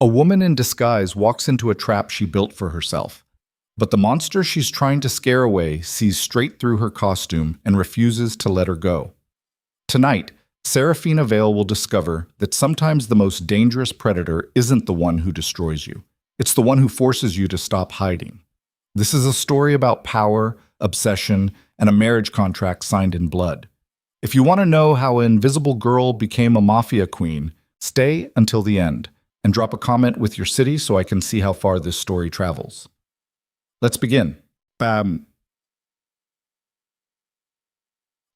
A woman in disguise walks into a trap she built for herself. But the monster she's trying to scare away sees straight through her costume and refuses to let her go. Tonight, Serafina Vale will discover that sometimes the most dangerous predator isn't the one who destroys you. It's the one who forces you to stop hiding. This is a story about power, obsession, and a marriage contract signed in blood. If you want to know how an invisible girl became a mafia queen, stay until the end and drop a comment with your city so I can see how far this story travels. Let's begin. Bam.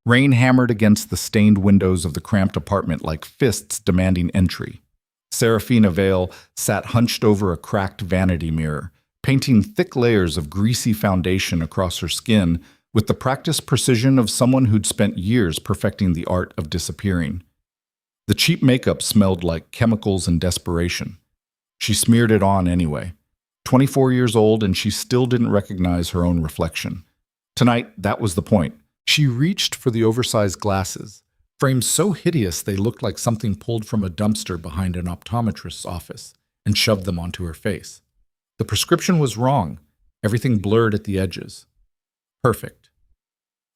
Rain hammered against the stained windows of the cramped apartment like fists demanding entry. Serafina Vale sat hunched over a cracked vanity mirror, painting thick layers of greasy foundation across her skin with the practiced precision of someone who'd spent years perfecting the art of disappearing. The cheap makeup smelled like chemicals and desperation. She smeared it on anyway. 24 years old, and she still didn't recognize her own reflection. Tonight, that was the point. She reached for the oversized glasses, framed so hideous they looked like something pulled from a dumpster behind an optometrist's office, and shoved them onto her face. The prescription was wrong, everything blurred at the edges. Perfect.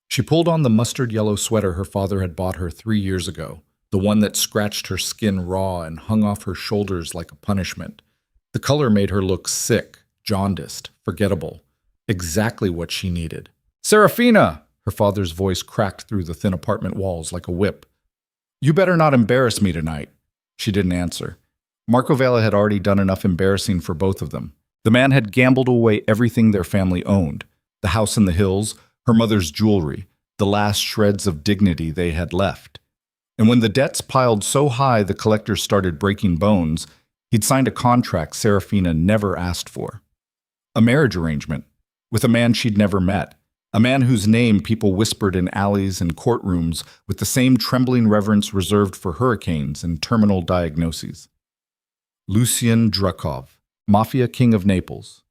She pulled on the mustard yellow sweater her father had bought her 3 years ago, the one that scratched her skin raw and hung off her shoulders like a punishment. The color made her look sick, jaundiced, forgettable. Exactly what she needed. "Serafina!" Her father's voice cracked through the thin apartment walls like a whip. "You better not embarrass me tonight." She didn't answer. Marco Vela had already done enough embarrassing for both of them. The man had gambled away everything their family owned. The house in the hills, her mother's jewelry, the last shreds of dignity they had left. And when the debts piled so high the collectors started breaking bones, he'd signed a contract Serafina never asked for. A marriage arrangement with a man she'd never met, a man whose name people whispered in alleys and courtrooms with the same trembling reverence reserved for hurricanes and terminal diagnoses. Lucien Drukov, Mafia King of Naples.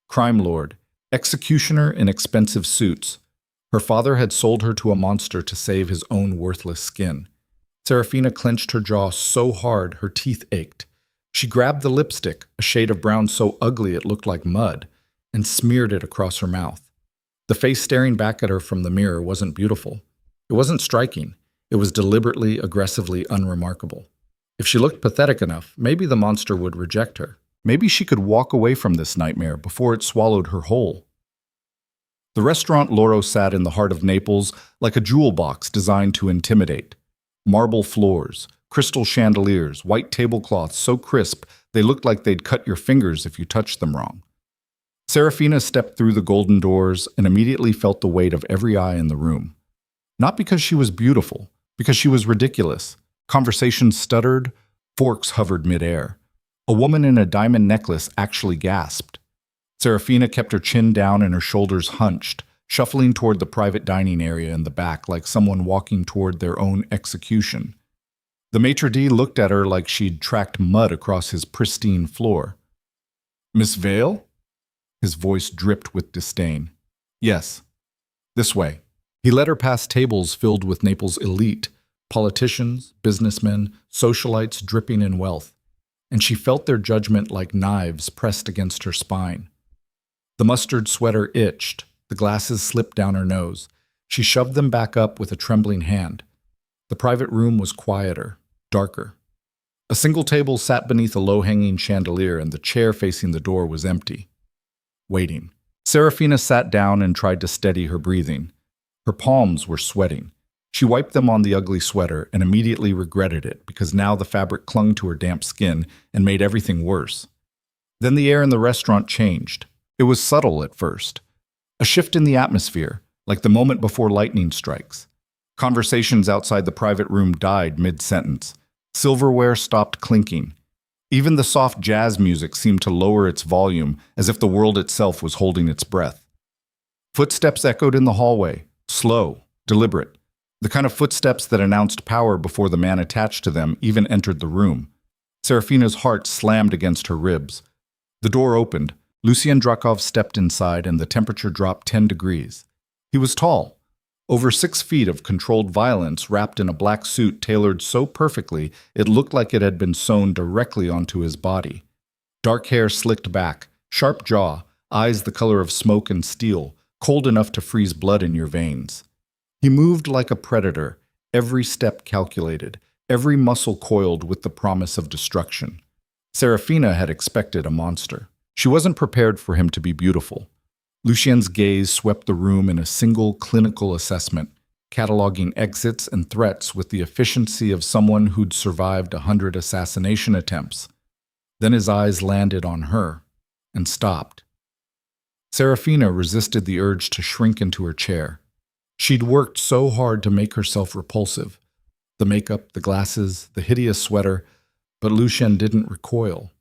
Crime lord, executioner in expensive suits. Her father had sold her to a monster to save his own worthless skin. Serafina clenched her jaw so hard her teeth ached. She grabbed the lipstick, a shade of brown so ugly it looked like mud, and smeared it across her mouth. The face staring back at her from the mirror wasn't beautiful. It wasn't striking. It was deliberately, aggressively unremarkable. If she looked pathetic enough, maybe the monster would reject her. Maybe she could walk away from this nightmare before it swallowed her whole. The restaurant Loro sat in the heart of Naples like a jewel box designed to intimidate. Marble floors, crystal chandeliers, white tablecloths so crisp they looked like they'd cut your fingers if you touched them wrong. Serafina stepped through the golden doors and immediately felt the weight of every eye in the room. Not because she was beautiful, because she was ridiculous. Conversations stuttered, forks hovered midair. A woman in a diamond necklace actually gasped. Serafina kept her chin down and her shoulders hunched, shuffling toward the private dining area in the back like someone walking toward their own execution. The maitre d' looked at her like she'd tracked mud across his pristine floor. "Miss Vale?" His voice dripped with disdain. "Yes. This way." He led her past tables filled with Naples' elite, politicians, businessmen, socialites dripping in wealth, and she felt their judgment like knives pressed against her spine. The mustard sweater itched, the glasses slipped down her nose. She shoved them back up with a trembling hand. The private room was quieter, darker. A single table sat beneath a low-hanging chandelier, and the chair facing the door was empty. Waiting. Serafina sat down and tried to steady her breathing. Her palms were sweating. She wiped them on the ugly sweater and immediately regretted it because now the fabric clung to her damp skin and made everything worse. Then the air in the restaurant changed. It was subtle at first. A shift in the atmosphere, like the moment before lightning strikes. Conversations outside the private room died mid-sentence. Silverware stopped clinking. Even the soft jazz music seemed to lower its volume as if the world itself was holding its breath. Footsteps echoed in the hallway, slow, deliberate. The kind of footsteps that announced power before the man attached to them even entered the room. Serafina's heart slammed against her ribs. The door opened. Lucien Drukov stepped inside and the temperature dropped 10 degrees. He was tall, Over 6 feet of controlled violence wrapped in a black suit tailored so perfectly it looked like it had been sewn directly onto his body. Dark hair slicked back, sharp jaw, eyes the color of smoke and steel, cold enough to freeze blood in your veins. He moved like a predator, every step calculated, every muscle coiled with the promise of destruction. Serafina had expected a monster. She wasn't prepared for him to be beautiful. Lucien's gaze swept the room in a single clinical assessment, cataloging exits and threats with the efficiency of someone who'd survived 100 assassination attempts. Then his eyes landed on her and stopped. Serafina resisted the urge to shrink into her chair. She'd worked so hard to make herself repulsive. The makeup, the glasses, the hideous sweater, but Lucien didn't recoil.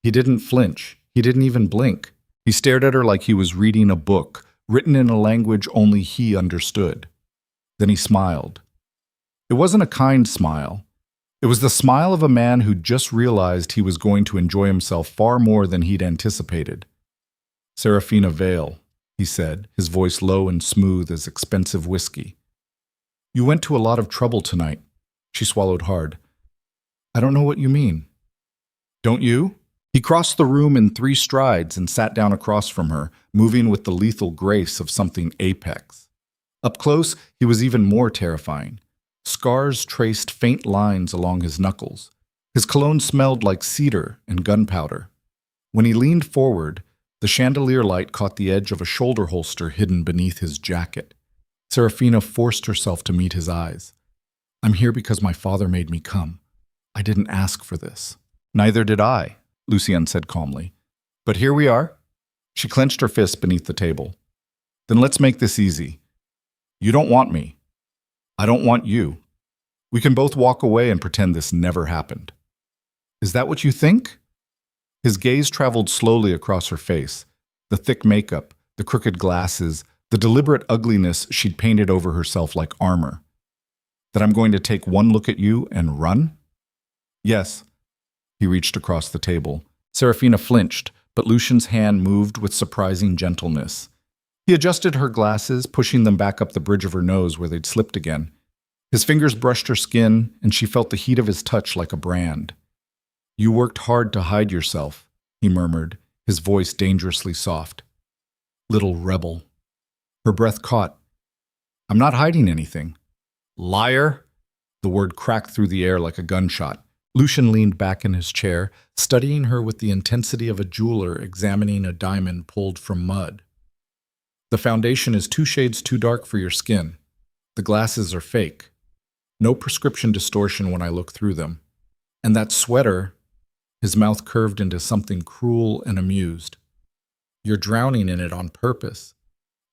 He didn't flinch. He didn't even blink. He stared at her like he was reading a book, written in a language only he understood. Then he smiled. It wasn't a kind smile. It was the smile of a man who'd just realized he was going to enjoy himself far more than he'd anticipated. "Serafina Vale," he said, his voice low and smooth as expensive whiskey. "You went to a lot of trouble tonight." She swallowed hard. "I don't know what you mean." "Don't you?" He crossed the room in 3 strides and sat down across from her, moving with the lethal grace of something apex. Up close, he was even more terrifying. Scars traced faint lines along his knuckles. His cologne smelled like cedar and gunpowder. When he leaned forward, the chandelier light caught the edge of a shoulder holster hidden beneath his jacket. Serafina forced herself to meet his eyes. "I'm here because my father made me come. I didn't ask for this." "Neither did I," Lucien said calmly. "But here we are." She clenched her fist beneath the table. "Then let's make this easy. You don't want me. I don't want you. We can both walk away and pretend this never happened." "Is that what you think?" His gaze traveled slowly across her face, the thick makeup, the crooked glasses, the deliberate ugliness she'd painted over herself like armor. "That I'm going to take one look at you and run?" "Yes." He reached across the table. Serafina flinched, but Lucien's hand moved with surprising gentleness. He adjusted her glasses, pushing them back up the bridge of her nose where they'd slipped again. His fingers brushed her skin, and she felt the heat of his touch like a brand. "You worked hard to hide yourself," he murmured, his voice dangerously soft. "Little rebel." Her breath caught. "I'm not hiding anything." "Liar!" The word cracked through the air like a gunshot. Lucien leaned back in his chair, studying her with the intensity of a jeweler examining a diamond pulled from mud. "The foundation is 2 shades too dark for your skin. The glasses are fake. No prescription distortion when I look through them. And that sweater," his mouth curved into something cruel and amused. "You're drowning in it on purpose."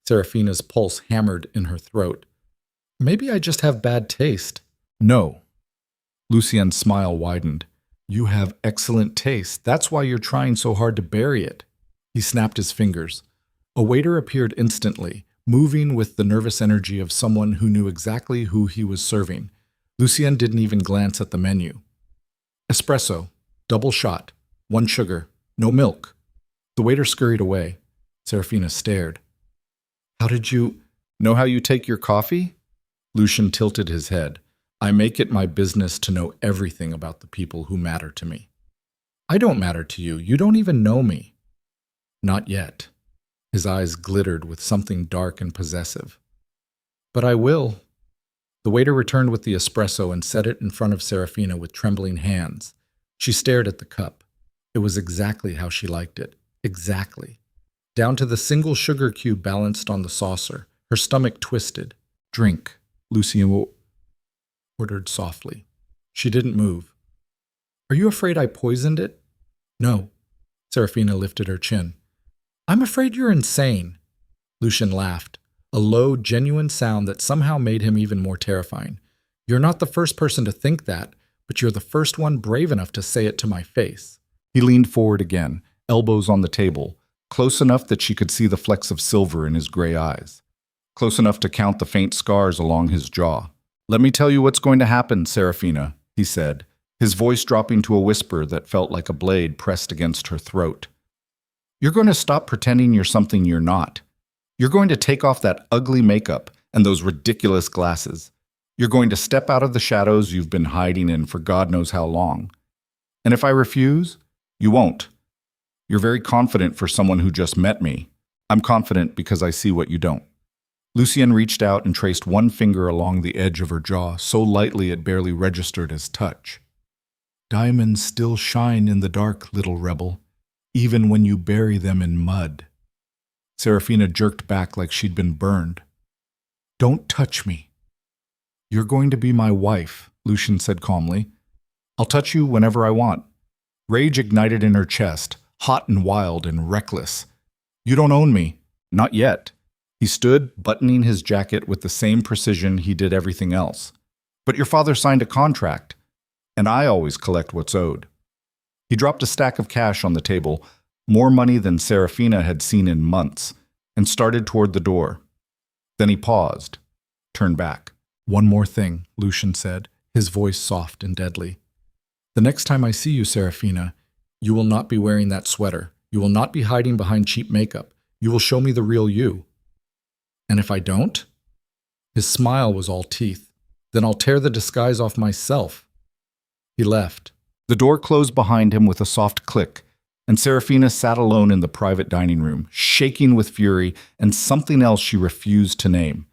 Serafina's pulse hammered in her throat. "Maybe I just have bad taste." "No." Lucien's smile widened. "You have excellent taste. That's why you're trying so hard to bury it." He snapped his fingers. A waiter appeared instantly, moving with the nervous energy of someone who knew exactly who he was serving. Lucien didn't even glance at the menu. "Espresso, double shot, 1 sugar, no milk." The waiter scurried away. Serafina stared. "How did you know how you take your coffee?" Lucien tilted his head. "I make it my business to know everything about the people who matter to me." "I don't matter to you. You don't even know me." "Not yet." His eyes glittered with something dark and possessive. "But I will." The waiter returned with the espresso and set it in front of Serafina with trembling hands. She stared at the cup. It was exactly how she liked it. Exactly. Down to the single sugar cube balanced on the saucer. Her stomach twisted. "Drink," Lucien ordered softly. She didn't move. "Are you afraid I poisoned it?" "No." Serafina lifted her chin. "I'm afraid you're insane." Lucien laughed, a low, genuine sound that somehow made him even more terrifying. "You're not the first person to think that, but you're the first one brave enough to say it to my face." He leaned forward again, elbows on the table, close enough that she could see the flecks of silver in his gray eyes, close enough to count the faint scars along his jaw. "Let me tell you what's going to happen, Serafina," he said, his voice dropping to a whisper that felt like a blade pressed against her throat. "You're going to stop pretending you're something you're not. You're going to take off that ugly makeup and those ridiculous glasses. You're going to step out of the shadows you've been hiding in for God knows how long. And if I refuse, you won't. You're very confident for someone who just met me. I'm confident because I see what you don't. Lucienne reached out and traced one finger along the edge of her jaw so lightly it barely registered as touch. Diamonds still shine in the dark, little rebel, even when you bury them in mud. Serafina jerked back like she'd been burned. Don't touch me. You're going to be my wife, Lucian said calmly. I'll touch you whenever I want. Rage ignited in her chest, hot and wild and reckless. You don't own me. Not yet. He stood, buttoning his jacket with the same precision he did everything else. But your father signed a contract, and I always collect what's owed. He dropped a stack of cash on the table, more money than Serafina had seen in months, and started toward the door. Then he paused, turned back. One more thing, Lucian said, his voice soft and deadly. The next time I see you, Serafina, you will not be wearing that sweater. You will not be hiding behind cheap makeup. You will show me the real you. And if I don't? His smile was all teeth. Then I'll tear the disguise off myself. He left. The door closed behind him with a soft click, and Serafina sat alone in the private dining room, shaking with fury and something else she refused to name.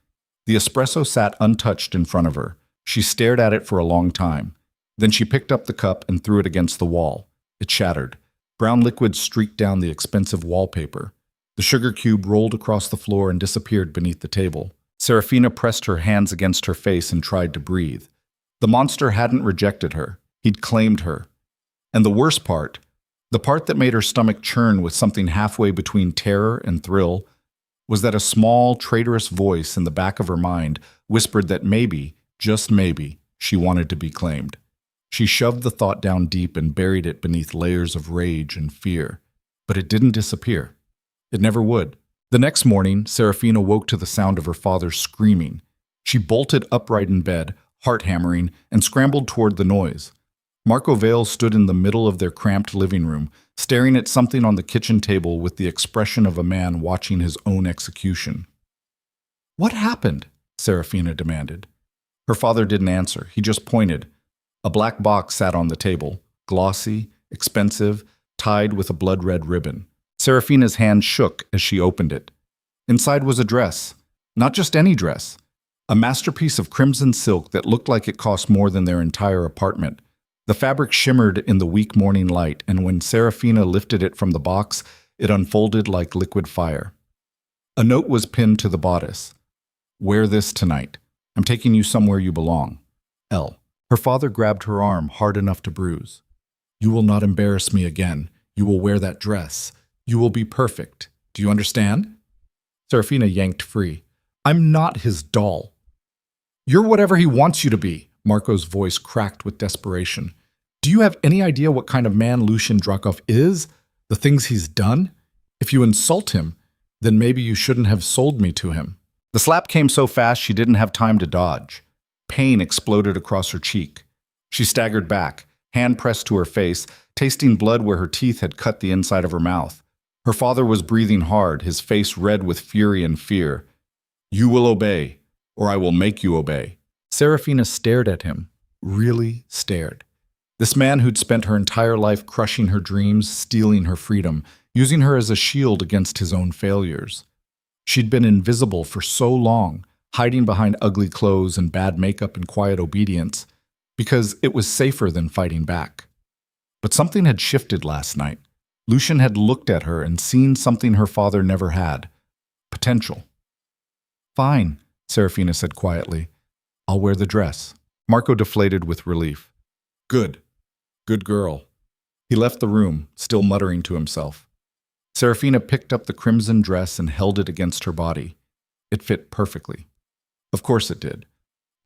The espresso sat untouched in front of her. She stared at it for a long time. Then she picked up the cup and threw it against the wall. It shattered. Brown liquid streaked down the expensive wallpaper. The sugar cube rolled across the floor and disappeared beneath the table. Serafina pressed her hands against her face and tried to breathe. The monster hadn't rejected her. He'd claimed her. And the worst part, the part that made her stomach churn with something halfway between terror and thrill, was that a small, traitorous voice in the back of her mind whispered that maybe, just maybe, she wanted to be claimed. She shoved the thought down deep and buried it beneath layers of rage and fear. But it didn't disappear. It never would. The next morning, Serafina woke to the sound of her father screaming. She bolted upright in bed, heart hammering, and scrambled toward the noise. Marco Vale stood in the middle of their cramped living room, staring at something on the kitchen table with the expression of a man watching his own execution. What happened? Serafina demanded. Her father didn't answer. He just pointed. A black box sat on the table, glossy, expensive, tied with a blood-red ribbon. Serafina's hand shook as she opened it. Inside was a dress. Not just any dress. A masterpiece of crimson silk that looked like it cost more than their entire apartment. The fabric shimmered in the weak morning light, and when Serafina lifted it from the box, it unfolded like liquid fire. A note was pinned to the bodice. Wear this tonight. I'm taking you somewhere you belong. L. Her father grabbed her arm hard enough to bruise. You will not embarrass me again. You will wear that dress. You will be perfect. Do you understand? Serafina yanked free. I'm not his doll. You're whatever he wants you to be. Marco's voice cracked with desperation. Do you have any idea what kind of man Lucian Drakov is? The things he's done? If you insult him, then maybe you shouldn't have sold me to him. The slap came so fast she didn't have time to dodge. Pain exploded across her cheek. She staggered back, hand pressed to her face, tasting blood where her teeth had cut the inside of her mouth. Her father was breathing hard, his face red with fury and fear. You will obey, or I will make you obey. Serafina stared at him, really stared. This man who'd spent her entire life crushing her dreams, stealing her freedom, using her as a shield against his own failures. She'd been invisible for so long, hiding behind ugly clothes and bad makeup and quiet obedience, because it was safer than fighting back. But something had shifted last night. Lucian had looked at her and seen something her father never had. Potential. Fine, Serafina said quietly. I'll wear the dress. Marco deflated with relief. Good. Good girl. He left the room, still muttering to himself. Serafina picked up the crimson dress and held it against her body. It fit perfectly. Of course it did.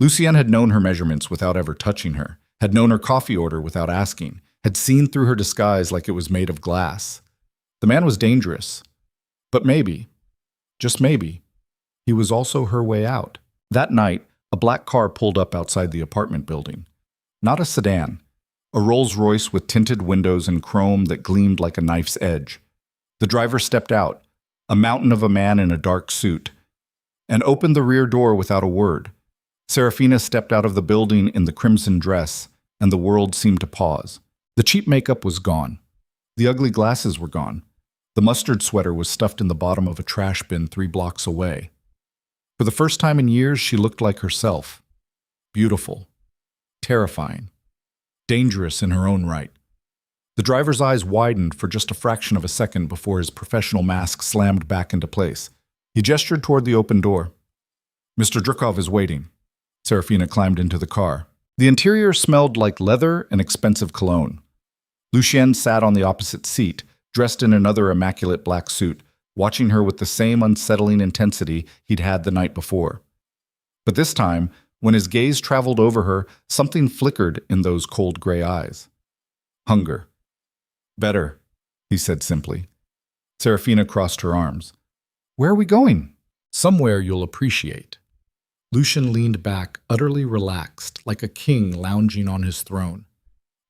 Lucienne had known her measurements without ever touching her, had known her coffee order without asking, had seen through her disguise like it was made of glass. The man was dangerous. But maybe, just maybe, he was also her way out. That night, a black car pulled up outside the apartment building. Not a sedan. A Rolls-Royce with tinted windows and chrome that gleamed like a knife's edge. The driver stepped out, a mountain of a man in a dark suit. and opened the rear door without a word. Serafina stepped out of the building in the crimson dress, and the world seemed to pause. The cheap makeup was gone. The ugly glasses were gone. The mustard sweater was stuffed in the bottom of a trash bin 3 blocks away. For the first time in years, she looked like herself. Beautiful. Terrifying. Dangerous in her own right. The driver's eyes widened for just a fraction of a second before his professional mask slammed back into place. He gestured toward the open door. "Mr. Drukov is waiting." Serafina climbed into the car. The interior smelled like leather and expensive cologne. Lucien sat on the opposite seat, dressed in another immaculate black suit, watching her with the same unsettling intensity he'd had the night before. But this time, when his gaze traveled over her, something flickered in those cold gray eyes. Hunger. "Better," he said simply. Serafina crossed her arms. "Where are we going?" "Somewhere you'll appreciate." Lucien leaned back, utterly relaxed, like a king lounging on his throne.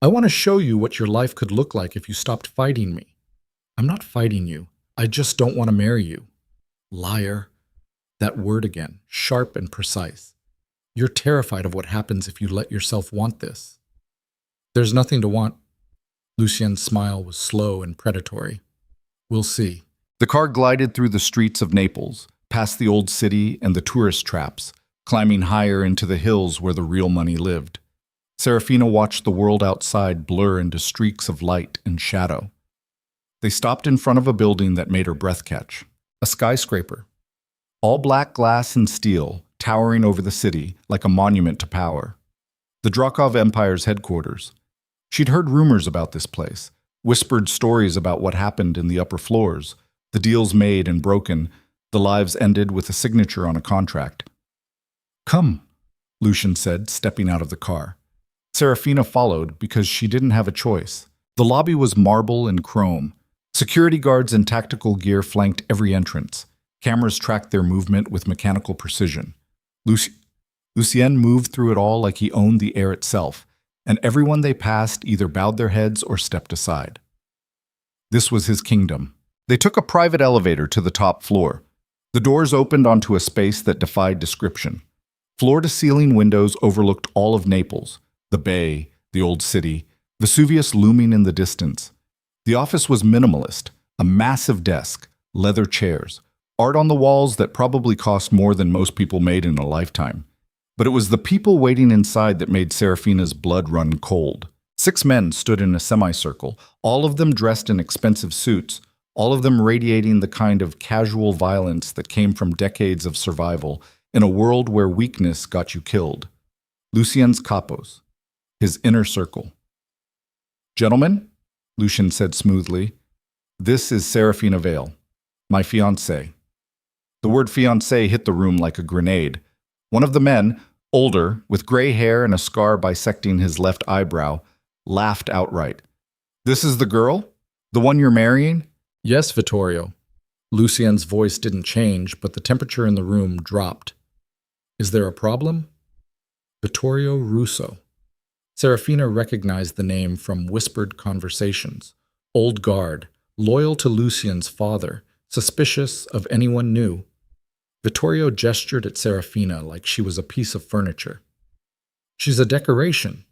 "I want to show you what your life could look like if you stopped fighting me." "I'm not fighting you. I just don't want to marry you." "Liar." That word again, sharp and precise. "You're terrified of what happens if you let yourself want this." "There's nothing to want." Lucien's smile was slow and predatory. "We'll see." The car glided through the streets of Naples, past the old city and the tourist traps, climbing higher into the hills where the real money lived. Serafina watched the world outside blur into streaks of light and shadow. They stopped in front of a building that made her breath catch. A skyscraper. All black glass and steel, towering over the city like a monument to power. The Drukov Empire's headquarters. She'd heard rumors about this place, whispered stories about what happened in the upper floors, the deals made and broken, the lives ended with a signature on a contract. "Come," Lucien said, stepping out of the car. Serafina followed because she didn't have a choice. The lobby was marble and chrome. Security guards in tactical gear flanked every entrance. Cameras tracked their movement with mechanical precision. Lucien moved through it all like he owned the air itself, and everyone they passed either bowed their heads or stepped aside. This was his kingdom. They took a private elevator to the top floor. The doors opened onto a space that defied description. Floor-to-ceiling windows overlooked all of Naples, the bay, the old city, Vesuvius looming in the distance. The office was minimalist, a massive desk, leather chairs, art on the walls that probably cost more than most people made in a lifetime. But it was the people waiting inside that made Serafina's blood run cold. 6 men stood in a semicircle, all of them dressed in expensive suits, all of them radiating the kind of casual violence that came from decades of survival in a world where weakness got you killed. Lucien's capos, his inner circle. "Gentlemen," Lucien said smoothly, "this is Serafina Vale, my fiancée." The word fiancé hit the room like a grenade. One of the men, older, with gray hair and a scar bisecting his left eyebrow, laughed outright. "This is the girl? The one you're marrying?" "Yes, Vittorio." Lucien's voice didn't change, but the temperature in the room dropped. "Is there a problem?" "Vittorio Russo." Serafina recognized the name from whispered conversations. Old guard, loyal to Lucien's father, suspicious of anyone new. Vittorio gestured at Serafina like she was a piece of furniture. "She's a decoration.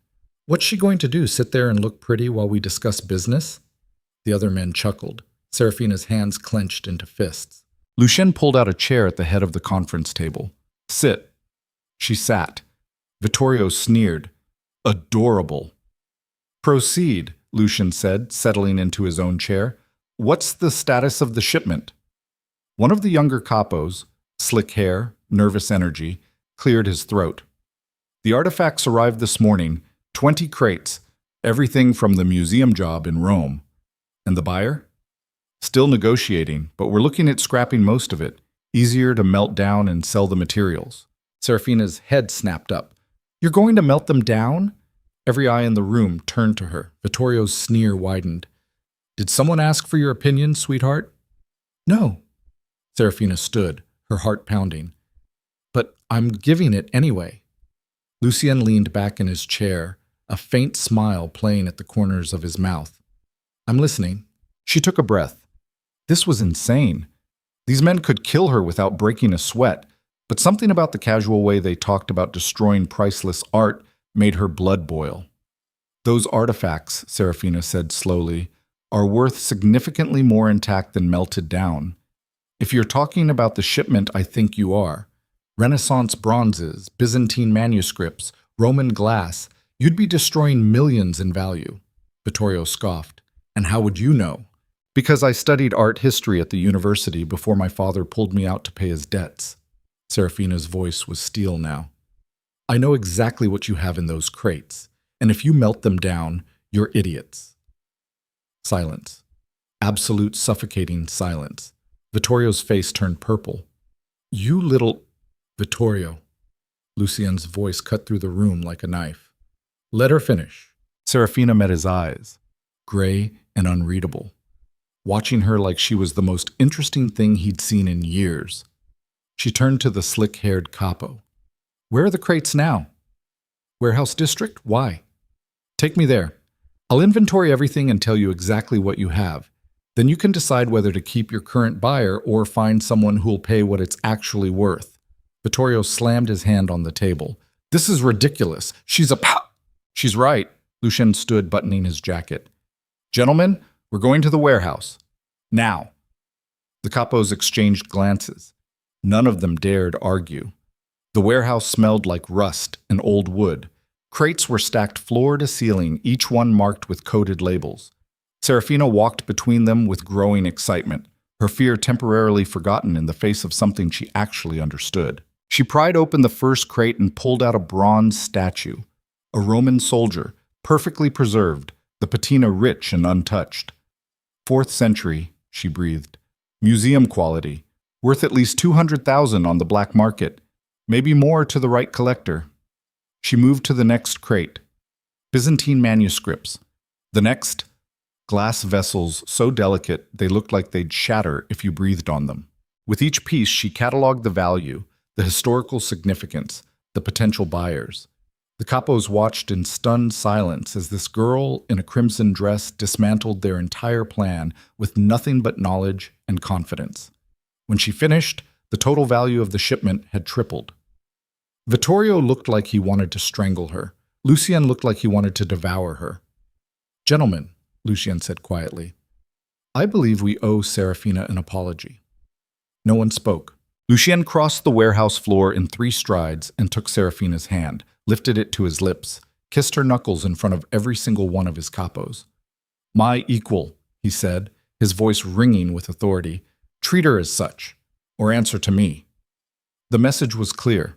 What's she going to do, sit there and look pretty while we discuss business?" The other men chuckled. Serafina's hands clenched into fists. Lucien pulled out a chair at the head of the conference table. "Sit." She sat. Vittorio sneered. "Adorable." "Proceed," Lucien said, settling into his own chair. "What's the status of the shipment?" One of the younger capos, slick hair, nervous energy, cleared his throat. "The artifacts arrived this morning, 20 crates, everything from the museum job in Rome. And the buyer? Still negotiating, but we're looking at scrapping most of it. Easier to melt down and sell the materials." Serafina's head snapped up. "You're going to melt them down?" Every eye in the room turned to her. Vittorio's sneer widened. "Did someone ask for your opinion, sweetheart?" "No." Serafina stood, her heart pounding. "But I'm giving it anyway." Lucien leaned back in his chair, a faint smile playing at the corners of his mouth. "I'm listening." She took a breath. This was insane. These men could kill her without breaking a sweat, But something about the casual way they talked about destroying priceless art made her blood boil. Those artifacts, Serafina said slowly, are worth significantly more intact than melted down. If you're talking about the shipment, I think you are. Renaissance bronzes, Byzantine manuscripts, Roman glass, you'd be destroying millions in value. Vittorio scoffed. And how would you know? Because I studied art history at the university before my father pulled me out to pay his debts. Serafina's voice was steel now. I know exactly what you have in those crates, and if you melt them down, you're idiots. Silence. Absolute suffocating silence. Vittorio's face turned purple. You little... Vittorio. Lucien's voice cut through the room like a knife. Let her finish. Serafina met his eyes, gray and unreadable, watching her like she was the most interesting thing he'd seen in years. She turned to the slick-haired capo. Where are the crates now? Warehouse district? Why? Take me there. I'll inventory everything and tell you exactly what you have. Then you can decide whether to keep your current buyer or find someone who'll pay what it's actually worth. Vittorio slammed his hand on the table. This is ridiculous. She's right. Lucien stood, buttoning his jacket. Gentlemen, we're going to the warehouse. Now. The capos exchanged glances. None of them dared argue. The warehouse smelled like rust and old wood. Crates were stacked floor to ceiling, each one marked with coded labels. Serafina walked between them with growing excitement, her fear temporarily forgotten in the face of something she actually understood. She pried open the first crate and pulled out a bronze statue. A Roman soldier, perfectly preserved, the patina rich and untouched. 4th century, she breathed. Museum quality. Worth at least $200,000 on the black market. Maybe more to the right collector. She moved to the next crate. Byzantine manuscripts. The next, glass vessels so delicate they looked like they'd shatter if you breathed on them. With each piece, she cataloged the value, the historical significance, the potential buyers. The capos watched in stunned silence as this girl in a crimson dress dismantled their entire plan with nothing but knowledge and confidence. When she finished, the total value of the shipment had tripled. Vittorio looked like he wanted to strangle her. Lucien looked like he wanted to devour her. Gentlemen, Lucien said quietly, I believe we owe Serafina an apology. No one spoke. Lucien crossed the warehouse floor in 3 strides and took Serafina's hand, lifted it to his lips, kissed her knuckles in front of every single one of his capos. My equal, he said, his voice ringing with authority. Treat her as such, or answer to me. The message was clear.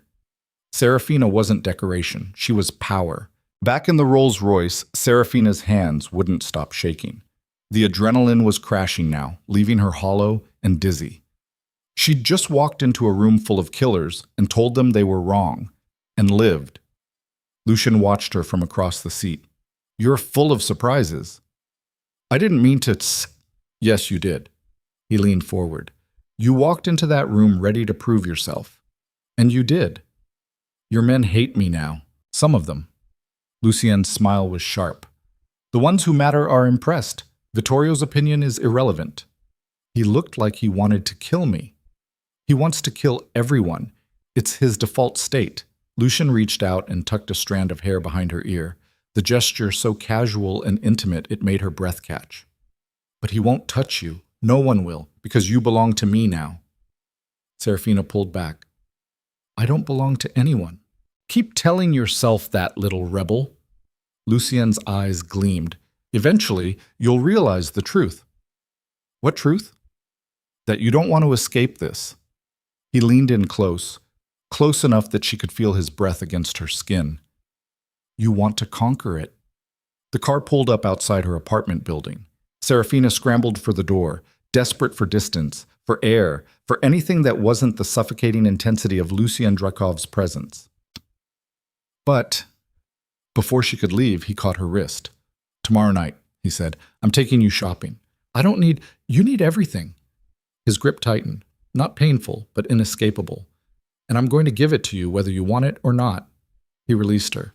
Serafina wasn't decoration, she was power. Back in the Rolls-Royce, Serafina's hands wouldn't stop shaking. The adrenaline was crashing now, leaving her hollow and dizzy. She'd just walked into a room full of killers and told them they were wrong, and lived. Lucien watched her from across the seat. You're full of surprises. I didn't mean to Yes, you did. He leaned forward. You walked into that room ready to prove yourself. And you did. Your men hate me now. Some of them. Lucien's smile was sharp. The ones who matter are impressed. Vittorio's opinion is irrelevant. He looked like he wanted to kill me. He wants to kill everyone. It's his default state. Lucien reached out and tucked a strand of hair behind her ear, the gesture so casual and intimate it made her breath catch. But he won't touch you. No one will, because you belong to me now. Serafina pulled back. I don't belong to anyone. Keep telling yourself that, little rebel. Lucien's eyes gleamed. Eventually, you'll realize the truth. What truth? That you don't want to escape this. He leaned in close enough that she could feel his breath against her skin. You want to conquer it. The car pulled up outside her apartment building. Serafina scrambled for the door, desperate for distance, for air, for anything that wasn't the suffocating intensity of Lucien Drakov's presence. But before she could leave, he caught her wrist. Tomorrow night, he said, I'm taking you shopping. You need everything. His grip tightened, not painful, but inescapable. And I'm going to give it to you whether you want it or not. He released her.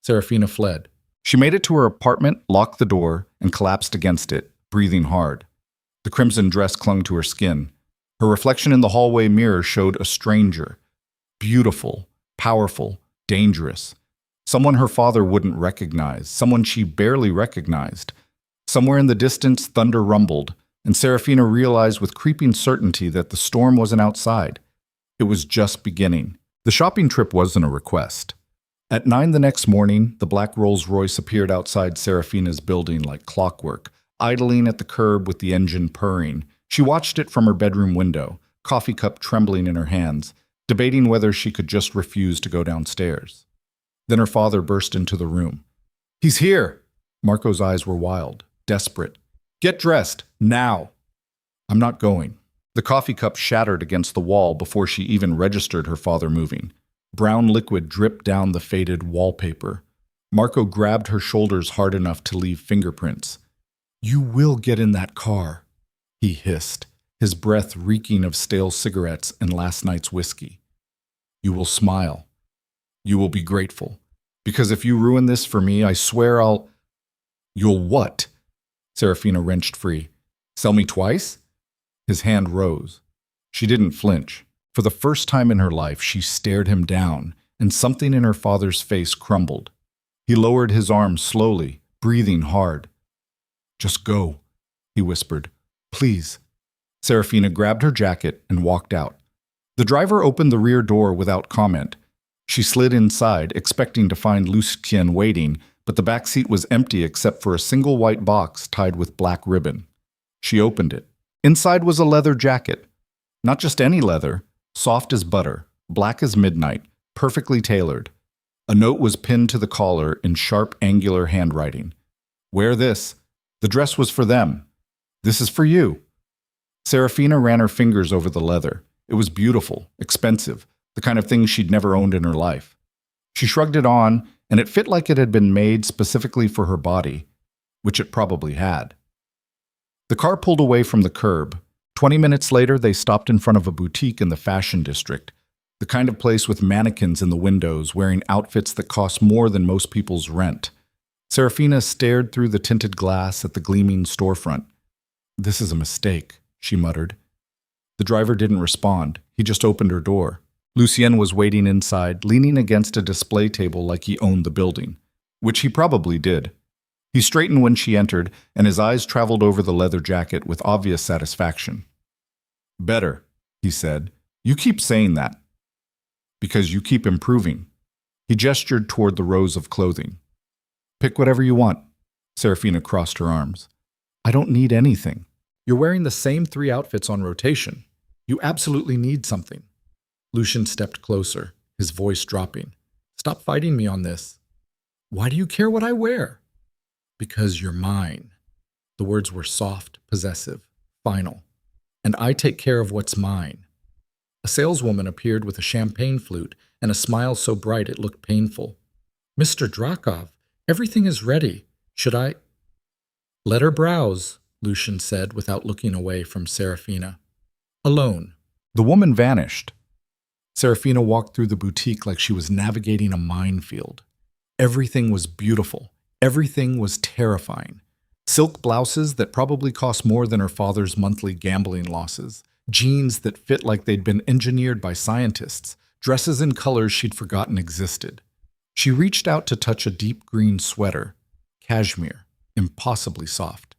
Serafina fled. She made it to her apartment, locked the door, and collapsed against it, breathing hard. The crimson dress clung to her skin. Her reflection in the hallway mirror showed a stranger. Beautiful, powerful, dangerous. Someone her father wouldn't recognize, someone she barely recognized. Somewhere in the distance, thunder rumbled, and Serafina realized with creeping certainty that the storm wasn't outside. It was just beginning. The shopping trip wasn't a request. At 9 the next morning, the black Rolls-Royce appeared outside Serafina's building like clockwork, idling at the curb with the engine purring. She watched it from her bedroom window, coffee cup trembling in her hands, debating whether she could just refuse to go downstairs. Then her father burst into the room. "He's here!" Marco's eyes were wild, desperate. "Get dressed, now!" "I'm not going." The coffee cup shattered against the wall before she even registered her father moving. Brown liquid dripped down the faded wallpaper. Marco grabbed her shoulders hard enough to leave fingerprints. "You will get in that car," he hissed, his breath reeking of stale cigarettes and last night's whiskey. "You will smile. You will be grateful. Because if you ruin this for me, I swear I'll—" "You'll what?" Serafina wrenched free. "Sell me twice?" His hand rose. She didn't flinch. For the first time in her life, she stared him down, and something in her father's face crumbled. He lowered his arm slowly, breathing hard. "Just go," he whispered. "Please." Serafina grabbed her jacket and walked out. The driver opened the rear door without comment. She slid inside, expecting to find Lucien waiting, but the back seat was empty except for a single white box tied with black ribbon. She opened it. Inside was a leather jacket. Not just any leather, soft as butter, black as midnight, perfectly tailored. A note was pinned to the collar in sharp, angular handwriting. "Wear this. The dress was for them. This is for you." Serafina ran her fingers over the leather. It was beautiful, expensive, the kind of thing she'd never owned in her life. She shrugged it on, and it fit like it had been made specifically for her body, which it probably had. The car pulled away from the curb. 20 minutes later, they stopped in front of a boutique in the fashion district, the kind of place with mannequins in the windows wearing outfits that cost more than most people's rent. Serafina stared through the tinted glass at the gleaming storefront. "This is a mistake," she muttered. The driver didn't respond. He just opened her door. Lucien was waiting inside, leaning against a display table like he owned the building, which he probably did. He straightened when she entered, and his eyes traveled over the leather jacket with obvious satisfaction. "Better," he said. "You keep saying that." "Because you keep improving." He gestured toward the rows of clothing. "Pick whatever you want." Serafina crossed her arms. "I don't need anything. You're wearing the same 3 outfits on rotation. You absolutely need something." Lucien stepped closer, his voice dropping. "Stop fighting me on this." "Why do you care what I wear?" "Because you're mine." The words were soft, possessive, final. "And I take care of what's mine." A saleswoman appeared with a champagne flute and a smile so bright it looked painful. "Mr. Drakov, everything is ready. Should I—" "Let her browse," Lucien said without looking away from Serafina. "Alone." The woman vanished. Serafina walked through the boutique like she was navigating a minefield. Everything was beautiful. Everything was terrifying. Silk blouses that probably cost more than her father's monthly gambling losses. Jeans that fit like they'd been engineered by scientists. Dresses in colors she'd forgotten existed. She reached out to touch a deep green sweater, cashmere, impossibly soft,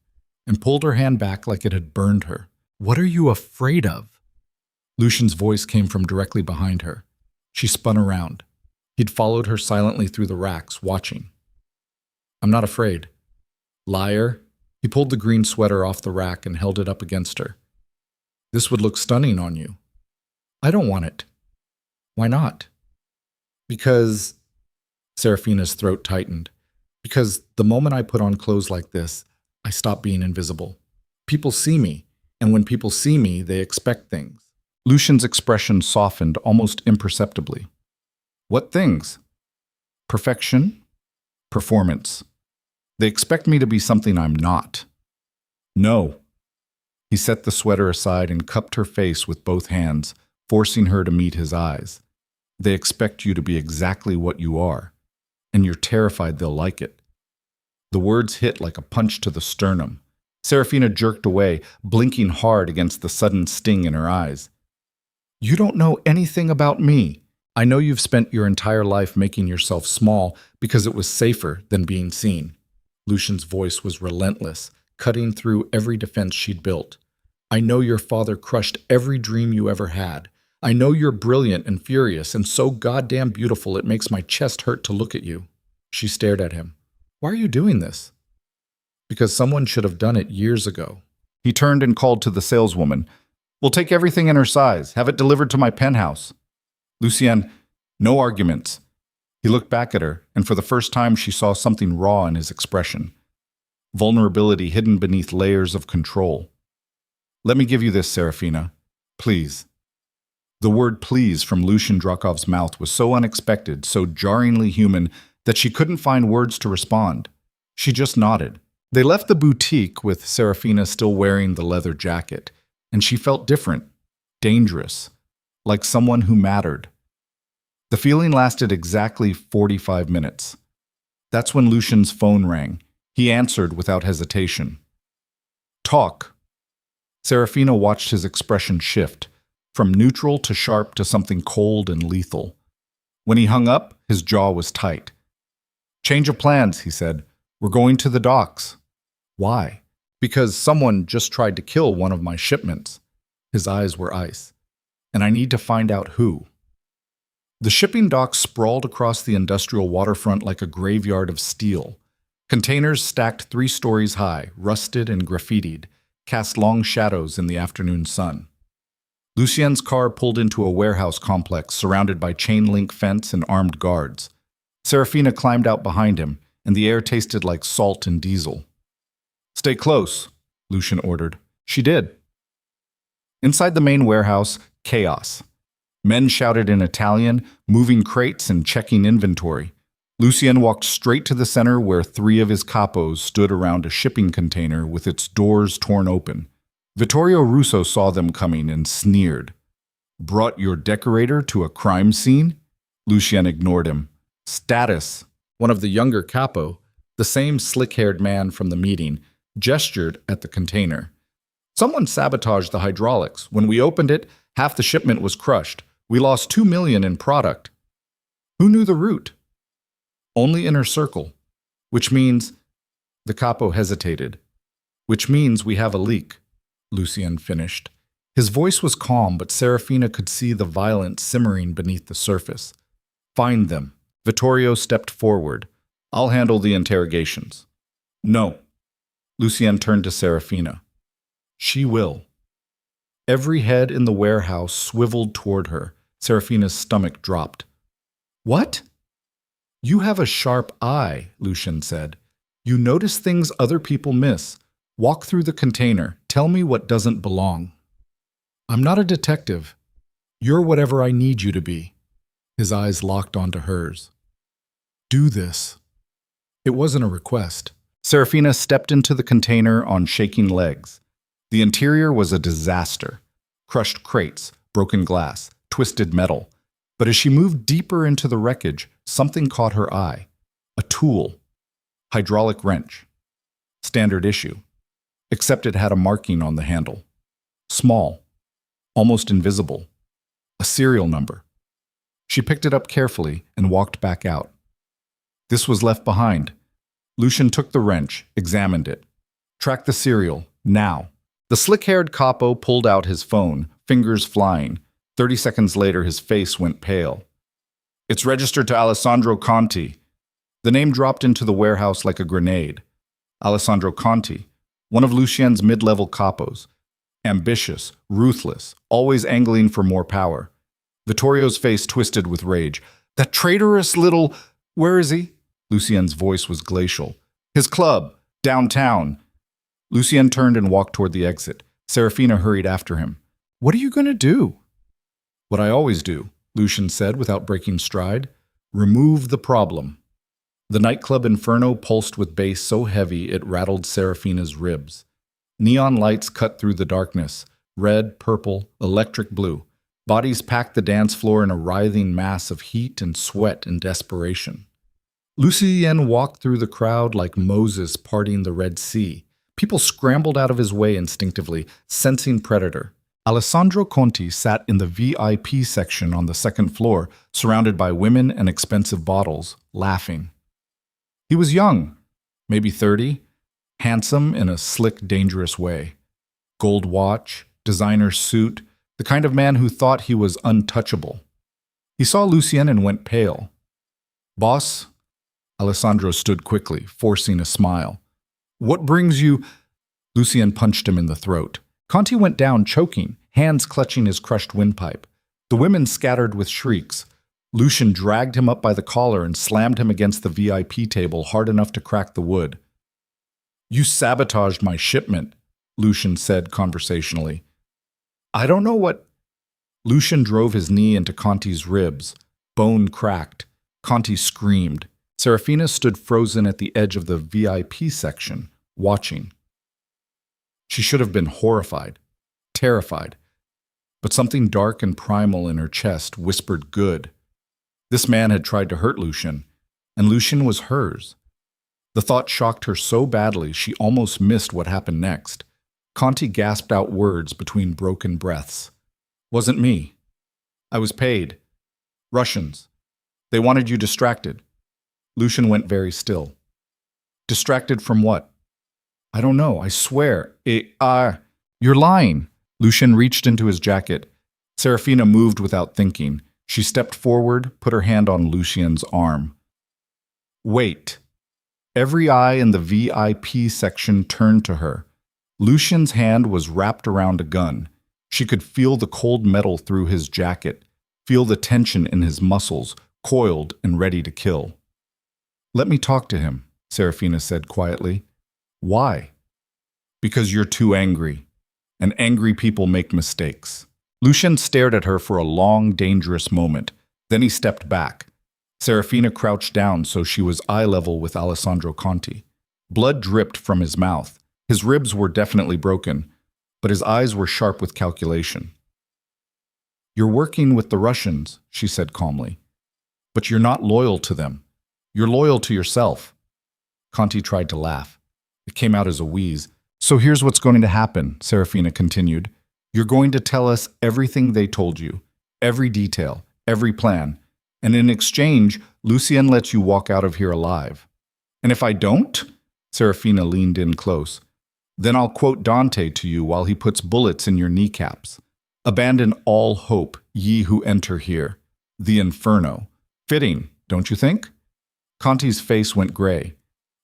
and pulled her hand back like it had burned her. "What are you afraid of?" Lucien's voice came from directly behind her. She spun around. He'd followed her silently through the racks, watching. "I'm not afraid." "Liar." He pulled the green sweater off the rack and held it up against her. "This would look stunning on you." "I don't want it." "Why not?" "Because—" Serafina's throat tightened. "Because the moment I put on clothes like this, I stop being invisible. People see me, and when people see me, they expect things." Lucien's expression softened almost imperceptibly. "What things?" "Perfection. Performance. They expect me to be something I'm not." "No." He set the sweater aside and cupped her face with both hands, forcing her to meet his eyes. "They expect you to be exactly what you are, and you're terrified they'll like it." The words hit like a punch to the sternum. Serafina jerked away, blinking hard against the sudden sting in her eyes. "You don't know anything about me. I know you've spent your entire life making yourself small because it was safer than being seen. Lucian's voice was relentless, cutting through every defense she'd built. I know your father crushed every dream you ever had. I know you're brilliant and furious and so goddamn beautiful it makes my chest hurt to look at you. She stared at him. Why are you doing this? Because someone should have done it years ago. He turned and called to the saleswoman. We'll take everything in her size. Have it delivered to my penthouse. Lucien, no arguments. He looked back at her, and for the first time she saw something raw in his expression. Vulnerability hidden beneath layers of control. Let me give you this, Serafina. Please. The word please from Lucian Drakov's mouth was so unexpected, so jarringly human, that she couldn't find words to respond. She just nodded. They left the boutique with Serafina still wearing the leather jacket, and she felt different, dangerous, like someone who mattered. The feeling lasted exactly 45 minutes. That's when Lucian's phone rang. He answered without hesitation. Talk. Serafina watched his expression shift, from neutral to sharp to something cold and lethal. When he hung up, his jaw was tight. Change of plans, he said. We're going to the docks. Why? Because someone just tried to kill one of my shipments. His eyes were ice. And I need to find out who. The shipping docks sprawled across the industrial waterfront like a graveyard of steel. Containers stacked 3 stories high, rusted and graffitied, cast long shadows in the afternoon sun. Lucien's car pulled into a warehouse complex surrounded by chain-link fence and armed guards. Serafina climbed out behind him, and the air tasted like salt and diesel. Stay close, Lucian ordered. She did. Inside the main warehouse, chaos. Men shouted in Italian, moving crates and checking inventory. Lucien walked straight to the center where 3 of his capos stood around a shipping container with its doors torn open. Vittorio Russo saw them coming and sneered. Brought your decorator to a crime scene? Lucien ignored him. Status, one of the younger capo, the same slick-haired man from the meeting, gestured at the container. Someone sabotaged the hydraulics. When we opened it, half the shipment was crushed. We lost $2 million in product. Who knew the route? Only inner circle. Which means... The capo hesitated. Which means we have a leak, Lucien finished. His voice was calm, but Serafina could see the violence simmering beneath the surface. Find them. Vittorio stepped forward. I'll handle the interrogations. No. Lucien turned to Serafina. She will. Every head in the warehouse swiveled toward her. Serafina's stomach dropped. What? You have a sharp eye, Lucian said. You notice things other people miss. Walk through the container. Tell me what doesn't belong. I'm not a detective. You're whatever I need you to be. His eyes locked onto hers. Do this. It wasn't a request. Serafina stepped into the container on shaking legs. The interior was a disaster. Crushed crates, broken glass, twisted metal. But as she moved deeper into the wreckage, something caught her eye. A tool. Hydraulic wrench. Standard issue. Except it had a marking on the handle. Small. Almost invisible. A serial number. She picked it up carefully and walked back out. This was left behind. Lucian took the wrench, examined it. Track the serial, now. The slick-haired capo pulled out his phone, fingers flying. 30 seconds later, his face went pale. It's registered to Alessandro Conti. The name dropped into the warehouse like a grenade. Alessandro Conti, one of Lucien's mid-level capos. Ambitious, ruthless, always angling for more power. Vittorio's face twisted with rage. That traitorous little... Where is he? Lucien's voice was glacial. His club, downtown. Lucien turned and walked toward the exit. Serafina hurried after him. What are you going to do? What I always do, Lucian said without breaking stride. Remove the problem. The nightclub Inferno pulsed with bass so heavy it rattled Serafina's ribs. Neon lights cut through the darkness. Red, purple, electric blue. Bodies packed the dance floor in a writhing mass of heat and sweat and desperation. Lucien walked through the crowd like Moses parting the Red Sea. People scrambled out of his way instinctively, sensing predator. Alessandro Conti sat in the VIP section on the second floor, surrounded by women and expensive bottles, laughing. He was young, maybe 30, handsome in a slick, dangerous way. Gold watch, designer suit, the kind of man who thought he was untouchable. He saw Lucien and went pale. "Boss?" Alessandro stood quickly, forcing a smile. "What brings you—" Lucien punched him in the throat. Conti went down choking, hands clutching his crushed windpipe. The women scattered with shrieks. Lucien dragged him up by the collar and slammed him against the VIP table hard enough to crack the wood. "You sabotaged my shipment," Lucien said conversationally. "I don't know what—" Lucien drove his knee into Conti's ribs. Bone cracked. Conti screamed. Serafina stood frozen at the edge of the VIP section, watching. She should have been horrified, terrified, but something dark and primal in her chest whispered good. This man had tried to hurt Lucien, and Lucien was hers. The thought shocked her so badly she almost missed what happened next. Conti gasped out words between broken breaths. "Wasn't me. I was paid. Russians. They wanted you distracted." Lucien went very still. "Distracted from what?" "I don't know, I swear. You're lying." Lucien reached into his jacket. Serafina moved without thinking. She stepped forward, put her hand on Lucien's arm. "Wait." Every eye in the VIP section turned to her. Lucien's hand was wrapped around a gun. She could feel the cold metal through his jacket, feel the tension in his muscles, coiled and ready to kill. "Let me talk to him," Serafina said quietly. "Why?" "Because you're too angry, and angry people make mistakes." Lucien stared at her for a long, dangerous moment. Then he stepped back. Serafina crouched down so she was eye level with Alessandro Conti. Blood dripped from his mouth. His ribs were definitely broken, but his eyes were sharp with calculation. "You're working with the Russians," she said calmly. "But you're not loyal to them. You're loyal to yourself." Conti tried to laugh. It came out as a wheeze. "So here's what's going to happen," Serafina continued. "You're going to tell us everything they told you, every detail, every plan, and in exchange, Lucien lets you walk out of here alive. And if I don't?" Serafina leaned in close. "Then I'll quote Dante to you while he puts bullets in your kneecaps. Abandon all hope, ye who enter here. The inferno. Fitting, don't you think?" Conti's face went gray.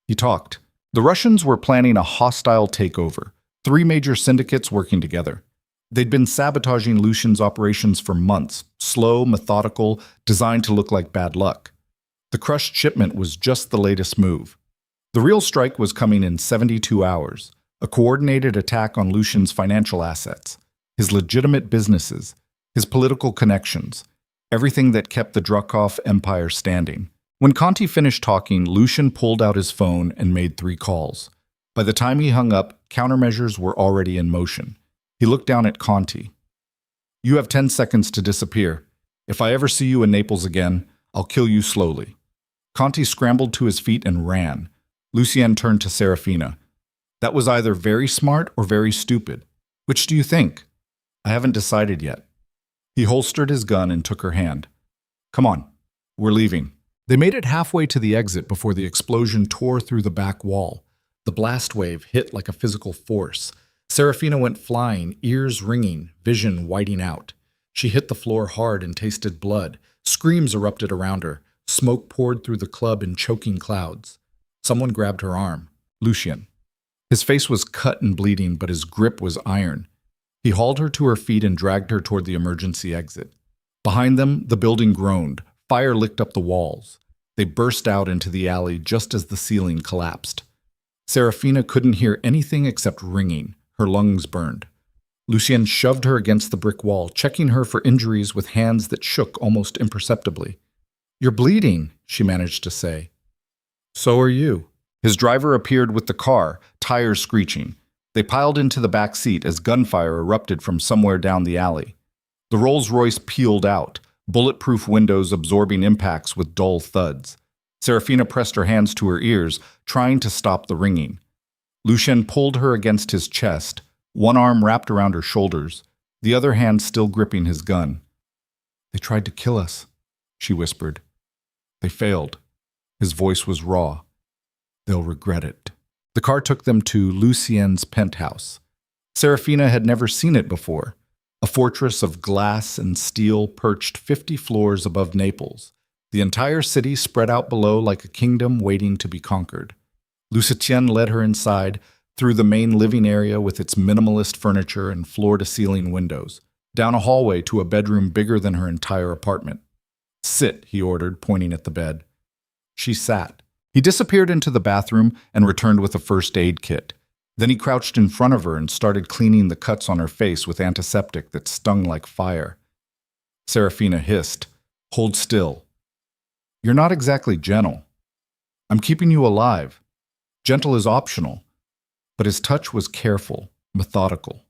He talked. The Russians were planning a hostile takeover, 3 major syndicates working together. They'd been sabotaging Lucien's operations for months, slow, methodical, designed to look like bad luck. The crushed shipment was just the latest move. The real strike was coming in 72 hours, a coordinated attack on Lucien's financial assets, his legitimate businesses, his political connections, everything that kept the Drukov empire standing. When Conti finished talking, Lucien pulled out his phone and made 3 calls. By the time he hung up, countermeasures were already in motion. He looked down at Conti. "You have 10 seconds to disappear. If I ever see you in Naples again, I'll kill you slowly." Conti scrambled to his feet and ran. Lucien turned to Serafina. "That was either very smart or very stupid. Which do you think?" "I haven't decided yet." He holstered his gun and took her hand. "Come on, we're leaving." They made it halfway to the exit before the explosion tore through the back wall. The blast wave hit like a physical force. Serafina went flying, ears ringing, vision whiting out. She hit the floor hard and tasted blood. Screams erupted around her. Smoke poured through the club in choking clouds. Someone grabbed her arm. Lucien. His face was cut and bleeding, but his grip was iron. He hauled her to her feet and dragged her toward the emergency exit. Behind them, the building groaned. Fire licked up the walls. They burst out into the alley just as the ceiling collapsed. Serafina couldn't hear anything except ringing. Her lungs burned. Lucien shoved her against the brick wall, checking her for injuries with hands that shook almost imperceptibly. "You're bleeding," she managed to say. "So are you." His driver appeared with the car, tires screeching. They piled into the back seat as gunfire erupted from somewhere down the alley. The Rolls-Royce peeled out, bulletproof windows absorbing impacts with dull thuds. Serafina pressed her hands to her ears, trying to stop the ringing. Lucien pulled her against his chest, one arm wrapped around her shoulders. the other hand still gripping his gun. "They tried to kill us," she whispered. "They failed." His voice was raw. "They'll regret it." The car took them to Lucien's penthouse. Serafina had never seen it before. A fortress of glass and steel perched 50 floors above Naples, the entire city spread out below like a kingdom waiting to be conquered. Lucien led her inside, through the main living area with its minimalist furniture and floor-to-ceiling windows, down a hallway to a bedroom bigger than her entire apartment. "Sit," he ordered, pointing at the bed. She sat. He disappeared into the bathroom and returned with a first aid kit. Then he crouched in front of her and started cleaning the cuts on her face with antiseptic that stung like fire. Serafina hissed, "Hold still." "You're not exactly gentle." "I'm keeping you alive." Gentle is optional. But his touch was careful, methodical.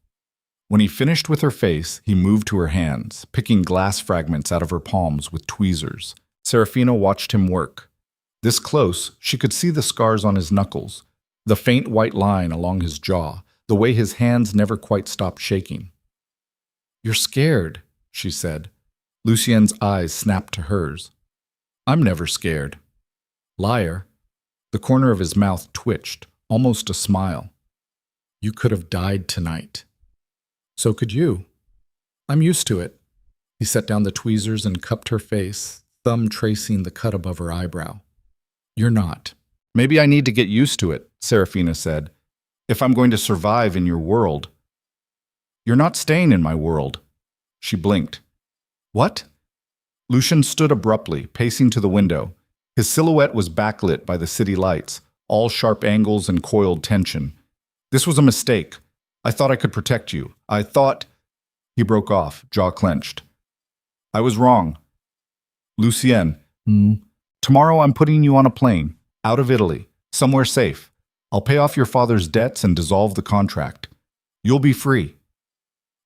When he finished with her face, he moved to her hands, picking glass fragments out of her palms with tweezers. Serafina watched him work. This close, she could see the scars on his knuckles, the faint white line along his jaw, the way his hands never quite stopped shaking. "You're scared," she said. Lucien's eyes snapped to hers. "I'm never scared." "Liar." The corner of his mouth twitched, almost a smile. "You could have died tonight." "So could you." "I'm used to it." He set down the tweezers and cupped her face, thumb tracing the cut above her eyebrow. "You're not." "Maybe I need to get used to it," Serafina said, "if I'm going to survive in your world." "You're not staying in my world." She blinked. "What?" Lucien stood abruptly, pacing to the window. His silhouette was backlit by the city lights, all sharp angles and coiled tension. "This was a mistake. I thought I could protect you. I thought—" He broke off, jaw clenched. "I was wrong." "Lucien, tomorrow I'm putting you on a plane, out of Italy, somewhere safe. I'll pay off your father's debts and dissolve the contract. You'll be free."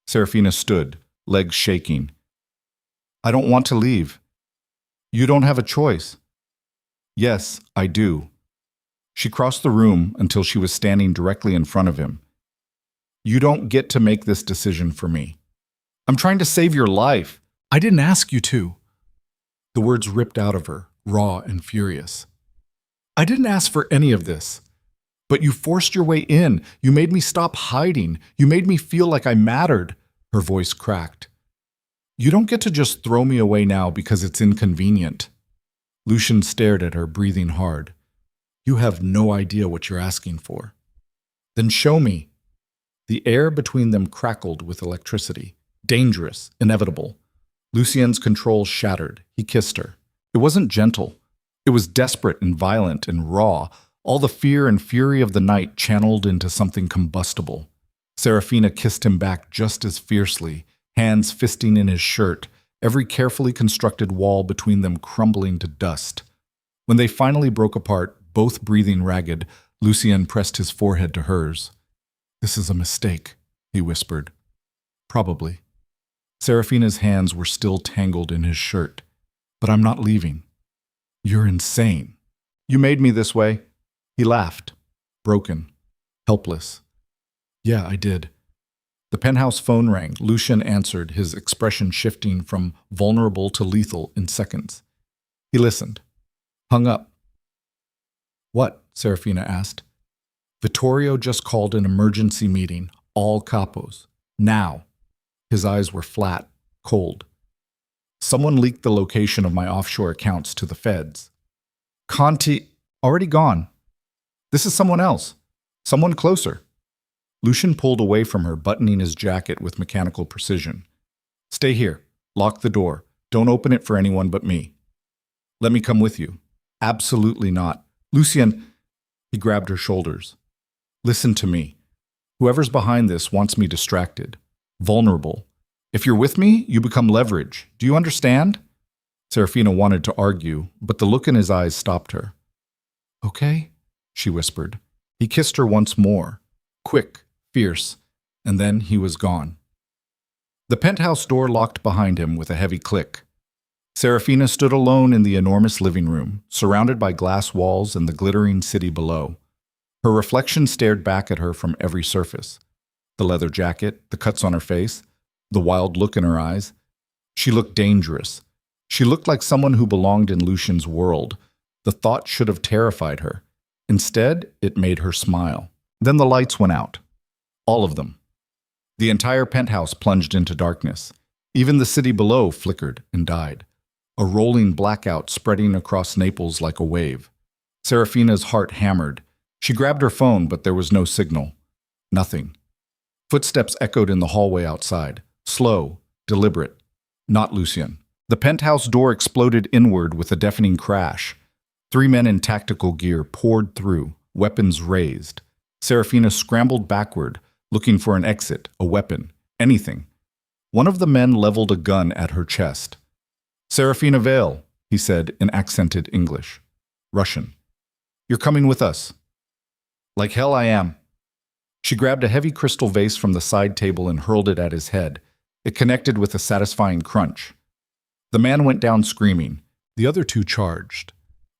Serafina stood, legs shaking. "I don't want to leave." "You don't have a choice." "Yes, I do." She crossed the room until she was standing directly in front of him. "You don't get to make this decision for me." "I'm trying to save your life." "I didn't ask you to." The words ripped out of her, raw and furious. "I didn't ask for any of this. But you forced your way in. You made me stop hiding. You made me feel like I mattered." Her voice cracked. "You don't get to just throw me away now because it's inconvenient." Lucien stared at her, breathing hard. "You have no idea what you're asking for." "Then show me." The air between them crackled with electricity. Dangerous, inevitable. Lucien's control shattered. He kissed her. It wasn't gentle. It was desperate and violent and raw, all the fear and fury of the night channeled into something combustible. Serafina kissed him back just as fiercely, hands fisting in his shirt, every carefully constructed wall between them crumbling to dust. When they finally broke apart, both breathing ragged, Lucien pressed his forehead to hers. "This is a mistake," he whispered. "Probably." Serafina's hands were still tangled in his shirt. "But I'm not leaving." "You're insane." "You made me this way." He laughed, broken, helpless. "Yeah, I did." The penthouse phone rang. Lucien answered, his expression shifting from vulnerable to lethal in seconds. He listened. Hung up. "What?" Serafina asked. "Vittorio just called an emergency meeting, all capos. Now." His eyes were flat, cold. "Someone leaked the location of my offshore accounts to the feds." "Conti, already gone. This is someone else. Someone closer." Lucien pulled away from her, buttoning his jacket with mechanical precision. "Stay here. Lock the door. Don't open it for anyone but me." "Let me come with you." "Absolutely not." "Lucien," he grabbed her shoulders. "Listen to me. Whoever's behind this wants me distracted, vulnerable. If you're with me, you become leverage. Do you understand?" Serafina wanted to argue, but the look in his eyes stopped her. "Okay," she whispered. He kissed her once more, quick, fierce, and then he was gone. The penthouse door locked behind him with a heavy click. Serafina stood alone in the enormous living room, surrounded by glass walls and the glittering city below. Her reflection stared back at her from every surface. The leather jacket, the cuts on her face, the wild look in her eyes. She looked dangerous. She looked like someone who belonged in Lucian's world. The thought should have terrified her. Instead, it made her smile. Then the lights went out. All of them. The entire penthouse plunged into darkness. Even the city below flickered and died. A rolling blackout spreading across Naples like a wave. Serafina's heart hammered. She grabbed her phone, but there was no signal. Nothing. Footsteps echoed in the hallway outside. Slow, deliberate. Not Lucian. The penthouse door exploded inward with a deafening crash. 3 men in tactical gear poured through, weapons raised. Serafina scrambled backward, looking for an exit, a weapon, anything. One of the men leveled a gun at her chest. "Serafina Vale," he said in accented English. Russian. "You're coming with us." "Like hell I am." She grabbed a heavy crystal vase from the side table and hurled it at his head. It connected with a satisfying crunch. The man went down screaming. The other 2 charged.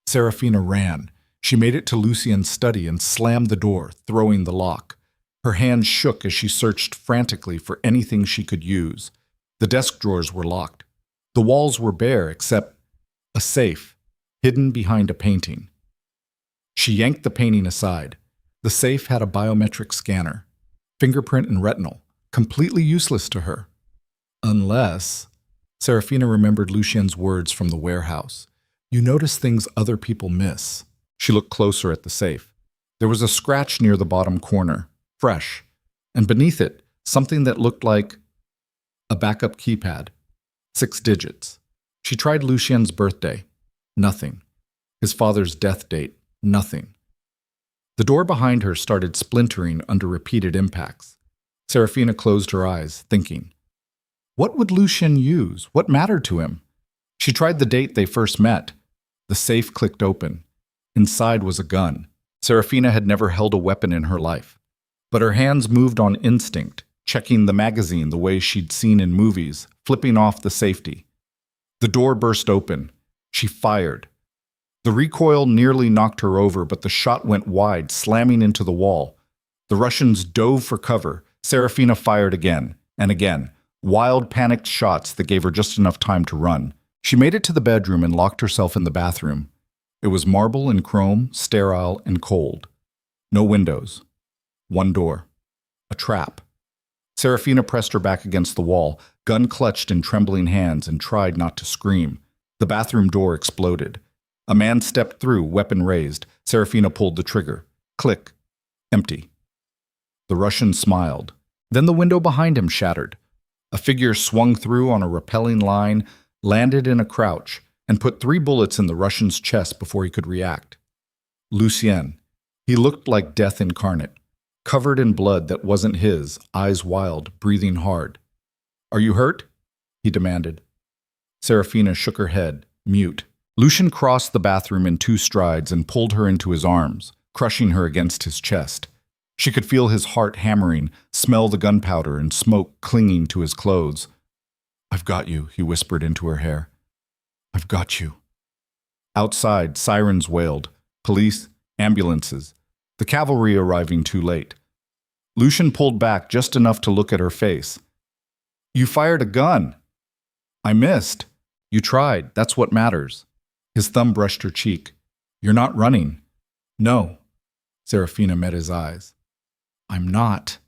Serafina ran. She made it to Lucian's study and slammed the door, throwing the lock. Her hands shook as she searched frantically for anything she could use. The desk drawers were locked. The walls were bare except a safe, hidden behind a painting. She yanked the painting aside. The safe had a biometric scanner, fingerprint and retinal, completely useless to her. Unless... Serafina remembered Lucian's words from the warehouse. "You notice things other people miss." She looked closer at the safe. There was a scratch near the bottom corner, fresh, and beneath it, something that looked like a backup keypad. 6 digits. She tried Lucian's birthday. Nothing. His father's death date. Nothing. The door behind her started splintering under repeated impacts. Serafina closed her eyes, thinking. What would Lucian use? What mattered to him? She tried the date they first met. The safe clicked open. Inside was a gun. Serafina had never held a weapon in her life. But her hands moved on instinct, checking the magazine the way she'd seen in movies, flipping off the safety. The door burst open. She fired. The recoil nearly knocked her over, but the shot went wide, slamming into the wall. The Russians dove for cover. Serafina fired again and again. Wild, panicked shots that gave her just enough time to run. She made it to the bedroom and locked herself in the bathroom. It was marble and chrome, sterile and cold. No windows. One door. A trap. Serafina pressed her back against the wall, gun clutched in trembling hands, and tried not to scream. The bathroom door exploded. A man stepped through, weapon raised. Serafina pulled the trigger. Click. Empty. The Russian smiled. Then the window behind him shattered. A figure swung through on a repelling line, landed in a crouch, and put 3 bullets in the Russian's chest before he could react. Lucien. He looked like death incarnate, covered in blood that wasn't his, eyes wild, breathing hard. "Are you hurt?" he demanded. Serafina shook her head, mute. Lucian crossed the bathroom in 2 strides and pulled her into his arms, crushing her against his chest. She could feel his heart hammering, smell the gunpowder and smoke clinging to his clothes. "I've got you," he whispered into her hair. "I've got you." Outside, sirens wailed. Police, ambulances. The cavalry arriving too late. Lucian pulled back just enough to look at her face. "You fired a gun." "I missed." "You tried. That's what matters." His thumb brushed her cheek. "You're not running." "No." Serafina met his eyes. "I'm not."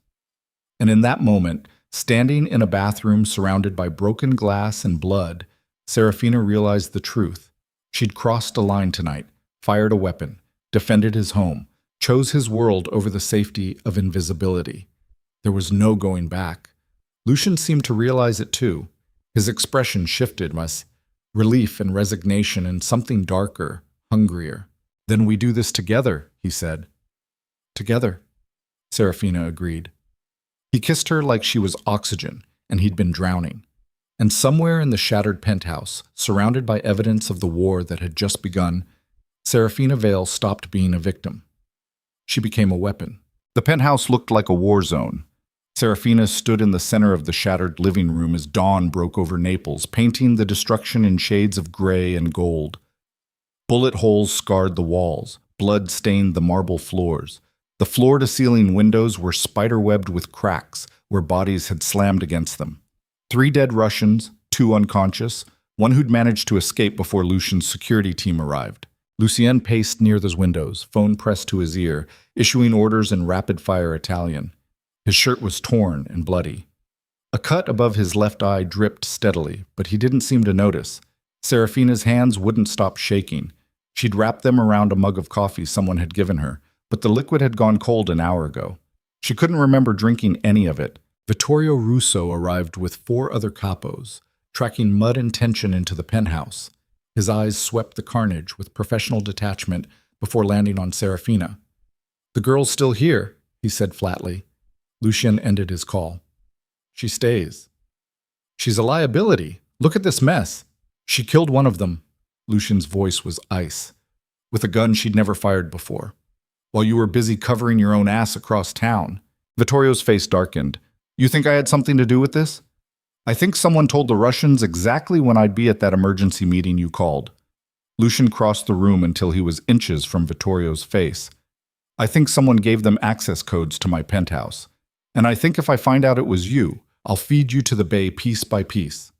And in that moment, standing in a bathroom surrounded by broken glass and blood, Serafina realized the truth. She'd crossed a line tonight, fired a weapon, defended his home, chose his world over the safety of invisibility. There was no going back. Lucian seemed to realize it too. His expression shifted, relief and resignation and something darker, hungrier. "Then we do this together," he said. "Together," Serafina agreed. He kissed her like she was oxygen, and he'd been drowning. And somewhere in the shattered penthouse, surrounded by evidence of the war that had just begun, Serafina Vale stopped being a victim. She became a weapon. The penthouse looked like a war zone. Serafina stood in the center of the shattered living room as dawn broke over Naples, painting the destruction in shades of gray and gold. Bullet holes scarred the walls. Blood stained the marble floors. The floor-to-ceiling windows were spider-webbed with cracks where bodies had slammed against them. 3 dead Russians, 2 unconscious, one who'd managed to escape before Lucian's security team arrived. Lucien paced near those windows, phone pressed to his ear, issuing orders in rapid-fire Italian. His shirt was torn and bloody. A cut above his left eye dripped steadily, but he didn't seem to notice. Serafina's hands wouldn't stop shaking. She'd wrapped them around a mug of coffee someone had given her, but the liquid had gone cold an hour ago. She couldn't remember drinking any of it. Vittorio Russo arrived with 4 other capos, tracking mud and tension into the penthouse. His eyes swept the carnage with professional detachment before landing on Serafina. "The girl's still here," he said flatly. Lucien ended his call. "She stays." "She's a liability. Look at this mess." "She killed one of them." Lucian's voice was ice. "With a gun she'd never fired before. While you were busy covering your own ass across town." Vittorio's face darkened. "You think I had something to do with this?" "I think someone told the Russians exactly when I'd be at that emergency meeting you called." Lucian crossed the room until he was inches from Vittorio's face. "I think someone gave them access codes to my penthouse. And I think if I find out it was you, I'll feed you to the bay piece by piece."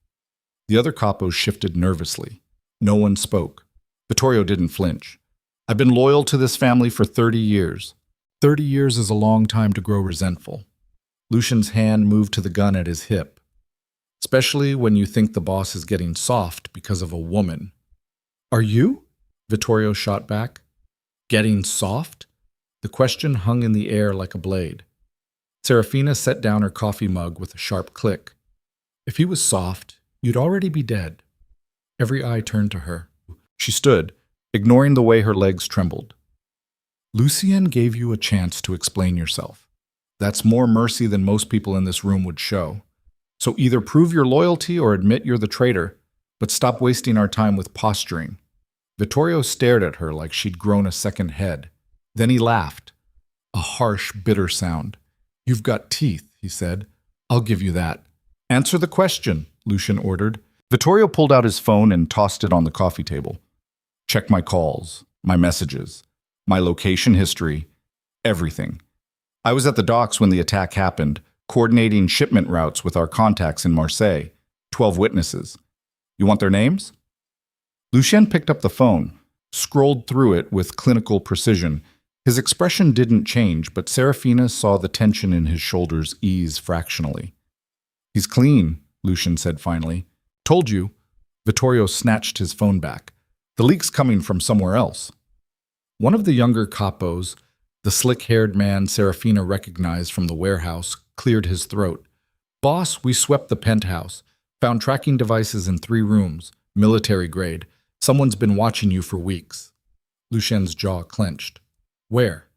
The other capos shifted nervously. No one spoke. Vittorio didn't flinch. "I've been loyal to this family for 30 years. 30 years is a long time to grow resentful." Lucian's hand moved to the gun at his hip. "Especially when you think the boss is getting soft because of a woman." "Are you?" Vittorio shot back. "Getting soft?" The question hung in the air like a blade. Serafina set down her coffee mug with a sharp click. "If he was soft, you'd already be dead." Every eye turned to her. She stood, ignoring the way her legs trembled. "Lucien gave you a chance to explain yourself. That's more mercy than most people in this room would show. So either prove your loyalty or admit you're the traitor, but stop wasting our time with posturing." Vittorio stared at her like she'd grown a second head. Then he laughed. A harsh, bitter sound. "You've got teeth," he said. "I'll give you that." "Answer the question," Lucien ordered. Vittorio pulled out his phone and tossed it on the coffee table. "Check my calls, my messages, my location history, everything. I was at the docks when the attack happened, coordinating shipment routes with our contacts in Marseille. 12 witnesses. You want their names?" Lucien picked up the phone, scrolled through it with clinical precision. His expression didn't change, but Serafina saw the tension in his shoulders ease fractionally. "He's clean," Lucien said finally. "Told you." Vittorio snatched his phone back. "The leak's coming from somewhere else." One of the younger capos, the slick-haired man Serafina recognized from the warehouse, cleared his throat. "Boss, we swept the penthouse. Found tracking devices in 3 rooms, military grade. Someone's been watching you for weeks." Lucien's jaw clenched. "Where?"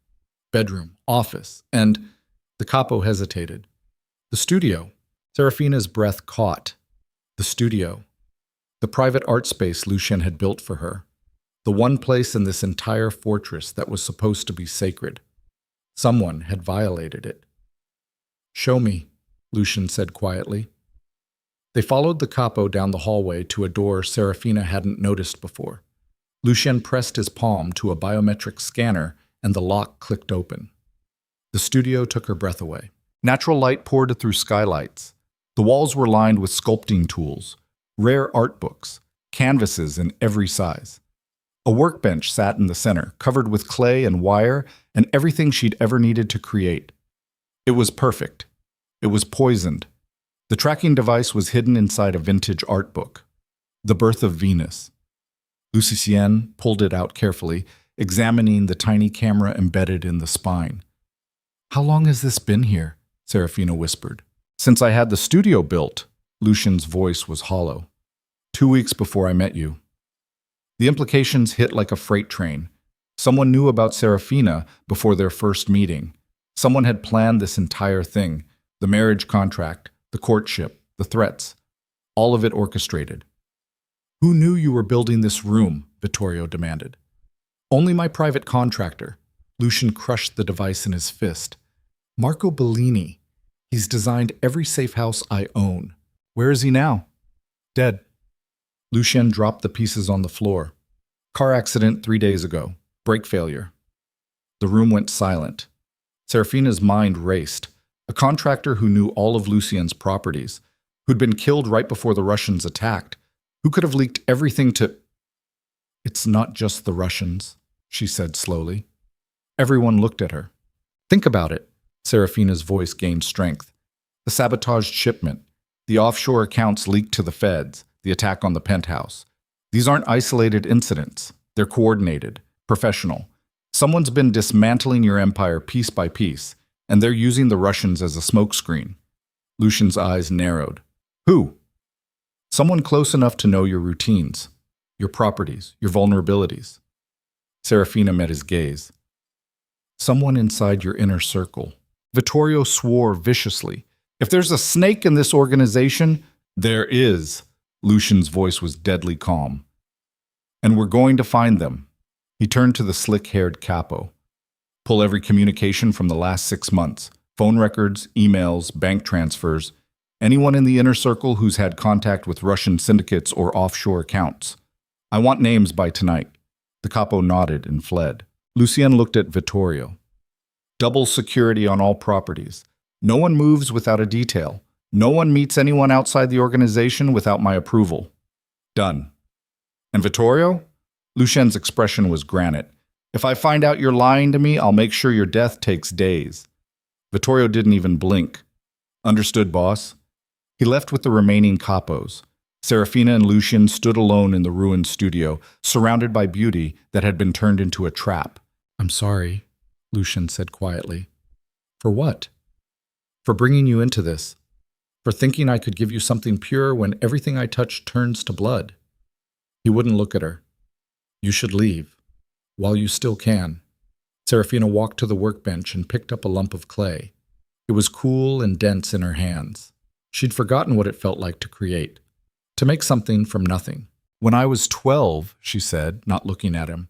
"Bedroom, office, and—" The capo hesitated. "The studio." Serafina's breath caught. The studio. The private art space Lucien had built for her. The one place in this entire fortress that was supposed to be sacred. Someone had violated it. "Show me," Lucien said quietly. They followed the capo down the hallway to a door Serafina hadn't noticed before. Lucien pressed his palm to a biometric scanner and the lock clicked open. The studio took her breath away. Natural light poured through skylights. The walls were lined with sculpting tools, rare art books, canvases in every size. A workbench sat in the center, covered with clay and wire and everything she'd ever needed to create. It was perfect. It was poisoned. The tracking device was hidden inside a vintage art book. The Birth of Venus. Lucien pulled it out carefully, examining the tiny camera embedded in the spine. "How long has this been here?" Serafina whispered. "Since I had the studio built." Lucien's voice was hollow. 2 weeks before I met you." The implications hit like a freight train. Someone knew about Serafina before their first meeting. Someone had planned this entire thing, the marriage contract, the courtship, the threats, all of it orchestrated. "Who knew you were building this room?" Vittorio demanded. "Only my private contractor." Lucien crushed the device in his fist. "Marco Bellini. He's designed every safe house I own." "Where is he now?" "Dead." Lucien dropped the pieces on the floor. "Car accident 3 days ago. Brake failure." The room went silent. Serafina's mind raced. A contractor who knew all of Lucien's properties, who'd been killed right before the Russians attacked, who could have leaked everything to... It's not just the Russians, she said slowly. Everyone looked at her. Think about it. Serafina's voice gained strength. The sabotaged shipment, the offshore accounts leaked to the feds, the attack on the penthouse. These aren't isolated incidents. They're coordinated, professional. Someone's been dismantling your empire piece by piece, and they're using the Russians as a smokescreen. Lucian's eyes narrowed. Who? Someone close enough to know your routines, your properties, your vulnerabilities. Serafina met his gaze. Someone inside your inner circle. Vittorio swore viciously. If there's a snake in this organization, there is. Lucian's voice was deadly calm. And we're going to find them. He turned to the slick-haired capo. Pull every communication from the last 6 months. Phone records, emails, bank transfers. Anyone in the inner circle who's had contact with Russian syndicates or offshore accounts. I want names by tonight. The capo nodded and fled. Lucien looked at Vittorio. Double security on all properties. No one moves without a detail. No one meets anyone outside the organization without my approval. Done. And Vittorio? Lucien's expression was granite. If I find out you're lying to me, I'll make sure your death takes days. Vittorio didn't even blink. Understood, boss. He left with the remaining capos. Serafina and Lucian stood alone in the ruined studio, surrounded by beauty that had been turned into a trap. I'm sorry, Lucian said quietly. For what? For bringing you into this. For thinking I could give you something pure when everything I touch turns to blood. He wouldn't look at her. You should leave, while you still can. Serafina walked to the workbench and picked up a lump of clay. It was cool and dense in her hands. She'd forgotten what it felt like to create, to make something from nothing. When I was 12, she said, not looking at him,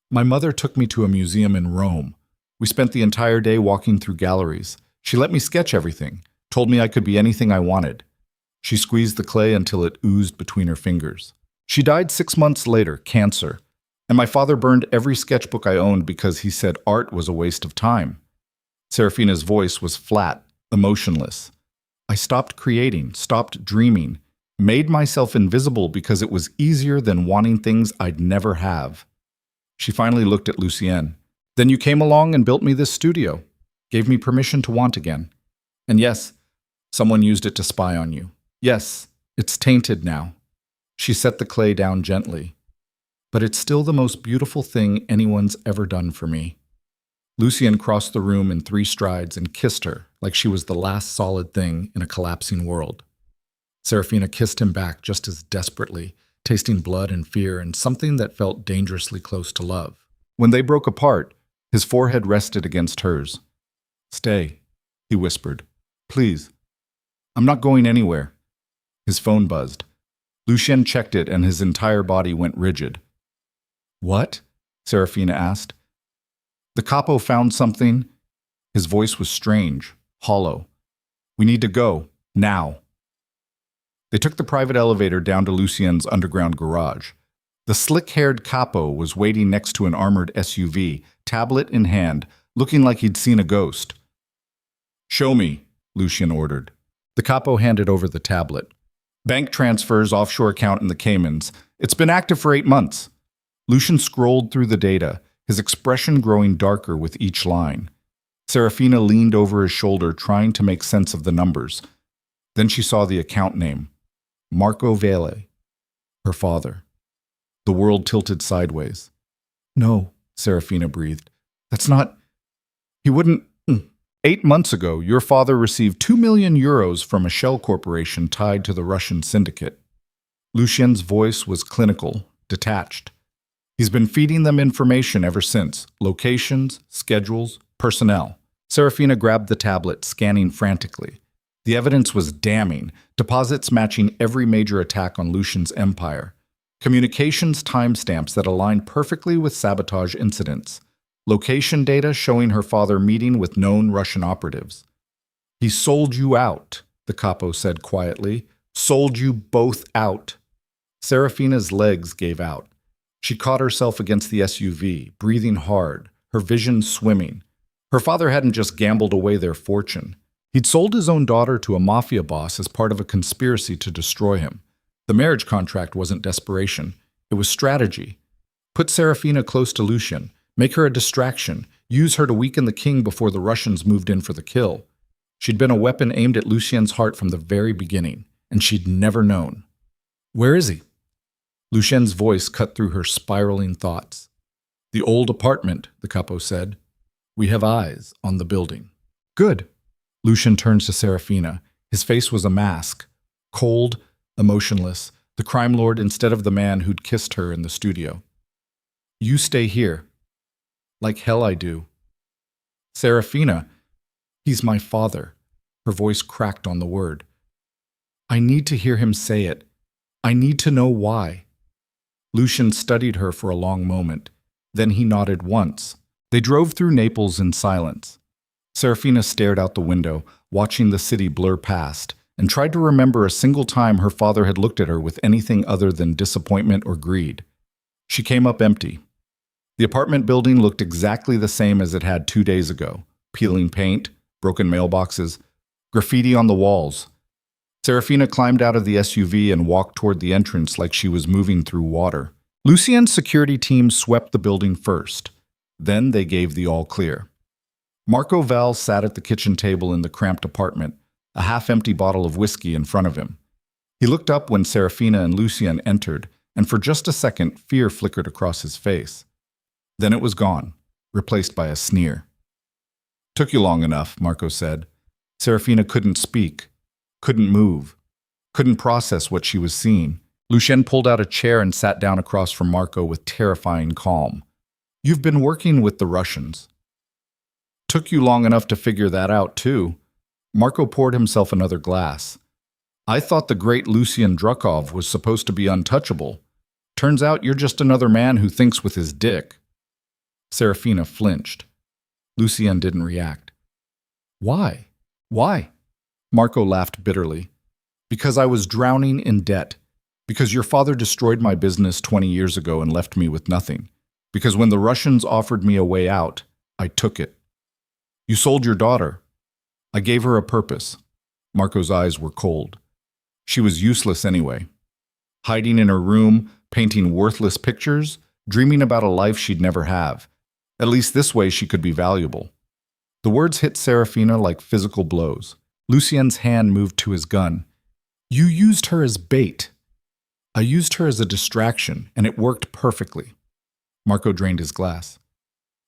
my mother took me to a museum in Rome. We spent the entire day walking through galleries. She let me sketch everything, told me I could be anything I wanted. She squeezed the clay until it oozed between her fingers. She died 6 months later, cancer, and my father burned every sketchbook I owned because he said art was a waste of time. Serafina's voice was flat, emotionless. I stopped creating, stopped dreaming, made myself invisible because it was easier than wanting things I'd never have. She finally looked at Lucien. Then you came along and built me this studio, gave me permission to want again. And yes, someone used it to spy on you. Yes, it's tainted now. She set the clay down gently. But it's still the most beautiful thing anyone's ever done for me. Lucien crossed the room in 3 strides and kissed her like she was the last solid thing in a collapsing world. Serafina kissed him back just as desperately, tasting blood and fear and something that felt dangerously close to love. When they broke apart, his forehead rested against hers. Stay, he whispered. Please. I'm not going anywhere. His phone buzzed. Lucien checked it and his entire body went rigid. What? Serafina asked. The capo found something. His voice was strange, hollow. We need to go, now. They took the private elevator down to Lucien's underground garage. The slick-haired capo was waiting next to an armored SUV, tablet in hand, looking like he'd seen a ghost. Show me, Lucien ordered. The capo handed over the tablet. Bank transfers, offshore account in the Caymans. It's been active for 8 months. Lucien scrolled through the data, his expression growing darker with each line. Serafina leaned over his shoulder, trying to make sense of the numbers. Then she saw the account name. Marco Vele. Her father. The world tilted sideways. No, Serafina breathed. That's not... He wouldn't... 8 months ago, your father received 2 million euros from a shell corporation tied to the Russian syndicate. Lucien's voice was clinical, detached. He's been feeding them information ever since. Locations, schedules, personnel. Serafina grabbed the tablet, scanning frantically. The evidence was damning, deposits matching every major attack on Lucian's empire. Communications timestamps that aligned perfectly with sabotage incidents. Location data showing her father meeting with known Russian operatives. He sold you out, the capo said quietly. Sold you both out. Serafina's legs gave out. She caught herself against the SUV, breathing hard, her vision swimming. Her father hadn't just gambled away their fortune. He'd sold his own daughter to a mafia boss as part of a conspiracy to destroy him. The marriage contract wasn't desperation. It was strategy. Put Serafina close to Lucian, make her a distraction, use her to weaken the king before the Russians moved in for the kill. She'd been a weapon aimed at Lucian's heart from the very beginning, and she'd never known. Where is he? Lucian's voice cut through her spiraling thoughts. The old apartment, the capo said. We have eyes on the building. Good. Lucian turned to Serafina. His face was a mask, cold, emotionless, the crime lord instead of the man who'd kissed her in the studio. You stay here. Like hell I do. Serafina, he's my father. Her voice cracked on the word. I need to hear him say it. I need to know why. Lucian studied her for a long moment. Then he nodded once. They drove through Naples in silence. Serafina stared out the window, watching the city blur past, and tried to remember a single time her father had looked at her with anything other than disappointment or greed. She came up empty. The apartment building looked exactly the same as it had 2 days ago. Peeling paint, broken mailboxes, graffiti on the walls. Serafina climbed out of the SUV and walked toward the entrance like she was moving through water. Lucien's security team swept the building first. Then they gave the all clear. Marco Val sat at the kitchen table in the cramped apartment, a half-empty bottle of whiskey in front of him. He looked up when Serafina and Lucien entered, and for just a second, fear flickered across his face. Then it was gone, replaced by a sneer. Took you long enough, Marco said. Serafina couldn't speak, couldn't move, couldn't process what she was seeing. Lucien pulled out a chair and sat down across from Marco with terrifying calm. You've been working with the Russians. Took you long enough to figure that out, too. Marco poured himself another glass. I thought the great Lucien Drukov was supposed to be untouchable. Turns out you're just another man who thinks with his dick. Serafina flinched. Lucien didn't react. Why? Why? Marco laughed bitterly. Because I was drowning in debt. Because your father destroyed my business 20 years ago and left me with nothing. Because when the Russians offered me a way out, I took it. You sold your daughter. I gave her a purpose. Marco's eyes were cold. She was useless anyway. Hiding in her room, painting worthless pictures, dreaming about a life she'd never have. At least this way she could be valuable. The words hit Serafina like physical blows. Lucien's hand moved to his gun. You used her as bait. I used her as a distraction, and it worked perfectly. Marco drained his glass.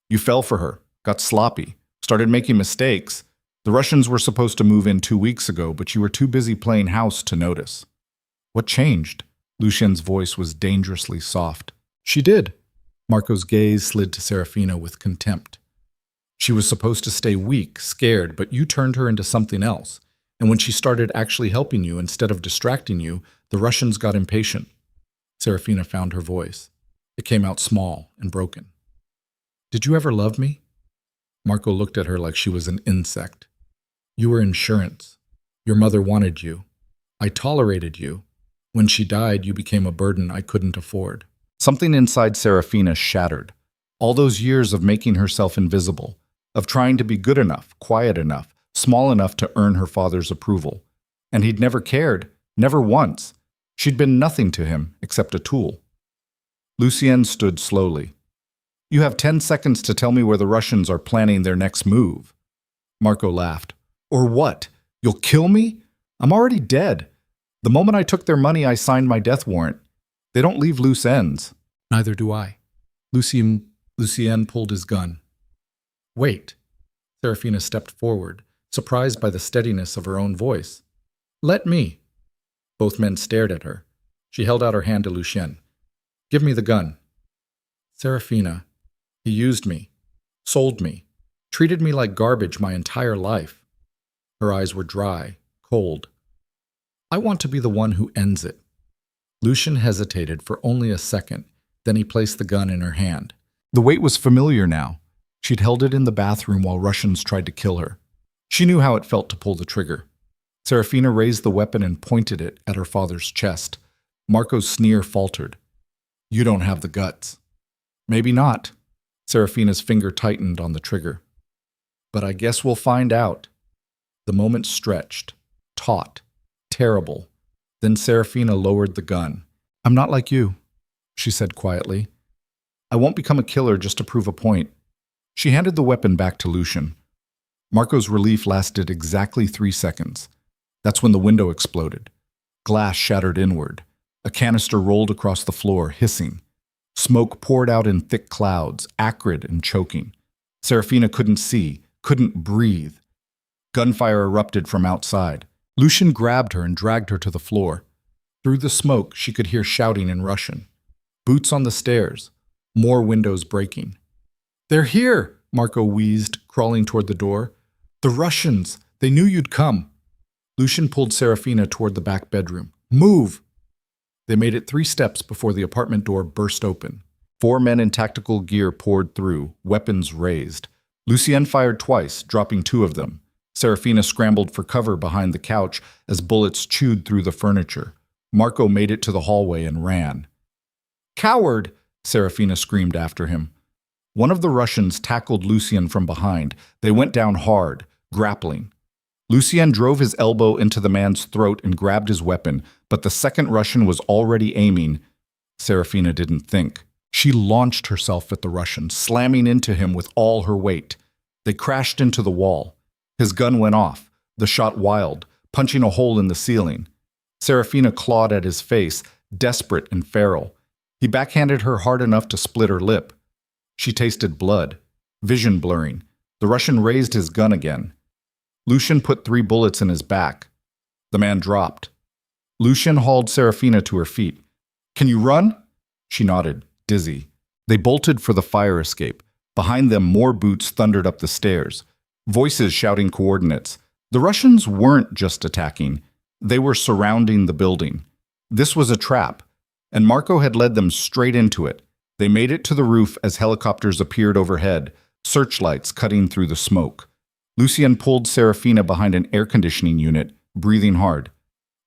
You fell for her, got sloppy, started making mistakes. The Russians were supposed to move in 2 weeks ago, but you were too busy playing house to notice. What changed? Lucien's voice was dangerously soft. She did. Marco's gaze slid to Serafina with contempt. She was supposed to stay weak, scared, but you turned her into something else. And when she started actually helping you instead of distracting you, the Russians got impatient. Serafina found her voice. It came out small and broken. Did you ever love me? Marco looked at her like she was an insect. You were insurance. Your mother wanted you. I tolerated you. When she died, you became a burden I couldn't afford. Something inside Serafina shattered. All those years of making herself invisible, of trying to be good enough, quiet enough, small enough to earn her father's approval. And he'd never cared, never once. She'd been nothing to him except a tool. Lucien stood slowly. You have 10 seconds to tell me where the Russians are planning their next move. Marco laughed. Or what? You'll kill me? I'm already dead. The moment I took their money, I signed my death warrant. They don't leave loose ends. Neither do I. Lucien pulled his gun. Wait. Serafina stepped forward, surprised by the steadiness of her own voice. Let me. Both men stared at her. She held out her hand to Lucien. Give me the gun. Serafina, he used me, sold me, treated me like garbage my entire life. Her eyes were dry, cold. I want to be the one who ends it. Lucien hesitated for only a second, then he placed the gun in her hand. The weight was familiar now. She'd held it in the bathroom while Russians tried to kill her. She knew how it felt to pull the trigger. Serafina raised the weapon and pointed it at her father's chest. Marco's sneer faltered. You don't have the guts. Maybe not. Serafina's finger tightened on the trigger. But I guess we'll find out. The moment stretched, taut, terrible. Then Serafina lowered the gun. "I'm not like you," she said quietly. "I won't become a killer just to prove a point." She handed the weapon back to Lucian. Marco's relief lasted exactly 3 seconds. That's when the window exploded. Glass shattered inward. A canister rolled across the floor, hissing. Smoke poured out in thick clouds, acrid and choking. Serafina couldn't see, couldn't breathe. Gunfire erupted from outside. Lucian grabbed her and dragged her to the floor. Through the smoke, she could hear shouting in Russian. Boots on the stairs. More windows breaking. "They're here," Marco wheezed, crawling toward the door. "The Russians! They knew you'd come." Lucian pulled Serafina toward the back bedroom. "Move!" They made it 3 steps before the apartment door burst open. 4 men in tactical gear poured through, weapons raised. Lucien fired twice, dropping 2 of them. Serafina scrambled for cover behind the couch as bullets chewed through the furniture. Marco made it to the hallway and ran. "Coward!" Serafina screamed after him. One of the Russians tackled Lucien from behind. They went down hard, grappling. Lucien drove his elbow into the man's throat and grabbed his weapon, but the second Russian was already aiming. Serafina didn't think. She launched herself at the Russian, slamming into him with all her weight. They crashed into the wall. His gun went off, the shot wild, punching a hole in the ceiling. Serafina clawed at his face, desperate and feral. He backhanded her hard enough to split her lip. She tasted blood, vision blurring. The Russian raised his gun again. Lucian put 3 bullets in his back. The man dropped. Lucian hauled Serafina to her feet. "Can you run?" She nodded, dizzy. They bolted for the fire escape. Behind them, more boots thundered up the stairs. Voices shouting coordinates. The Russians weren't just attacking. They were surrounding the building. This was a trap, and Marco had led them straight into it. They made it to the roof as helicopters appeared overhead, searchlights cutting through the smoke. Lucien pulled Serafina behind an air conditioning unit, breathing hard.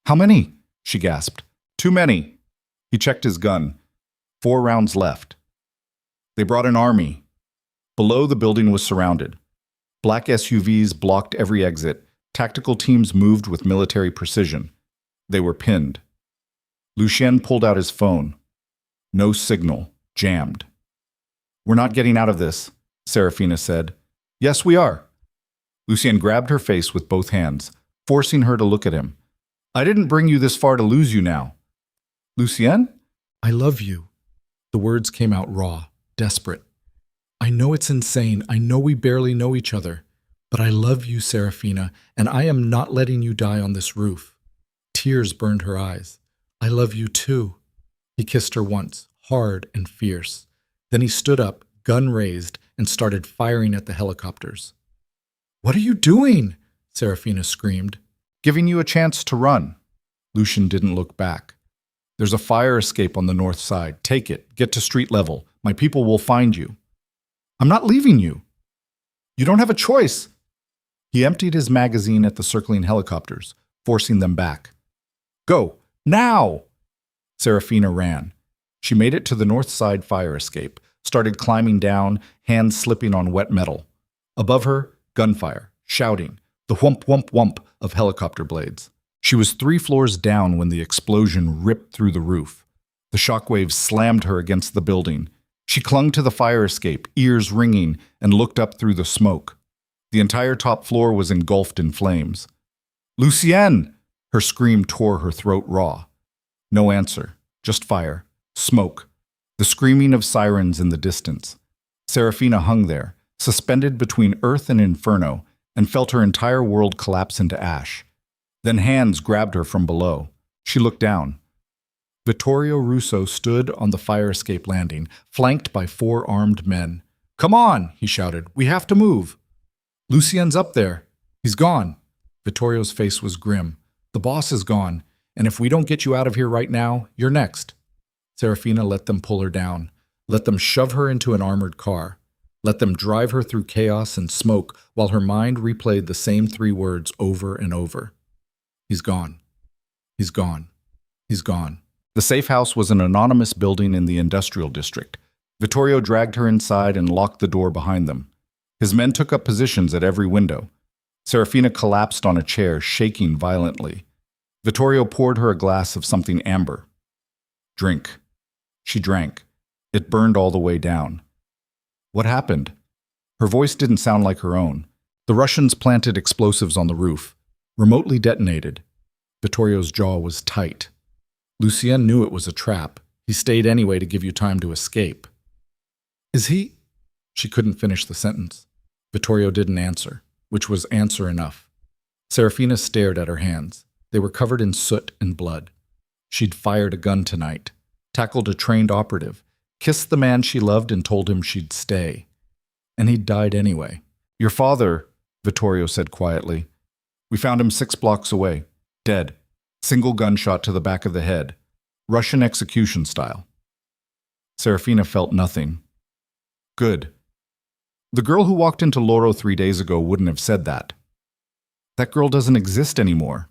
"How many?" she gasped. "Too many." He checked his gun. 4 rounds left. They brought an army. Below, the building was surrounded. Black SUVs blocked every exit. Tactical teams moved with military precision. They were pinned. Lucien pulled out his phone. No signal. Jammed. "We're not getting out of this," Serafina said. "Yes, we are." Lucien grabbed her face with both hands, forcing her to look at him. "I didn't bring you this far to lose you now." "Lucien?" "I love you." The words came out raw, desperate. "I know it's insane. I know we barely know each other. But I love you, Serafina, and I am not letting you die on this roof." Tears burned her eyes. "I love you too." He kissed her once, hard and fierce. Then he stood up, gun raised, and started firing at the helicopters. "What are you doing?" Serafina screamed. "Giving you a chance to run." Lucian didn't look back. "There's a fire escape on the north side. Take it. Get to street level. My people will find you." "I'm not leaving you." "You don't have a choice." He emptied his magazine at the circling helicopters, forcing them back. "Go, now!" Serafina ran. She made it to the north side fire escape, started climbing down, hands slipping on wet metal. Above her, gunfire, shouting, the whump-whump-whump of helicopter blades. She was 3 floors down when the explosion ripped through the roof. The shockwaves slammed her against the building. She clung to the fire escape, ears ringing, and looked up through the smoke. The entire top floor was engulfed in flames. "Lucien!" Her scream tore her throat raw. No answer, just fire, smoke, the screaming of sirens in the distance. Serafina hung there, suspended between earth and inferno, and felt her entire world collapse into ash. Then hands grabbed her from below. She looked down. Vittorio Russo stood on the fire escape landing, flanked by 4 armed men. "Come on," he shouted. "We have to move." "Lucien's up there. He's gone." Vittorio's face was grim. "The boss is gone, and if we don't get you out of here right now, you're next." Serafina let them pull her down, let them shove her into an armored car, let them drive her through chaos and smoke while her mind replayed the same 3 words over and over. "He's gone. He's gone. He's gone." The safe house was an anonymous building in the industrial district. Vittorio dragged her inside and locked the door behind them. His men took up positions at every window. Serafina collapsed on a chair, shaking violently. Vittorio poured her a glass of something amber. Drink. She drank. It burned all the way down. What happened? Her voice didn't sound like her own. The Russians planted explosives on the roof, remotely detonated. Vittorio's jaw was tight. Lucien knew it was a trap. He stayed anyway to give you time to escape. Is he? She couldn't finish the sentence. Vittorio didn't answer, which was answer enough. Serafina stared at her hands. They were covered in soot and blood. She'd fired a gun tonight, tackled a trained operative, kissed the man she loved and told him she'd stay. And he'd died anyway. Your father, Vittorio said quietly. We found him 6 blocks away, dead. Single gunshot to the back of the head. Russian execution style. Serafina felt nothing. Good. The girl who walked into Loro 3 days ago wouldn't have said that. That girl doesn't exist anymore.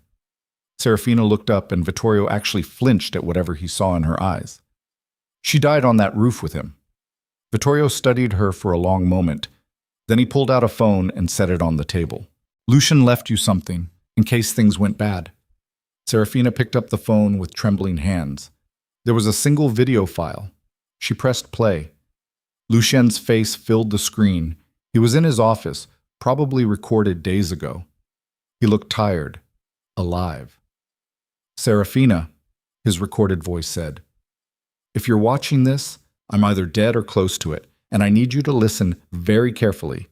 Serafina looked up and Vittorio actually flinched at whatever he saw in her eyes. She died on that roof with him. Vittorio studied her for a long moment. Then he pulled out a phone and set it on the table. Lucian left you something, in case things went bad. Serafina picked up the phone with trembling hands. There was a single video file. She pressed play. Lucien's face filled the screen. He was in his office, probably recorded days ago. He looked tired, alive. Serafina, his recorded voice said. If you're watching this, I'm either dead or close to it, and I need you to listen very carefully.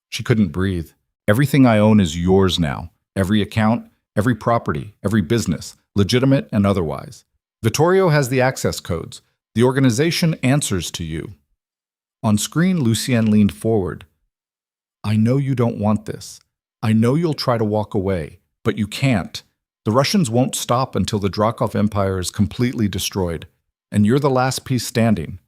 She couldn't breathe. Everything I own is yours now. Every account, every property, every business, legitimate and otherwise. Vittorio has the access codes. The organization answers to you. On screen, Lucien leaned forward. I know you don't want this. I know you'll try to walk away, but you can't. The Russians won't stop until the Drakov Empire is completely destroyed, and you're the last piece standing.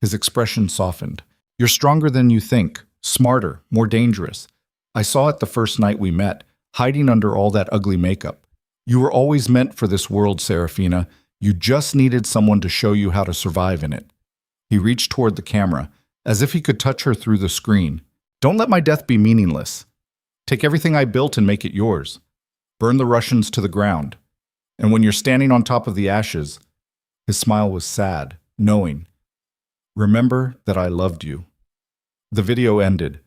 His expression softened. You're stronger than you think, smarter, more dangerous. I saw it the first night we met, hiding under all that ugly makeup. You were always meant for this world, Serafina. You just needed someone to show you how to survive in it. He reached toward the camera, as if he could touch her through the screen. Don't let my death be meaningless. Take everything I built and make it yours. Burn the Russians to the ground. And when you're standing on top of the ashes, his smile was sad, knowing. Remember that I loved you. The video ended.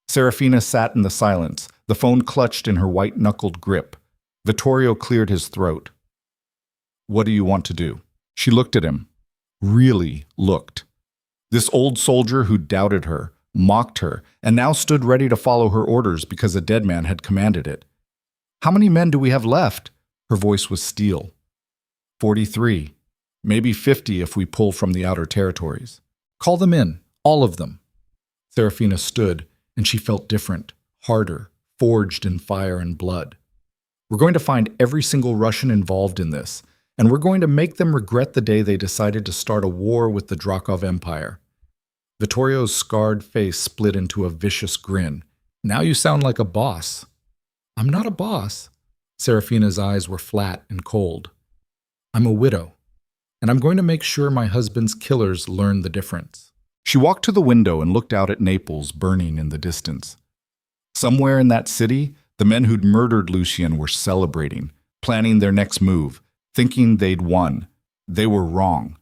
Serafina sat in the silence, the phone clutched in her white-knuckled grip. Vittorio cleared his throat. What do you want to do? She looked at him. Really looked. This old soldier who doubted her, mocked her, and now stood ready to follow her orders because a dead man had commanded it. How many men do we have left? Her voice was steel. 43. Maybe 50 if we pull from the outer territories. Call them in, all of them. Serafina stood, and she felt different, harder, forged in fire and blood. We're going to find every single Russian involved in this, and we're going to make them regret the day they decided to start a war with the Drakov Empire. Vittorio's scarred face split into a vicious grin. Now you sound like a boss. I'm not a boss. Serafina's eyes were flat and cold. I'm a widow, and I'm going to make sure my husband's killers learn the difference. She walked to the window and looked out at Naples burning in the distance. Somewhere in that city, the men who'd murdered Lucien were celebrating, planning their next move, thinking they'd won. They were wrong.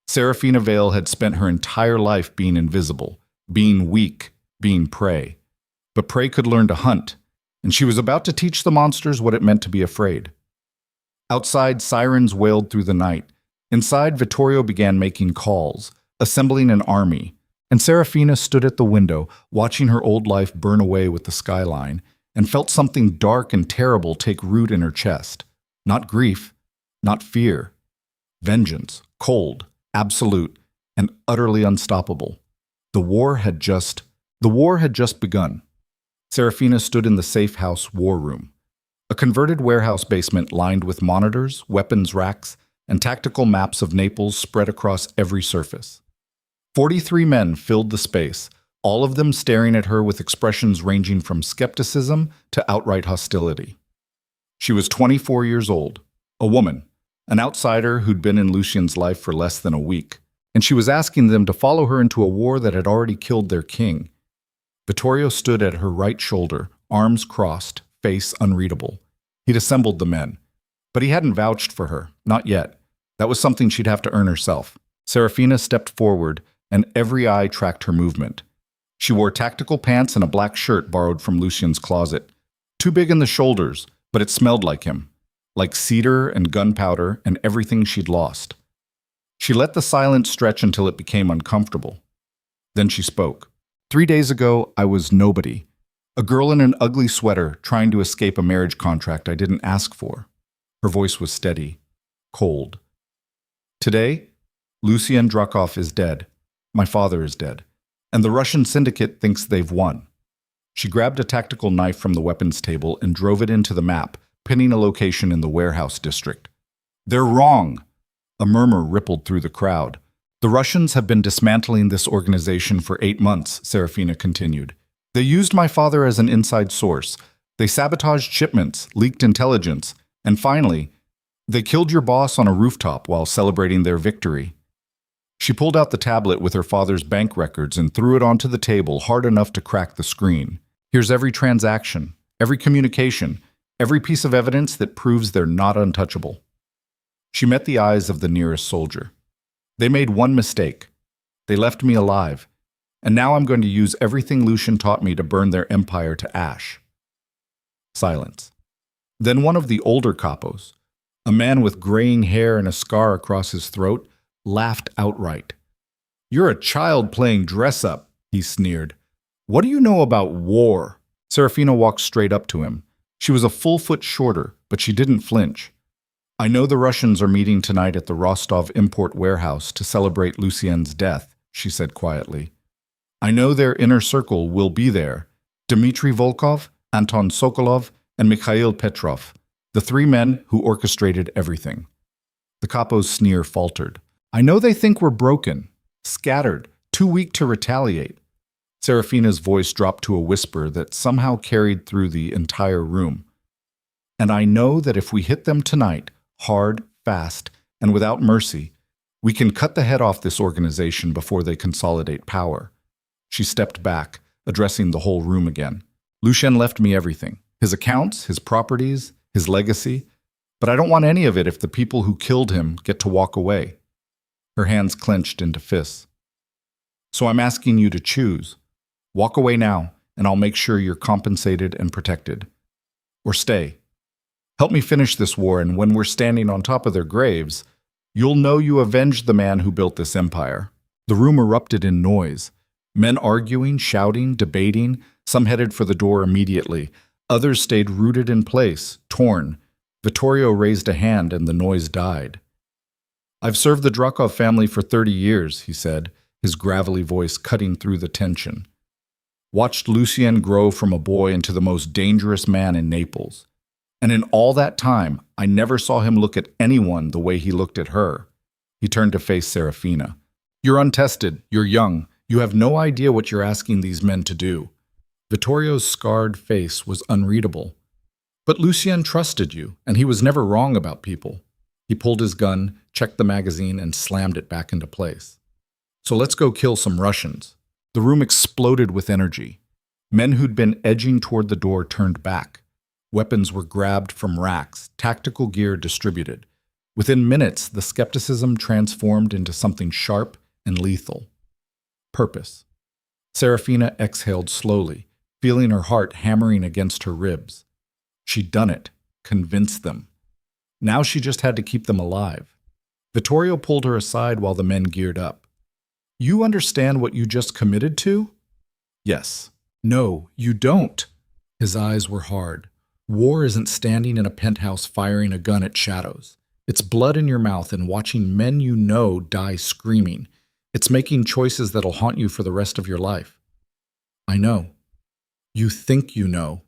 Serafina Vale had spent her entire life being invisible, being weak, being prey. But prey could learn to hunt, and she was about to teach the monsters what it meant to be afraid. Outside, sirens wailed through the night. Inside, Vittorio began making calls, assembling an army, and Serafina stood at the window, watching her old life burn away with the skyline, and felt something dark and terrible take root in her chest. Not grief, not fear. Vengeance, cold, absolute, and utterly unstoppable. The war had just begun. Serafina stood in the safe house war room, a converted warehouse basement lined with monitors, weapons racks, and tactical maps of Naples spread across every surface. 43 men filled the space, all of them staring at her with expressions ranging from skepticism to outright hostility. She was 24 years old, a woman, an outsider who'd been in Lucien's life for less than a week, and she was asking them to follow her into a war that had already killed their king. Vittorio stood at her right shoulder, arms crossed, face unreadable. He'd assembled the men. But he hadn't vouched for her, not yet. That was something she'd have to earn herself. Serafina stepped forward, and every eye tracked her movement. She wore tactical pants and a black shirt borrowed from Lucien's closet. Too big in the shoulders, but it smelled like him. Like cedar and gunpowder and everything she'd lost. She let the silence stretch until it became uncomfortable. Then she spoke. 3 days ago, I was nobody. A girl in an ugly sweater trying to escape a marriage contract I didn't ask for. Her voice was steady, cold. Today, Lucien Drakov is dead. My father is dead. And the Russian syndicate thinks they've won. She grabbed a tactical knife from the weapons table and drove it into the map, pinning a location in the warehouse district. They're wrong! A murmur rippled through the crowd. The Russians have been dismantling this organization for 8 months, Serafina continued. They used my father as an inside source. They sabotaged shipments, leaked intelligence, and finally, they killed your boss on a rooftop while celebrating their victory. She pulled out the tablet with her father's bank records and threw it onto the table hard enough to crack the screen. Here's every transaction, every communication, every piece of evidence that proves they're not untouchable. She met the eyes of the nearest soldier. They made one mistake. They left me alive, and now I'm going to use everything Lucien taught me to burn their empire to ash. Silence. Then one of the older capos, a man with graying hair and a scar across his throat, laughed outright. You're a child playing dress-up, he sneered. What do you know about war? Serafina walked straight up to him. She was a full foot shorter, but she didn't flinch. I know the Russians are meeting tonight at the Rostov import warehouse to celebrate Lucien's death, she said quietly. I know their inner circle will be there. Dmitry Volkov, Anton Sokolov, and Mikhail Petrov, the 3 men who orchestrated everything. The capo's sneer faltered. I know they think we're broken, scattered, too weak to retaliate. Serafina's voice dropped to a whisper that somehow carried through the entire room. And I know that if we hit them tonight, hard, fast, and without mercy, we can cut the head off this organization before they consolidate power. She stepped back, addressing the whole room again. Lucien left me everything. His accounts, his properties, his legacy. But I don't want any of it if the people who killed him get to walk away. Her hands clenched into fists. So I'm asking you to choose. Walk away now, and I'll make sure you're compensated and protected. Or stay. Help me finish this war, and when we're standing on top of their graves, you'll know you avenged the man who built this empire. The room erupted in noise. Men arguing, shouting, debating. Some headed for the door immediately. Others stayed rooted in place, torn. Vittorio raised a hand, and the noise died. I've served the Drakov family for 30 years, he said, his gravelly voice cutting through the tension. Watched Lucien grow from a boy into the most dangerous man in Naples. And in all that time, I never saw him look at anyone the way he looked at her. He turned to face Serafina. You're untested, you're young, you have no idea what you're asking these men to do. Vittorio's scarred face was unreadable. But Lucien trusted you, and he was never wrong about people. He pulled his gun, checked the magazine, and slammed it back into place. So let's go kill some Russians. The room exploded with energy. Men who'd been edging toward the door turned back. Weapons were grabbed from racks, tactical gear distributed. Within minutes, the skepticism transformed into something sharp and lethal. Purpose. Serafina exhaled slowly, feeling her heart hammering against her ribs. She'd done it, convinced them. Now she just had to keep them alive. Vittorio pulled her aside while the men geared up. You understand what you just committed to? Yes. No, you don't. His eyes were hard. War isn't standing in a penthouse firing a gun at shadows. It's blood in your mouth and watching men you know die screaming. It's making choices that'll haunt you for the rest of your life. I know. You think you know.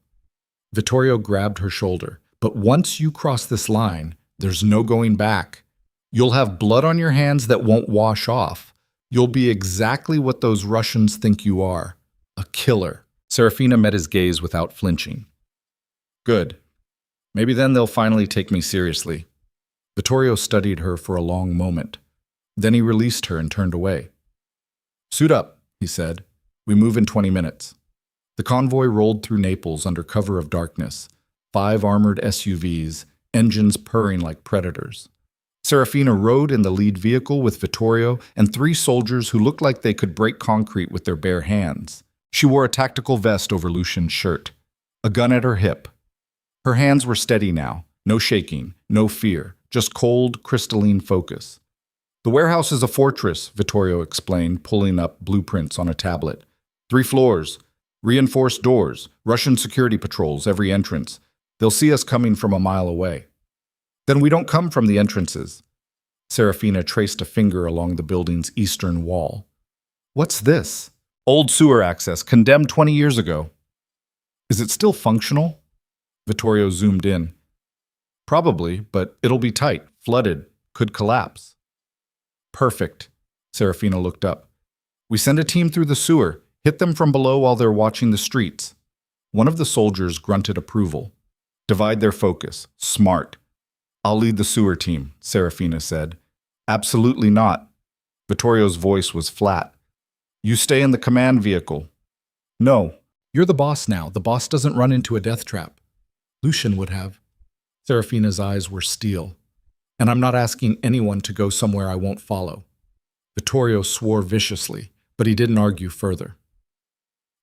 Vittorio grabbed her shoulder. But once you cross this line, there's no going back. You'll have blood on your hands that won't wash off. You'll be exactly what those Russians think you are. A killer. Serafina met his gaze without flinching. Good. Maybe then they'll finally take me seriously. Vittorio studied her for a long moment. Then he released her and turned away. Suit up, he said. We move in 20 minutes. The The convoy rolled through Naples under cover of darkness, 5 armored SUVs, engines purring like predators. Serafina rode in the lead vehicle with Vittorio and 3 soldiers who looked like they could break concrete with their bare hands. She wore a tactical vest over Lucian's shirt, a gun at her hip. Her hands were steady now, no shaking, no fear, just cold, crystalline focus. The warehouse is a fortress, Vittorio explained, pulling up blueprints on a tablet. 3 floors, reinforced doors, Russian security patrols every entrance. They'll see us coming from a mile away. Then we don't come from the entrances. Serafina traced a finger along the building's eastern wall. What's this? Old sewer access, condemned 20 years ago. Is it still functional? Vittorio zoomed in. Probably, but it'll be tight, flooded, could collapse. Perfect. Serafina looked up. We send a team through the sewer, hit them from below while they're watching the streets. One of the soldiers grunted approval. Divide their focus. Smart. I'll lead the sewer team, Serafina said. Absolutely not. Vittorio's voice was flat. You stay in the command vehicle. No. You're the boss now. The boss doesn't run into a death trap. Lucian would have. Serafina's eyes were steel. And I'm not asking anyone to go somewhere I won't follow. Vittorio swore viciously, but he didn't argue further.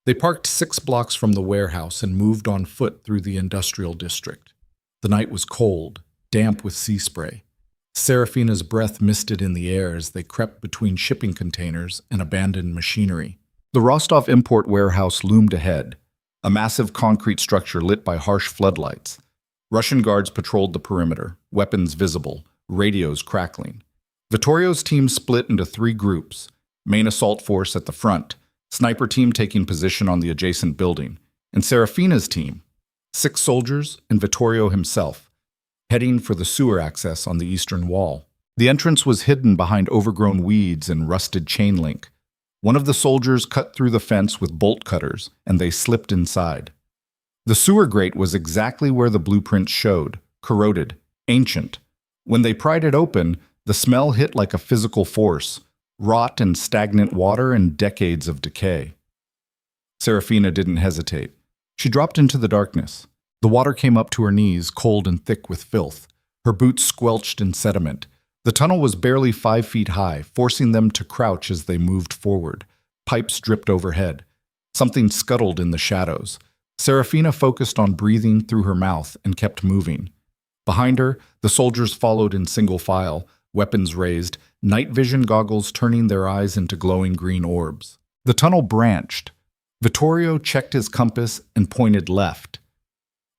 They parked 6 blocks from the warehouse and moved on foot through the industrial district. The night was cold, damp with sea spray. Serafina's breath misted in the air as they crept between shipping containers and abandoned machinery. The Rostov import warehouse loomed ahead, a massive concrete structure lit by harsh floodlights. Russian guards patrolled the perimeter, weapons visible, radios crackling. Vittorio's team split into 3 groups, main assault force at the front, sniper team taking position on the adjacent building, and Serafina's team, 6 soldiers and Vittorio himself, heading for the sewer access on the eastern wall. The entrance was hidden behind overgrown weeds and rusted chain link. One of the soldiers cut through the fence with bolt cutters, and they slipped inside. The sewer grate was exactly where the blueprints showed, corroded, ancient. When they pried it open, the smell hit like a physical force, rot and stagnant water and decades of decay. Serafina didn't hesitate. She dropped into the darkness. The water came up to her knees, cold and thick with filth. Her boots squelched in sediment. The tunnel was barely 5 feet high, forcing them to crouch as they moved forward. Pipes dripped overhead. Something scuttled in the shadows. Serafina focused on breathing through her mouth and kept moving. Behind her, the soldiers followed in single file, weapons raised, night vision goggles turning their eyes into glowing green orbs. The tunnel branched. Vittorio checked his compass and pointed left.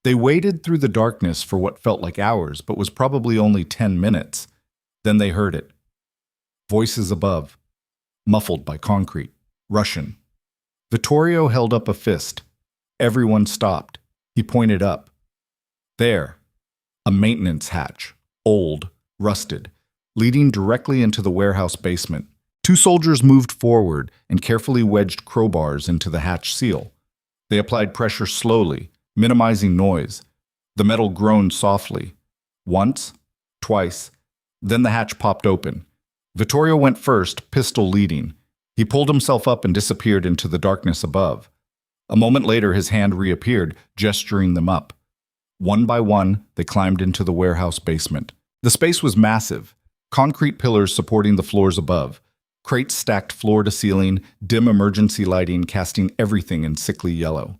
They waded through the darkness for what felt like hours, but was probably only 10 minutes. Then they heard it. Voices above, muffled by concrete. Russian. Vittorio held up a fist. Everyone stopped. He pointed up. There. A maintenance hatch. Old, rusted, leading directly into the warehouse basement. 2 soldiers moved forward and carefully wedged crowbars into the hatch seal. They applied pressure slowly, minimizing noise. The metal groaned softly. Once, twice, then the hatch popped open. Vittorio went first, pistol leading. He pulled himself up and disappeared into the darkness above. A moment later, his hand reappeared, gesturing them up. One by one, they climbed into the warehouse basement. The space was massive, concrete pillars supporting the floors above, crates stacked floor to ceiling, dim emergency lighting casting everything in sickly yellow.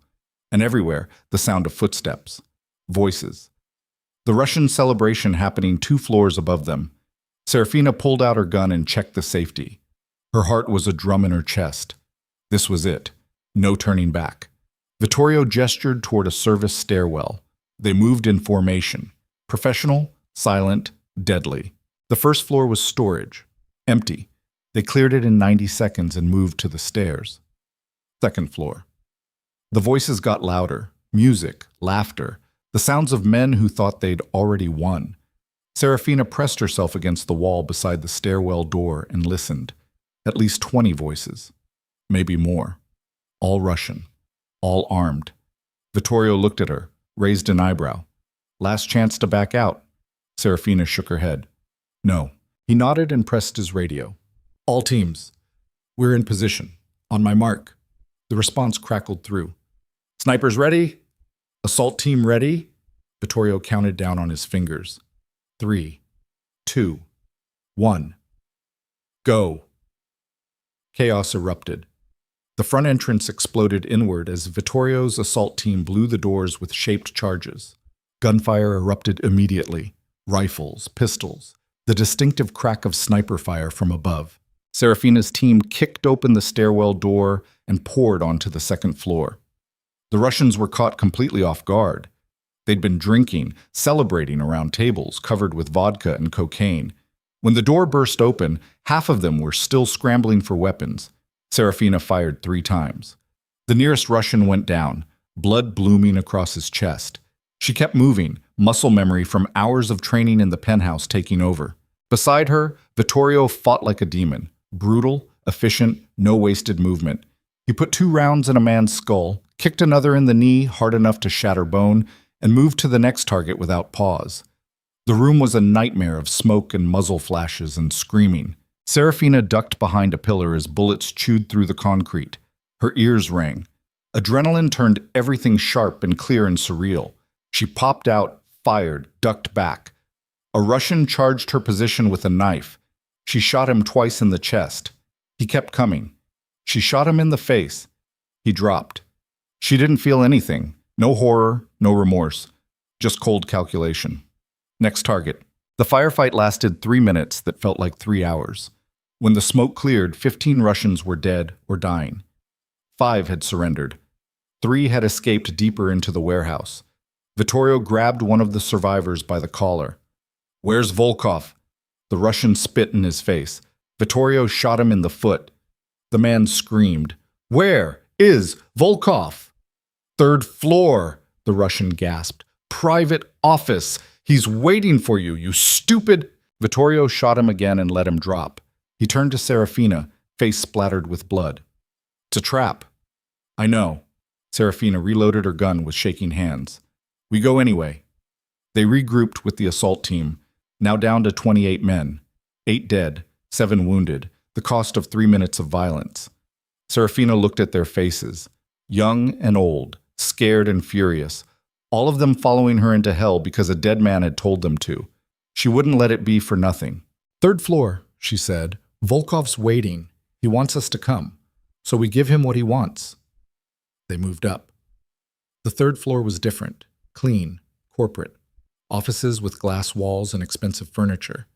And everywhere, the sound of footsteps, voices. The Russian celebration happening 2 floors above them. Serafina pulled out her gun and checked the safety. Her heart was a drum in her chest. This was it. No turning back. Vittorio gestured toward a service stairwell. They moved in formation. Professional, silent, deadly. The first floor was storage. Empty. They cleared it in 90 seconds and moved to the stairs. Second floor. The voices got louder. Music, laughter, the sounds of men who thought they'd already won. Serafina pressed herself against the wall beside the stairwell door and listened. At least 20 voices. Maybe more. All Russian. All armed. Vittorio looked at her, raised an eyebrow. Last chance to back out. Serafina shook her head. No. He nodded and pressed his radio. All teams. We're in position. On my mark. The response crackled through. Snipers ready? Assault team ready? Vittorio counted down on his fingers. 3, 2, 1. Go. Chaos erupted. The front entrance exploded inward as Vittorio's assault team blew the doors with shaped charges. Gunfire erupted immediately. Rifles, pistols, the distinctive crack of sniper fire from above. Serafina's team kicked open the stairwell door and poured onto the second floor. The Russians were caught completely off guard. They'd been drinking, celebrating around tables covered with vodka and cocaine. When the door burst open, half of them were still scrambling for weapons. Serafina fired 3 times. The nearest Russian went down, blood blooming across his chest. She kept moving, muscle memory from hours of training in the penthouse taking over. Beside her, Vittorio fought like a demon, brutal, efficient, no wasted movement. He put 2 rounds in a man's skull, kicked another in the knee hard enough to shatter bone, and moved to the next target without pause. The room was a nightmare of smoke and muzzle flashes and screaming. Serafina ducked behind a pillar as bullets chewed through the concrete. Her ears rang. Adrenaline turned everything sharp and clear and surreal. She popped out, fired, ducked back. A Russian charged her position with a knife. She shot him twice in the chest. He kept coming. She shot him in the face. He dropped. She didn't feel anything. No horror, no remorse. Just cold calculation. Next target. The firefight lasted 3 minutes that felt like 3 hours. When the smoke cleared, 15 Russians were dead or dying. 5 had surrendered. 3 had escaped deeper into the warehouse. Vittorio grabbed one of the survivors by the collar. "Where's Volkov?" The Russian spit in his face. Vittorio shot him in the foot. The man screamed, "Where is Volkov?" "3rd floor," the Russian gasped. "Private office. He's waiting for you, you stupid—" Vittorio shot him again and let him drop. He turned to Serafina, face splattered with blood. "It's a trap." "I know." Serafina reloaded her gun with shaking hands. "We go anyway." They regrouped with the assault team, now down to 28 men. 8 dead, 7 wounded, the cost of 3 minutes of violence. Serafina looked at their faces, young and old, scared and furious, all of them following her into hell because a dead man had told them to. She wouldn't let it be for nothing. "3rd floor," she said. "Volkov's waiting. He wants us to come. So we give him what he wants." They moved up. The 3rd floor was different, clean, corporate. Offices with glass walls and expensive furniture.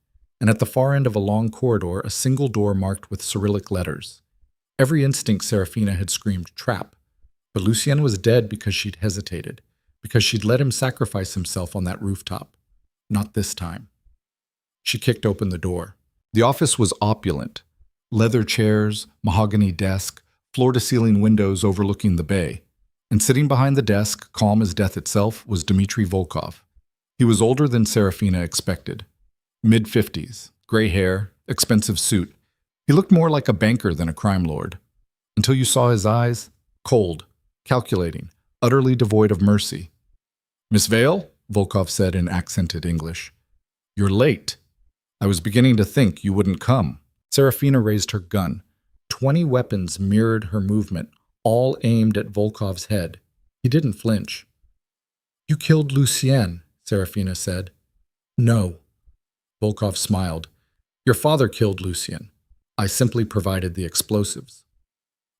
And at the far end of a long corridor, a single door marked with Cyrillic letters. Every instinct Serafina had screamed trap. But Lucien was dead because she'd hesitated, because she'd let him sacrifice himself on that rooftop. Not this time. She kicked open the door. The office was opulent. Leather chairs, mahogany desk, floor-to-ceiling windows overlooking the bay. And sitting behind the desk, calm as death itself, was Dmitry Volkov. He was older than Serafina expected. Mid-50s, gray hair, expensive suit. He looked more like a banker than a crime lord. Until you saw his eyes, cold, calculating, utterly devoid of mercy. "Miss Vale?" Volkov said in accented English. "You're late. I was beginning to think you wouldn't come." Serafina raised her gun. 20 weapons mirrored her movement, all aimed at Volkov's head. He didn't flinch. "You killed Lucien," Serafina said. "No." Volkov smiled. "Your father killed Lucien. I simply provided the explosives."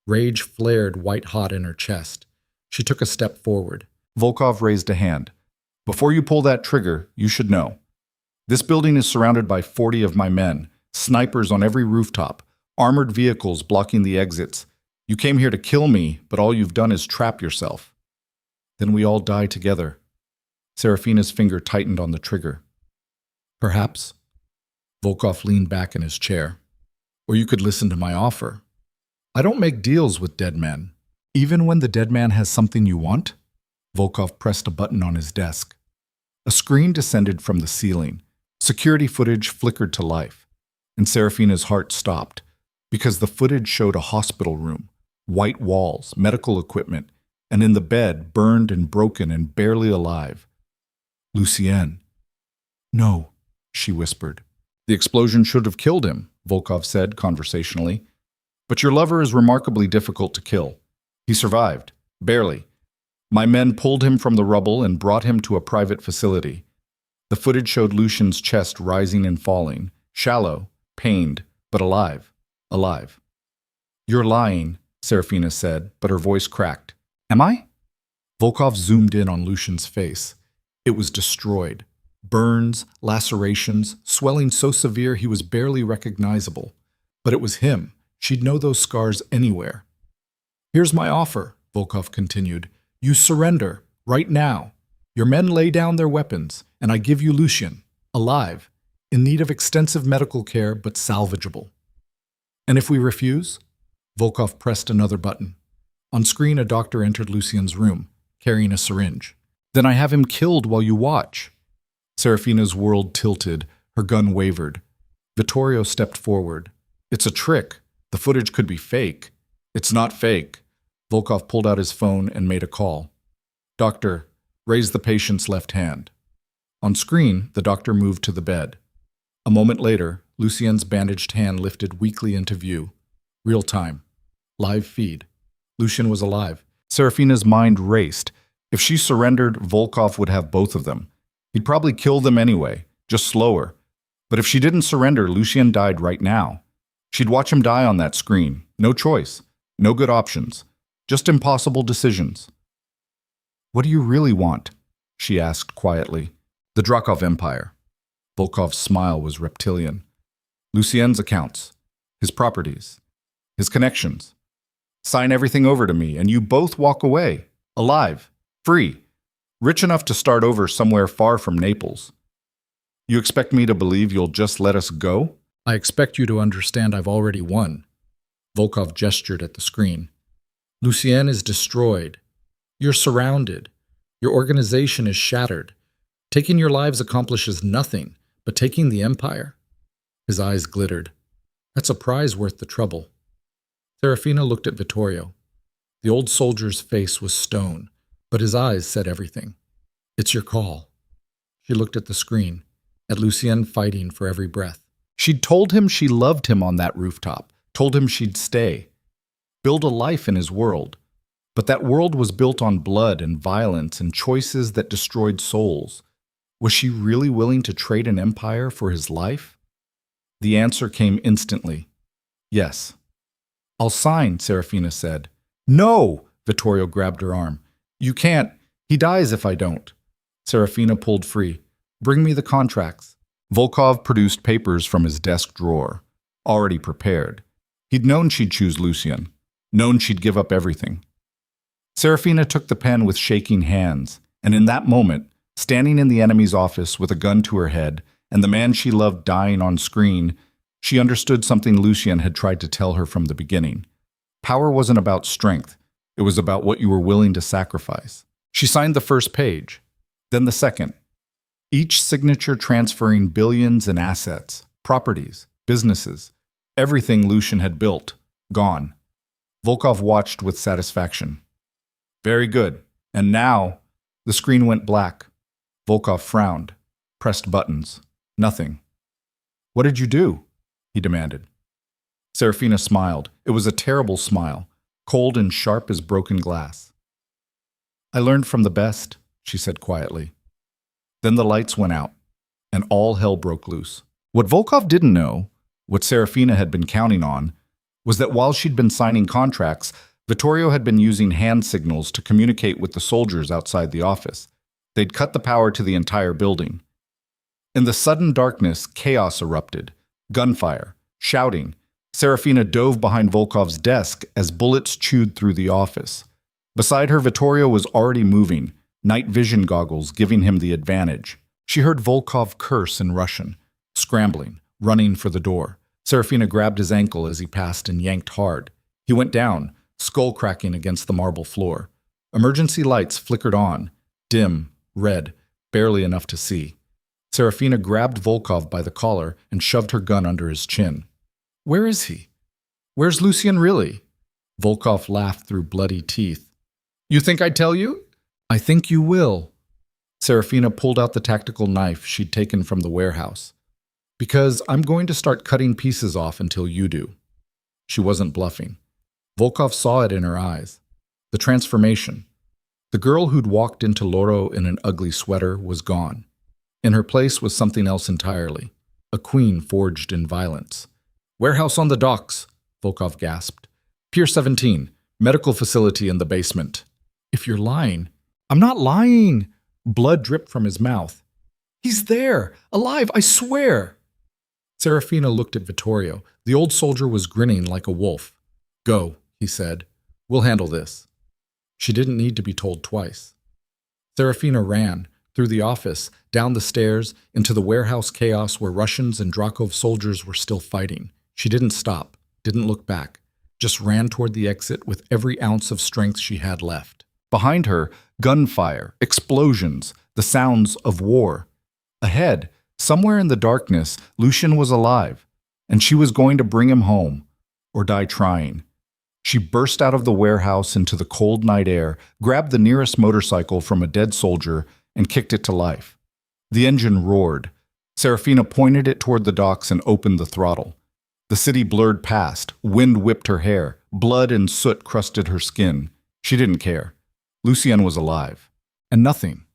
Rage flared white-hot in her chest. She took a step forward. Volkov raised a hand. "Before you pull that trigger, you should know. This building is surrounded by 40 of my men, snipers on every rooftop, armored vehicles blocking the exits. You came here to kill me, but all you've done is trap yourself. Then we all die together." Serafina's finger tightened on the trigger. "Perhaps." Volkov leaned back in his chair. "Or you could listen to my offer. I don't make deals with dead men. Even when the dead man has something you want?" Volkov pressed a button on his desk. A screen descended from the ceiling. Security footage flickered to life. And Serafina's heart stopped, because the footage showed a hospital room, white walls, medical equipment, and in the bed, burned and broken and barely alive, Lucien. "No," she whispered. "The explosion should have killed him," Volkov said conversationally. "But your lover is remarkably difficult to kill. He survived. Barely. My men pulled him from the rubble and brought him to a private facility. The footage showed Lucian's chest rising and falling, shallow, pained, but alive. Alive. You're lying, Serafina said, but her voice cracked. Am I? Volkov zoomed in on Lucian's face. It was destroyed. Burns, lacerations, swelling so severe he was barely recognizable. But it was him. She'd know those scars anywhere. Here's my offer, Volkov continued. You surrender, right now. Your men lay down their weapons, and I give you Lucian, alive, in need of extensive medical care but salvageable. And if we refuse? Volkov pressed another button. On screen, a doctor entered Lucian's room, carrying a syringe. Then I have him killed while you watch. Serafina's world tilted, her gun wavered. Vittorio stepped forward. It's a trick. The footage could be fake. It's not fake. Volkov pulled out his phone and made a call. Doctor, raise the patient's left hand. On screen, the doctor moved to the bed. A moment later, Lucien's bandaged hand lifted weakly into view. Real time. Live feed. Lucian was alive. Serafina's mind raced. If she surrendered, Volkov would have both of them. He'd probably kill them anyway, just slower. But if she didn't surrender, Lucien died right now. She'd watch him die on that screen. No choice. No good options. Just impossible decisions. What do you really want? She asked quietly. The Drakov Empire. Volkov's smile was reptilian. Lucien's accounts. His properties. His connections. Sign everything over to me, and you both walk away. Alive. Free. Rich enough to start over somewhere far from Naples. You expect me to believe you'll just let us go? I expect you to understand I've already won. Volkov gestured at the screen. Lucien is destroyed. You're surrounded. Your organization is shattered. Taking your lives accomplishes nothing, but taking the empire? His eyes glittered. That's a prize worth the trouble. Serafina looked at Vittorio. The old soldier's face was stone, but his eyes said everything. It's your call. She looked at the screen, at Lucien fighting for every breath. She'd told him she loved him on that rooftop, told him she'd stay, build a life in his world. But that world was built on blood and violence and choices that destroyed souls. Was she really willing to trade an empire for his life? The answer came instantly. Yes. I'll sign, Serafina said. No! Vittorio grabbed her arm. You can't. He dies if I don't. Serafina pulled free. Bring me the contracts. Volkov produced papers from his desk drawer, already prepared. He'd known she'd choose Lucien, known she'd give up everything. Serafina took the pen with shaking hands, and in that moment, standing in the enemy's office with a gun to her head and the man she loved dying on screen, she understood something Lucien had tried to tell her from the beginning. Power wasn't about strength. It was about what you were willing to sacrifice. She signed the first page, then the second, each signature transferring billions in assets, properties, businesses, everything Lucien had built, gone. Volkov watched with satisfaction. Very good. And now, the screen went black. Volkov frowned, pressed buttons. Nothing. What did you do? He demanded. Serafina smiled. It was a terrible smile, cold and sharp as broken glass. I learned from the best, she said quietly. Then the lights went out, and all hell broke loose. What Volkov didn't know, what Serafina had been counting on, was that while she'd been signing contracts, Vittorio had been using hand signals to communicate with the soldiers outside the office. They'd cut the power to the entire building. In the sudden darkness, chaos erupted. Gunfire, shouting. Serafina dove behind Volkov's desk as bullets chewed through the office. Beside her, Vittorio was already moving, night vision goggles giving him the advantage. She heard Volkov curse in Russian, scrambling, running for the door. Serafina grabbed his ankle as he passed and yanked hard. He went down, skull cracking against the marble floor. Emergency lights flickered on, dim, red, barely enough to see. Serafina grabbed Volkov by the collar and shoved her gun under his chin. Where is he? Where's Lucien really? Volkov laughed through bloody teeth. You think I'd tell you? I think you will. Serafina pulled out the tactical knife she'd taken from the warehouse. Because I'm going to start cutting pieces off until you do. She wasn't bluffing. Volkov saw it in her eyes. The transformation. The girl who'd walked into Loro in an ugly sweater was gone. In her place was something else entirely, a queen forged in violence. "Warehouse on the docks," Volkov gasped. "Pier 17, medical facility in the basement." "If you're lying—" "I'm not lying!" Blood dripped from his mouth. "He's there! Alive, I swear!" Serafina looked at Vittorio. The old soldier was grinning like a wolf. "Go," he said. "We'll handle this." She didn't need to be told twice. Serafina ran, through the office, down the stairs, into the warehouse chaos where Russians and Drakov soldiers were still fighting. She didn't stop, didn't look back, just ran toward the exit with every ounce of strength she had left. Behind her, gunfire, explosions, the sounds of war. Ahead, somewhere in the darkness, Lucian was alive, and she was going to bring him home, or die trying. She burst out of the warehouse into the cold night air, grabbed the nearest motorcycle from a dead soldier, and kicked it to life. The engine roared. Serafina pointed it toward the docks and opened the throttle. The city blurred past, wind whipped her hair, blood and soot crusted her skin. She didn't care. Lucian was alive. And nothing,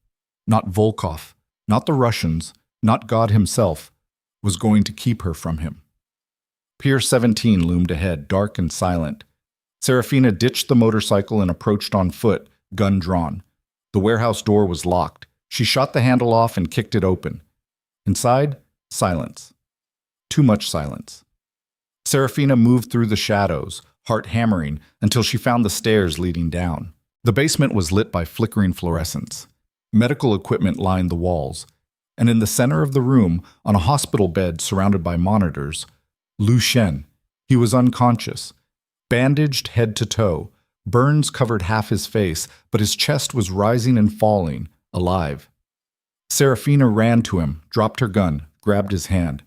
not Volkov, not the Russians, not God himself, was going to keep her from him. Pier 17 loomed ahead, dark and silent. Serafina ditched the motorcycle and approached on foot, gun drawn. The warehouse door was locked. She shot the handle off and kicked it open. Inside, silence. Too much silence. Serafina moved through the shadows, heart hammering, until she found the stairs leading down. The basement was lit by flickering fluorescence. Medical equipment lined the walls. And in the center of the room, on a hospital bed surrounded by monitors, Lu Shen. He was unconscious, bandaged head to toe. Burns covered half his face, but his chest was rising and falling, alive. Serafina ran to him, dropped her gun, grabbed his hand.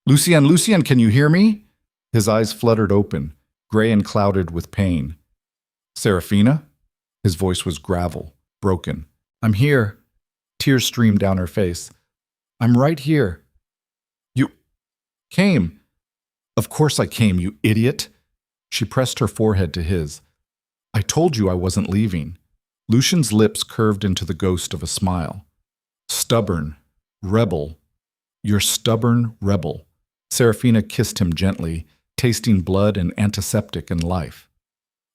Lucian, can you hear me?" His eyes fluttered open, gray and clouded with pain. "Serafina?" His voice was gravel, broken. "I'm here." Tears streamed down her face. "I'm right here." "You came." "Of course I came, you idiot." She pressed her forehead to his. "I told you I wasn't leaving." Lucian's lips curved into the ghost of a smile. "Stubborn. Rebel. You're stubborn rebel." Serafina kissed him gently, tasting blood and antiseptic and life.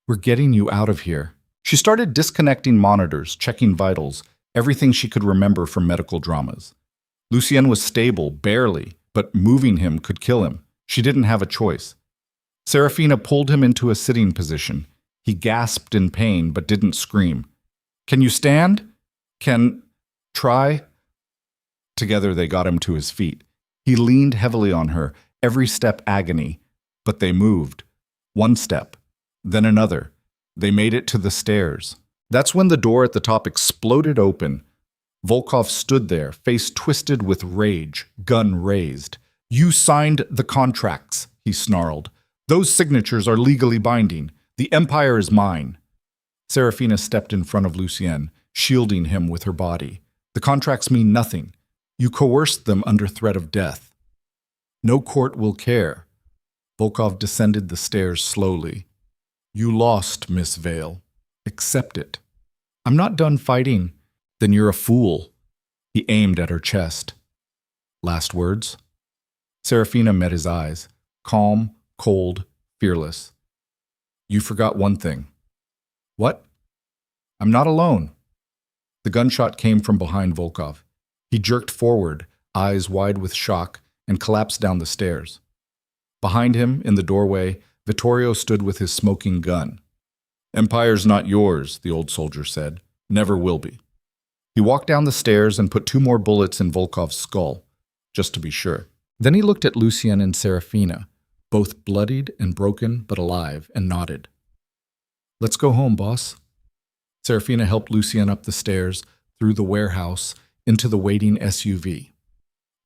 "We're getting you out of here." She started disconnecting monitors, checking vitals, everything she could remember from medical dramas. Lucian was stable, barely, but moving him could kill him. She didn't have a choice. Serafina pulled him into a sitting position. He gasped in pain but didn't scream. "Can you stand? Can... try?" Together they got him to his feet. He leaned heavily on her, every step agony. But they moved. One step, then another. They made it to the stairs. That's when the door at the top exploded open. Volkov stood there, face twisted with rage, gun raised. "You signed the contracts," he snarled. "Those signatures are legally binding. The Empire is mine." Serafina stepped in front of Lucian, shielding him with her body. "The contracts mean nothing. You coerced them under threat of death." "No court will care." Volkov descended the stairs slowly. "You lost, Miss Vale. Accept it." "I'm not done fighting." "Then you're a fool." He aimed at her chest. "Last words?" Serafina met his eyes, calm, cold, fearless. "You forgot one thing." "What?" "I'm not alone." The gunshot came from behind Volkov. He jerked forward, eyes wide with shock, and collapsed down the stairs. Behind him, in the doorway, Vittorio stood with his smoking gun. "Empire's not yours," the old soldier said. "Never will be." He walked down the stairs and put 2 more bullets in Volkov's skull, just to be sure. Then he looked at Lucian and Serafina, both bloodied and broken but alive, and nodded. "Let's go home, boss." Serafina helped Lucian up the stairs, through the warehouse, into the waiting SUV.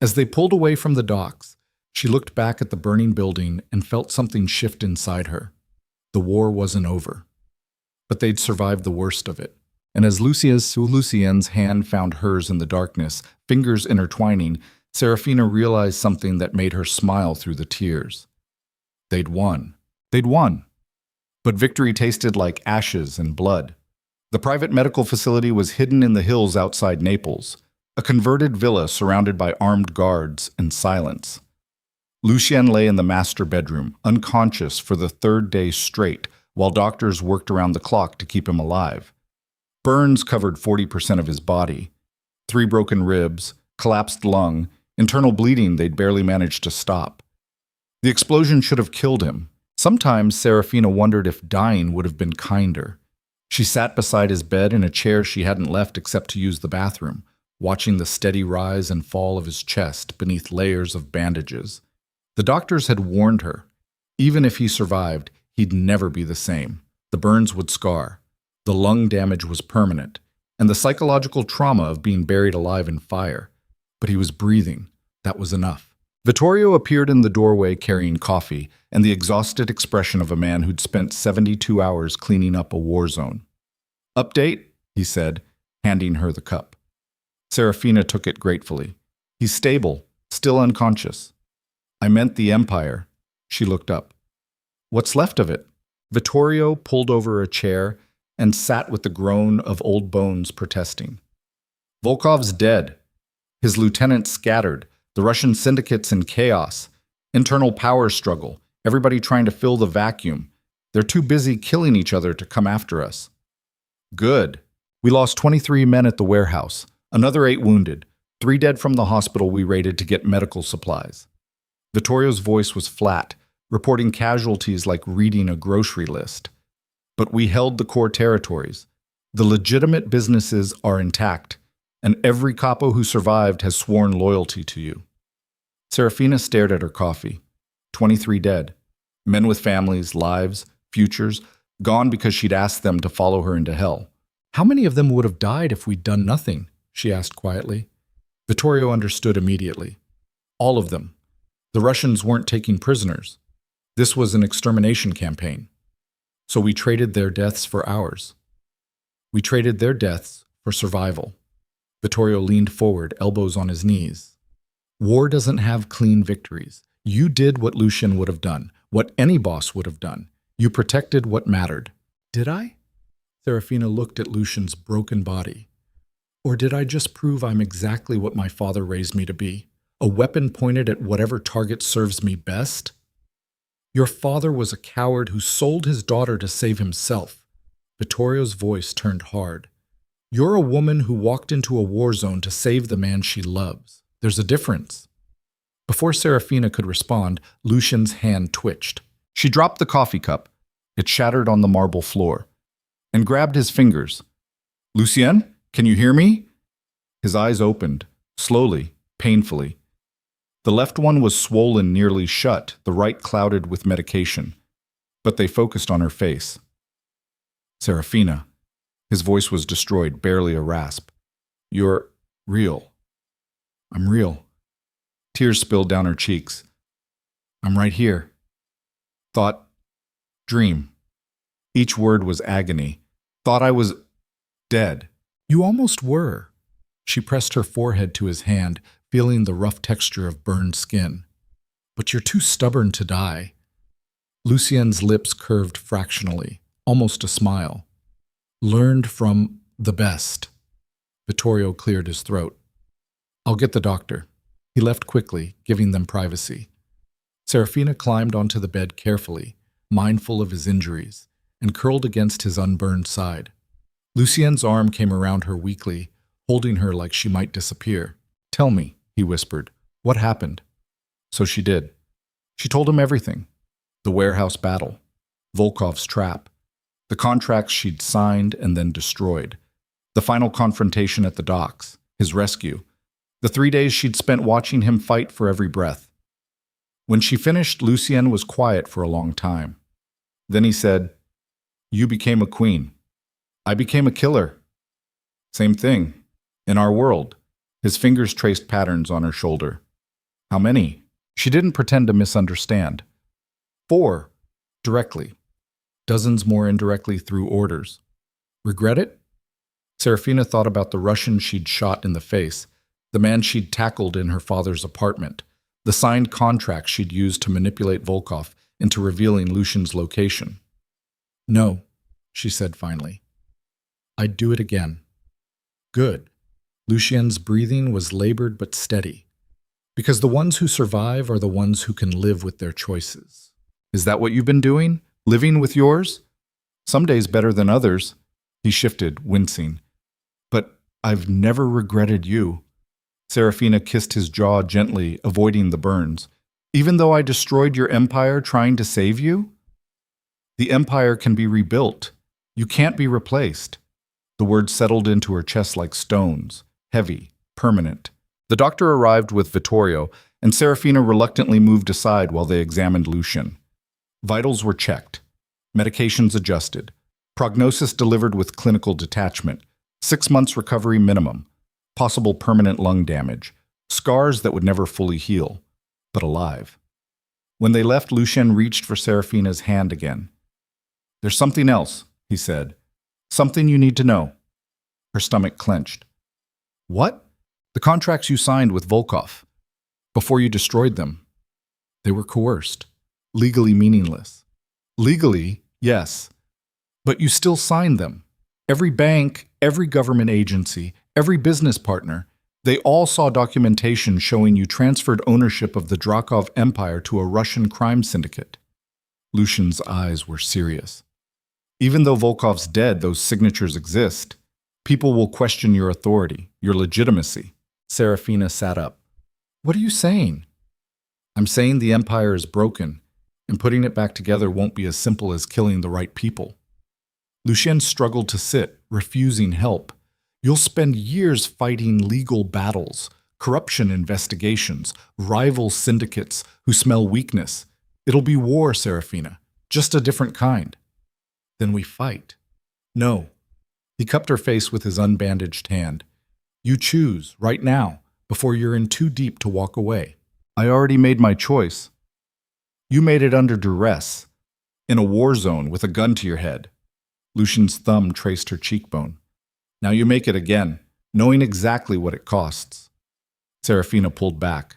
As they pulled away from the docks, she looked back at the burning building and felt something shift inside her. The war wasn't over. But they'd survived the worst of it. And as Lucian's hand found hers in the darkness, fingers intertwining, Serafina realized something that made her smile through the tears. They'd won. They'd won. But victory tasted like ashes and blood. The private medical facility was hidden in the hills outside Naples, a converted villa surrounded by armed guards and silence. Lucien lay in the master bedroom, unconscious for the third day straight, while doctors worked around the clock to keep him alive. Burns covered 40% of his body. 3 broken ribs, collapsed lung, internal bleeding they'd barely managed to stop. The explosion should have killed him. Sometimes Serafina wondered if dying would have been kinder. She sat beside his bed in a chair she hadn't left except to use the bathroom, watching the steady rise and fall of his chest beneath layers of bandages. The doctors had warned her. Even if he survived, he'd never be the same. The burns would scar. The lung damage was permanent, and the psychological trauma of being buried alive in fire. But he was breathing. That was enough. Vittorio appeared in the doorway carrying coffee and the exhausted expression of a man who'd spent 72 hours cleaning up a war zone. "Update," he said, handing her the cup. Serafina took it gratefully. "He's stable, still unconscious." "I meant the Empire." She looked up. "What's left of it?" Vittorio pulled over a chair and sat with the groan of old bones protesting. "Volkov's dead. His lieutenants scattered. The Russian syndicate's in chaos. Internal power struggle. Everybody trying to fill the vacuum. They're too busy killing each other to come after us." "Good. We lost 23 men at the warehouse. Another 8 wounded. 3 dead from the hospital we raided to get medical supplies." Vittorio's voice was flat, reporting casualties like reading a grocery list. "But we held the core territories. The legitimate businesses are intact, and every capo who survived has sworn loyalty to you." Serafina stared at her coffee. 23 dead. Men with families, lives, futures, gone because she'd asked them to follow her into hell. "How many of them would have died if we'd done nothing?" she asked quietly. Vittorio understood immediately. All of them. The Russians weren't taking prisoners. This was an extermination campaign. So we traded their deaths for ours. We traded their deaths for survival. Vittorio leaned forward, elbows on his knees. "War doesn't have clean victories. You did what Lucien would have done, what any boss would have done. You protected what mattered." "Did I?" Serafina looked at Lucien's broken body. "Or did I just prove I'm exactly what my father raised me to be? A weapon pointed at whatever target serves me best?" "Your father was a coward who sold his daughter to save himself." Vittorio's voice turned hard. "You're a woman who walked into a war zone to save the man she loves. There's a difference." Before Serafina could respond, Lucien's hand twitched. She dropped the coffee cup. It shattered on the marble floor, and grabbed his fingers. "Lucien, can you hear me?" His eyes opened, slowly, painfully. The left one was swollen nearly shut, the right clouded with medication. But they focused on her face. "Serafina." His voice was destroyed, barely a rasp. "You're real." "I'm real." Tears spilled down her cheeks. "I'm right here." "Thought, dream." Each word was agony. "Thought I was dead." "You almost were." She pressed her forehead to his hand, feeling the rough texture of burned skin. "But you're too stubborn to die." Lucien's lips curved fractionally, almost a smile. "Learned from the best." Vittorio cleared his throat. "I'll get the doctor." He left quickly, giving them privacy. Serafina climbed onto the bed carefully, mindful of his injuries, and curled against his unburned side. Lucien's arm came around her weakly, holding her like she might disappear. "Tell me," he whispered, "what happened?" So she did. She told him everything. The warehouse battle, Volkov's trap, the contracts she'd signed and then destroyed, the final confrontation at the docks, his rescue, the 3 days she'd spent watching him fight for every breath. When she finished, Lucien was quiet for a long time. Then he said, "You became a queen. I became a killer." "Same thing. In our world." His fingers traced patterns on her shoulder. "How many?" She didn't pretend to misunderstand. 4, directly. Dozens more indirectly through orders. "Regret it?" Serafina thought about the Russian she'd shot in the face, the man she'd tackled in her father's apartment, the signed contract she'd used to manipulate Volkov into revealing Lucien's location. "No," she said finally. I'd do it again. Good. Lucien's breathing was labored but steady. Because the ones who survive are the ones who can live with their choices. Is that what you've been doing? Living with yours? Some days better than others. He shifted, wincing. But I've never regretted you. Serafina kissed his jaw gently, avoiding the burns. Even though I destroyed your empire trying to save you? The empire can be rebuilt. You can't be replaced. The words settled into her chest like stones, heavy, permanent. The doctor arrived with Vittorio, and Serafina reluctantly moved aside while they examined Lucien. Vitals were checked, medications adjusted, prognosis delivered with clinical detachment, 6 months recovery minimum, possible permanent lung damage, scars that would never fully heal, but alive. When they left, Lucien reached for Serafina's hand again. There's something else, he said. Something you need to know. Her stomach clenched. What? The contracts you signed with Volkov. Before you destroyed them. They were coerced. Legally meaningless. Legally, yes. But you still signed them. Every bank, every government agency, every business partner, they all saw documentation showing you transferred ownership of the Drakov Empire to a Russian crime syndicate. Lucien's eyes were serious. Even though Volkov's dead, those signatures exist. People will question your authority, your legitimacy. Serafina sat up. What are you saying? I'm saying the empire is broken, and putting it back together won't be as simple as killing the right people. Lucien struggled to sit, refusing help. You'll spend years fighting legal battles, corruption investigations, rival syndicates who smell weakness. It'll be war, Serafina, just a different kind. Then we fight. No. He cupped her face with his unbandaged hand. You choose, right now, before you're in too deep to walk away. I already made my choice. You made it under duress, in a war zone with a gun to your head. Lucien's thumb traced her cheekbone. Now you make it again, knowing exactly what it costs. Serafina pulled back.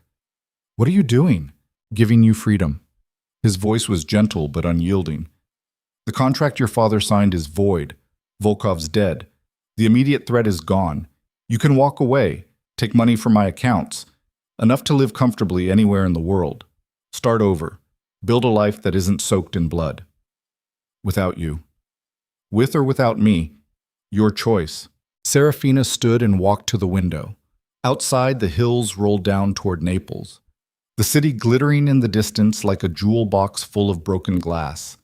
What are you doing? Giving you freedom. His voice was gentle but unyielding. The contract your father signed is void. Volkov's dead. The immediate threat is gone. You can walk away, take money from my accounts, enough to live comfortably anywhere in the world. Start over. Build a life that isn't soaked in blood. Without you. With or without me, your choice. Serafina stood and walked to the window. Outside, the hills rolled down toward Naples, the city glittering in the distance like a jewel box full of broken glass.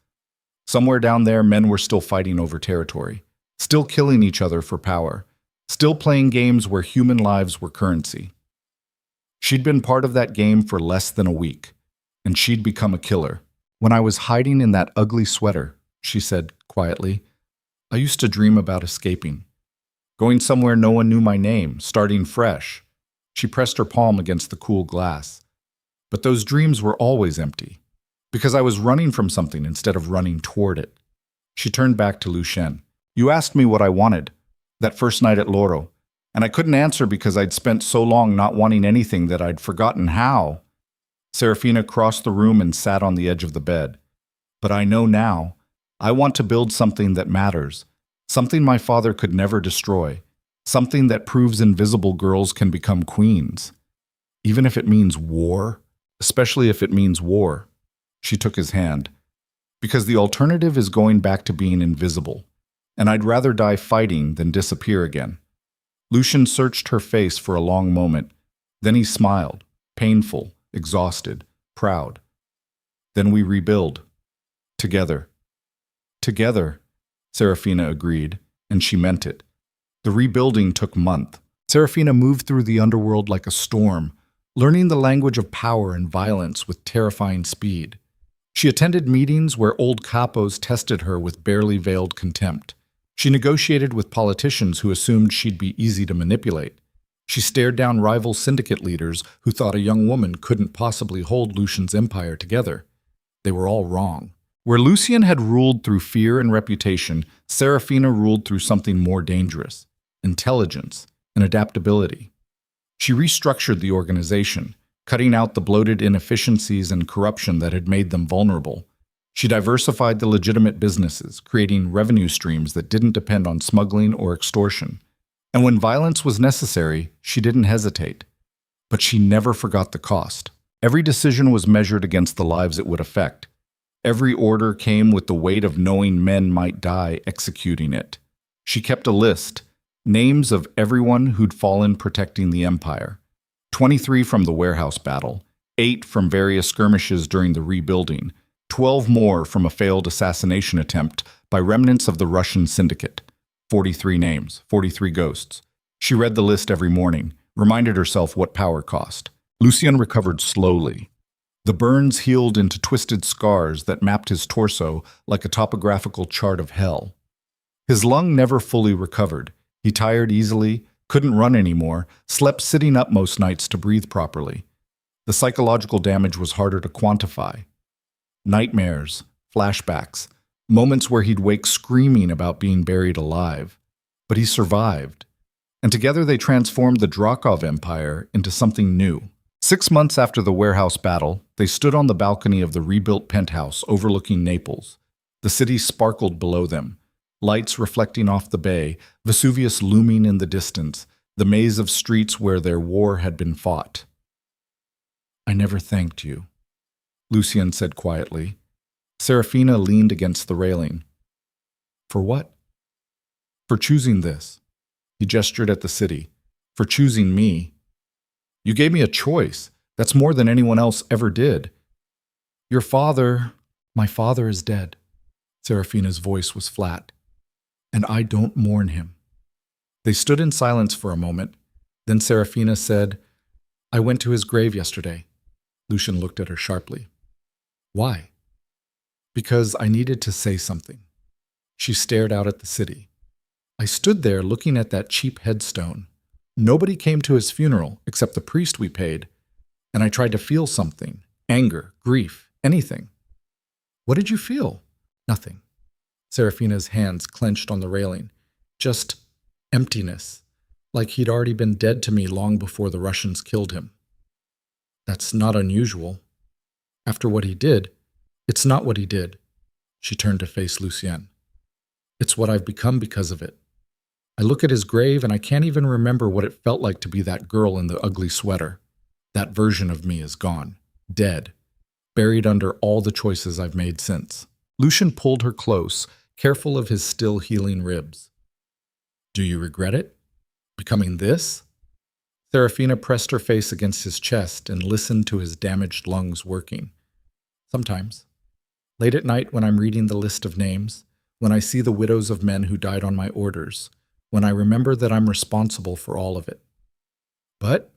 Somewhere down there, men were still fighting over territory, still killing each other for power, still playing games where human lives were currency. She'd been part of that game for less than a week, and she'd become a killer. When I was hiding in that ugly sweater, she said quietly, I used to dream about escaping. Going somewhere no one knew my name, starting fresh. She pressed her palm against the cool glass. But those dreams were always empty, because I was running from something instead of running toward it. She turned back to Lucien. You asked me what I wanted, that first night at Loro, and I couldn't answer because I'd spent so long not wanting anything that I'd forgotten how. Serafina crossed the room and sat on the edge of the bed. But I know now. I want to build something that matters, something my father could never destroy, something that proves invisible girls can become queens. Even if it means war, especially if it means war. She took his hand. Because the alternative is going back to being invisible, and I'd rather die fighting than disappear again. Lucien searched her face for a long moment. Then he smiled, painful, exhausted, proud. Then we rebuild. Together. Together, Serafina agreed, and she meant it. The rebuilding took months. Serafina moved through the underworld like a storm, learning the language of power and violence with terrifying speed. She attended meetings where old capos tested her with barely veiled contempt. She negotiated with politicians who assumed she'd be easy to manipulate. She stared down rival syndicate leaders who thought a young woman couldn't possibly hold Lucien's empire together. They were all wrong. Where Lucien had ruled through fear and reputation, Serafina ruled through something more dangerous: intelligence and adaptability. She restructured the organization, cutting out the bloated inefficiencies and corruption that had made them vulnerable. She diversified the legitimate businesses, creating revenue streams that didn't depend on smuggling or extortion. And when violence was necessary, she didn't hesitate. But she never forgot the cost. Every decision was measured against the lives it would affect. Every order came with the weight of knowing men might die executing it. She kept a list, names of everyone who'd fallen protecting the empire. 23 from the warehouse battle, 8 from various skirmishes during the rebuilding, 12 more from a failed assassination attempt by remnants of the Russian syndicate. 43 names, 43 ghosts. She read the list every morning, reminded herself what power cost. Lucien recovered slowly. The burns healed into twisted scars that mapped his torso like a topographical chart of hell. His lung never fully recovered. He tired easily, couldn't run anymore, slept sitting up most nights to breathe properly. The psychological damage was harder to quantify. Nightmares, flashbacks, moments where he'd wake screaming about being buried alive. But he survived. And together they transformed the Drakov Empire into something new. 6 months after the warehouse battle, they stood on the balcony of the rebuilt penthouse overlooking Naples. The city sparkled below them, lights reflecting off the bay, Vesuvius looming in the distance, the maze of streets where their war had been fought. "I never thanked you," Lucien said quietly. Serafina leaned against the railing. "For what?" "For choosing this." He gestured at the city. "For choosing me. You gave me a choice. That's more than anyone else ever did." "Your father—" "My father is dead." Serafina's voice was flat. "And I don't mourn him." They stood in silence for a moment. Then Serafina said, "I went to his grave yesterday." Lucien looked at her sharply. "Why?" "Because I needed to say something." She stared out at the city. "I stood there looking at that cheap headstone. Nobody came to his funeral except the priest we paid, and I tried to feel something, anger, grief, anything." "What did you feel?" "Nothing." Serafina's hands clenched on the railing. "Just emptiness, like he'd already been dead to me long before the Russians killed him." "That's not unusual. After what he did." "It's not what he did." She turned to face Lucien. "It's what I've become because of it. I look at his grave and I can't even remember what it felt like to be that girl in the ugly sweater. That version of me is gone, dead, buried under all the choices I've made since." Lucien pulled her close, careful of his still healing ribs. "Do you regret it? Becoming this?" Serafina pressed her face against his chest and listened to his damaged lungs working. "Sometimes. Late at night when I'm reading the list of names, when I see the widows of men who died on my orders, when I remember that I'm responsible for all of it. But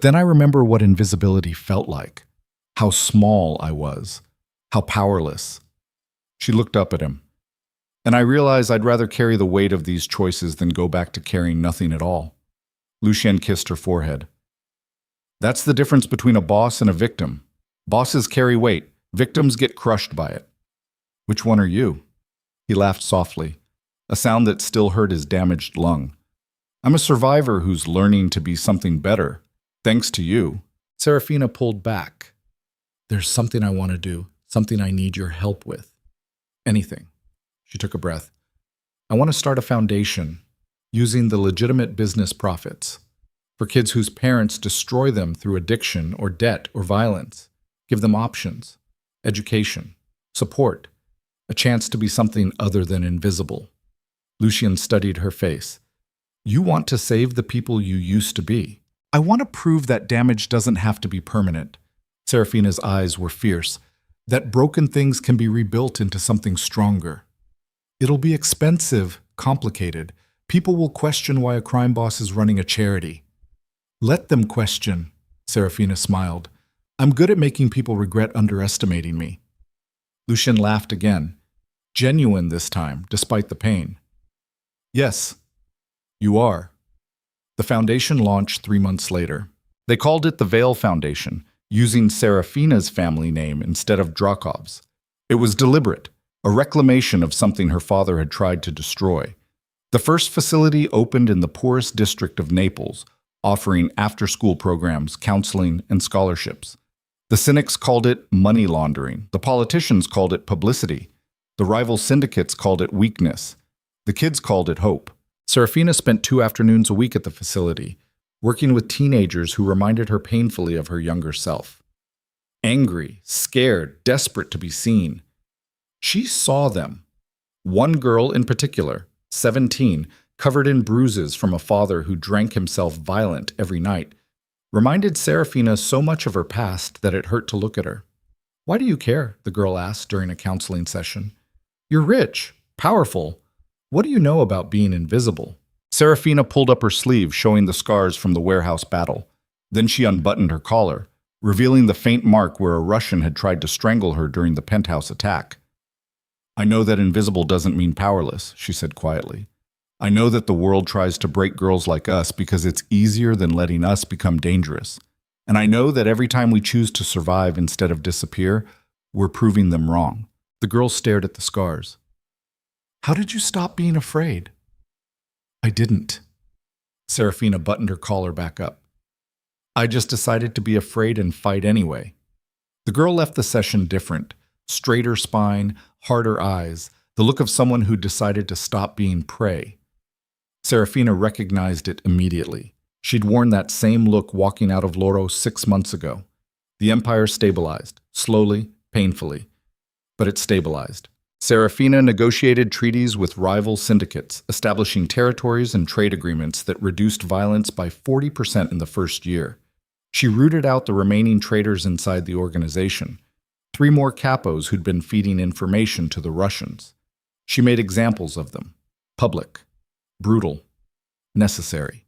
then I remember what invisibility felt like, how small I was, how powerless." She looked up at him. "And I realize I'd rather carry the weight of these choices than go back to carrying nothing at all." Lucien kissed her forehead. "That's the difference between a boss and a victim. Bosses carry weight. Victims get crushed by it." "Which one are you?" He laughed softly, a sound that still hurt his damaged lung. "I'm a survivor who's learning to be something better, thanks to you." Serafina pulled back. "There's something I want to do, something I need your help with." "Anything." She took a breath. "I want to start a foundation, using the legitimate business profits, for kids whose parents destroy them through addiction or debt or violence. Give them options. Education, support, a chance to be something other than invisible." Lucien studied her face. "You want to save the people you used to be." "I want to prove that damage doesn't have to be permanent." Serafina's eyes were fierce. "That broken things can be rebuilt into something stronger. It'll be expensive, complicated. People will question why a crime boss is running a charity." "Let them question," Serafina smiled. "I'm good at making people regret underestimating me." Lucien laughed again, genuine this time, despite the pain. "Yes, you are." The foundation launched 3 months later. They called it the Veil Foundation, using Serafina's family name instead of Drakov's. It was deliberate, a reclamation of something her father had tried to destroy. The first facility opened in the poorest district of Naples, offering after-school programs, counseling, and scholarships. The cynics called it money laundering. The politicians called it publicity. The rival syndicates called it weakness. The kids called it hope. Serafina spent 2 afternoons a week at the facility, working with teenagers who reminded her painfully of her younger self. Angry, scared, desperate to be seen. She saw them. One girl in particular, 17, covered in bruises from a father who drank himself violent every night, reminded Serafina so much of her past that it hurt to look at her. "Why do you care?" the girl asked during a counseling session. "You're rich, powerful. What do you know about being invisible?" Serafina pulled up her sleeve, showing the scars from the warehouse battle. Then she unbuttoned her collar, revealing the faint mark where a Russian had tried to strangle her during the penthouse attack. "I know that invisible doesn't mean powerless," she said quietly. "I know that the world tries to break girls like us because it's easier than letting us become dangerous. And I know that every time we choose to survive instead of disappear, we're proving them wrong." The girl stared at the scars. "How did you stop being afraid?" "I didn't." Serafina buttoned her collar back up. "I just decided to be afraid and fight anyway." The girl left the session different. Straighter spine, harder eyes, the look of someone who decided to stop being prey. Serafina recognized it immediately. She'd worn that same look walking out of Loro 6 months ago. The empire stabilized, slowly, painfully. But it stabilized. Serafina negotiated treaties with rival syndicates, establishing territories and trade agreements that reduced violence by 40% in the first year. She rooted out the remaining traitors inside the organization, 3 more capos who'd been feeding information to the Russians. She made examples of them. Public, brutal, necessary.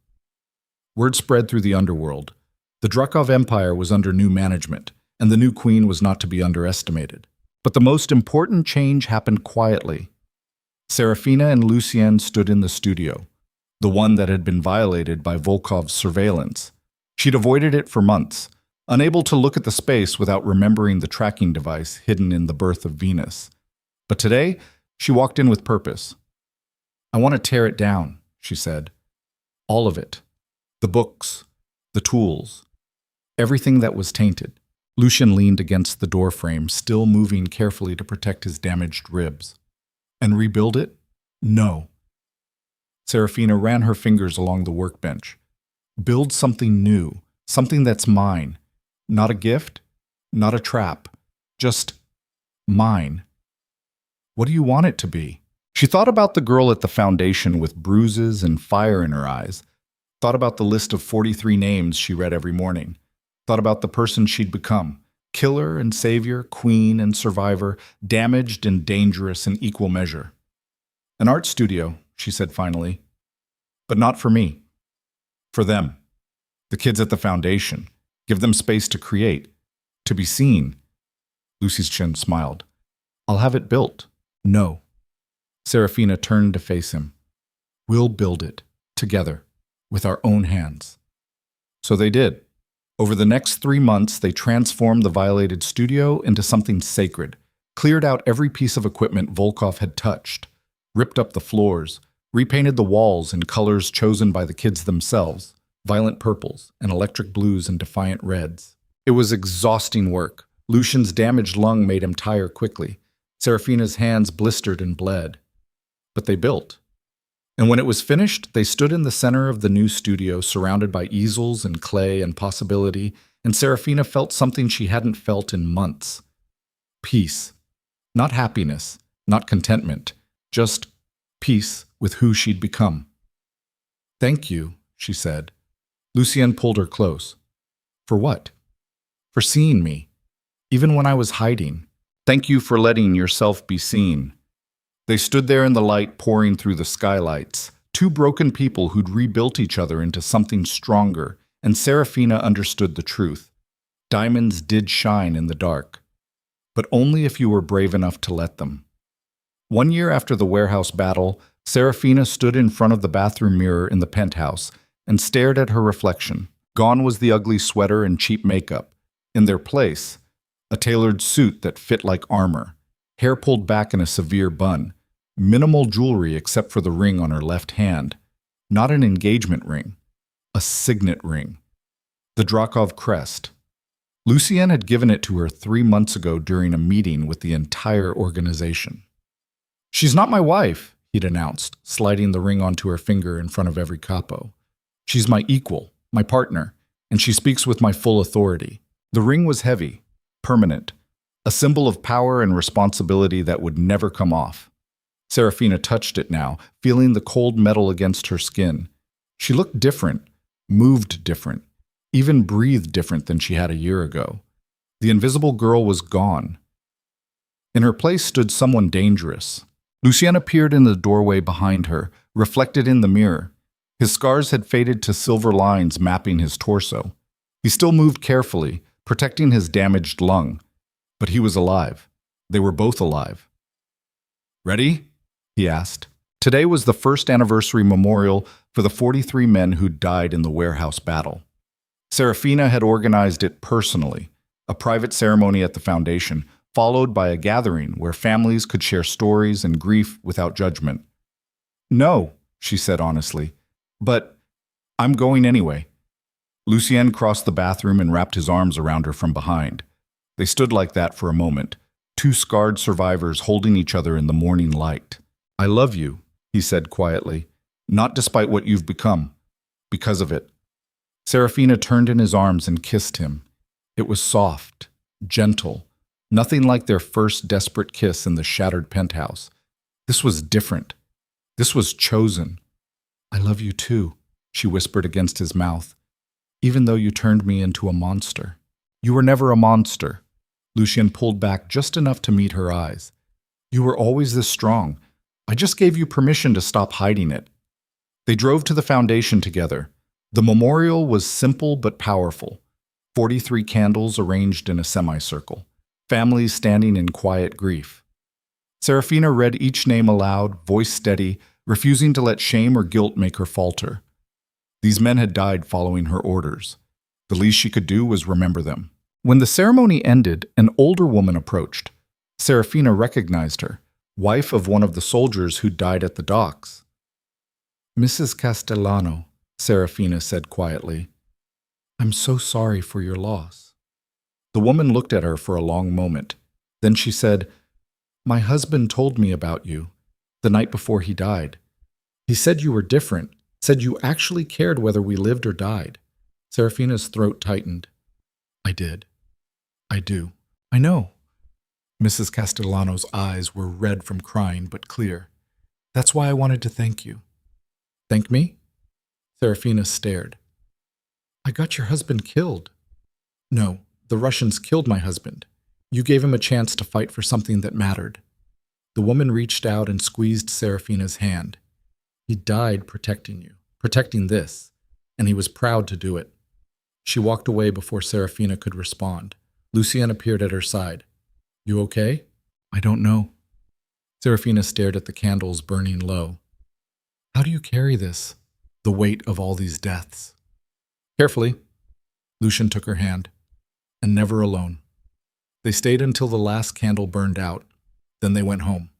Word spread through the underworld. The Drakov Empire was under new management, and the new queen was not to be underestimated. But the most important change happened quietly. Serafina and Lucien stood in the studio, the one that had been violated by Volkov's surveillance. She'd avoided it for months, unable to look at the space without remembering the tracking device hidden in the birth of Venus. But today, she walked in with purpose. "I want to tear it down," she said. "All of it. The books, the tools, everything that was tainted." Lucien leaned against the doorframe, still moving carefully to protect his damaged ribs. "And rebuild it? No." Serafina ran her fingers along the workbench. "Build something new, something that's mine. Not a gift, not a trap, just mine." "What do you want it to be?" She thought about the girl at the foundation with bruises and fire in her eyes, thought about the list of 43 names she read every morning, thought about the person she'd become, killer and savior, queen and survivor, damaged and dangerous in equal measure. "An art studio," she said finally. "But not for me. For them. The kids at the foundation. Give them space to create, to be seen." Lucy's chin smiled. "I'll have it built." "No." Serafina turned to face him. "We'll build it, together, with our own hands." So they did. Over the next 3 months, they transformed the violated studio into something sacred, cleared out every piece of equipment Volkov had touched, ripped up the floors, repainted the walls in colors chosen by the kids themselves, violent purples and electric blues and defiant reds. It was exhausting work. Lucien's damaged lung made him tire quickly. Serafina's hands blistered and bled. But they built. And when it was finished, they stood in the center of the new studio, surrounded by easels and clay and possibility, and Serafina felt something she hadn't felt in months. Peace. Not happiness, not contentment, just peace with who she'd become. "Thank you," she said. Lucien pulled her close. "For what?" "For seeing me, even when I was hiding. Thank you for letting yourself be seen." They stood there in the light pouring through the skylights, 2 broken people who'd rebuilt each other into something stronger, and Serafina understood the truth. Diamonds did shine in the dark, but only if you were brave enough to let them. 1 year after the warehouse battle, Serafina stood in front of the bathroom mirror in the penthouse and stared at her reflection. Gone was the ugly sweater and cheap makeup. In their place, a tailored suit that fit like armor, hair pulled back in a severe bun, minimal jewelry except for the ring on her left hand. Not an engagement ring, a signet ring. The Drakov crest. Lucienne had given it to her 3 months ago during a meeting with the entire organization. "She's not my wife," he'd announced, sliding the ring onto her finger in front of every capo. "She's my equal, my partner, and she speaks with my full authority." The ring was heavy, permanent, a symbol of power and responsibility that would never come off. Serafina touched it now, feeling the cold metal against her skin. She looked different, moved different, even breathed different than she had a year ago. The invisible girl was gone. In her place stood someone dangerous. Lucien appeared in the doorway behind her, reflected in the mirror. His scars had faded to silver lines mapping his torso. He still moved carefully, protecting his damaged lung. But he was alive. They were both alive. "Ready?" he asked. Today was the first anniversary memorial for the 43 men who died in the warehouse battle. Serafina had organized it personally, a private ceremony at the foundation, followed by a gathering where families could share stories and grief without judgment. "No," she said honestly, "but I'm going anyway." Lucien crossed the bathroom and wrapped his arms around her from behind. They stood like that for a moment, two scarred survivors holding each other in the morning light. "I love you," he said quietly, "not despite what you've become, because of it." Serafina turned in his arms and kissed him. It was soft, gentle, nothing like their first desperate kiss in the shattered penthouse. This was different. This was chosen. "I love you too," she whispered against his mouth, "even though you turned me into a monster." "You were never a monster." Lucien pulled back just enough to meet her eyes. "You were always this strong. I just gave you permission to stop hiding it." They drove to the foundation together. The memorial was simple but powerful. 43 candles arranged in a semicircle, families standing in quiet grief. Serafina read each name aloud, voice steady, refusing to let shame or guilt make her falter. These men had died following her orders. The least she could do was remember them. When the ceremony ended, an older woman approached. Serafina recognized her, wife of one of the soldiers who died at the docks. "Mrs. Castellano," Serafina said quietly, "I'm so sorry for your loss." The woman looked at her for a long moment. Then she said, "My husband told me about you, the night before he died. He said you were different, said you actually cared whether we lived or died." Serafina's throat tightened. "I did. I do. I know." Mrs. Castellano's eyes were red from crying, but clear. "That's why I wanted to thank you." "Thank me?" Serafina stared. "I got your husband killed." "No, the Russians killed my husband. You gave him a chance to fight for something that mattered." The woman reached out and squeezed Serafina's hand. "He died protecting you, protecting this, and he was proud to do it." She walked away before Serafina could respond. Lucien appeared at her side. "You okay?" "I don't know." Serafina stared at the candles burning low. "How do you carry this? The weight of all these deaths?" "Carefully." Lucien took her hand. "And never alone." They stayed until the last candle burned out. Then they went home.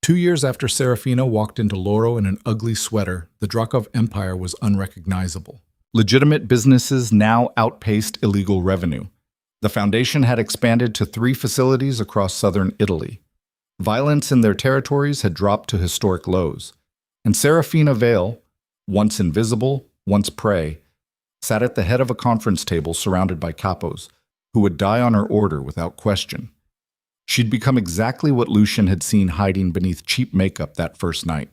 2 years after Serafina walked into Loro in an ugly sweater, the Drakov Empire was unrecognizable. Legitimate businesses now outpaced illegal revenue. The foundation had expanded to 3 facilities across southern Italy. Violence in their territories had dropped to historic lows. And Serafina Vale, once invisible, once prey, sat at the head of a conference table surrounded by capos, who would die on her order without question. She'd become exactly what Lucien had seen hiding beneath cheap makeup that first night,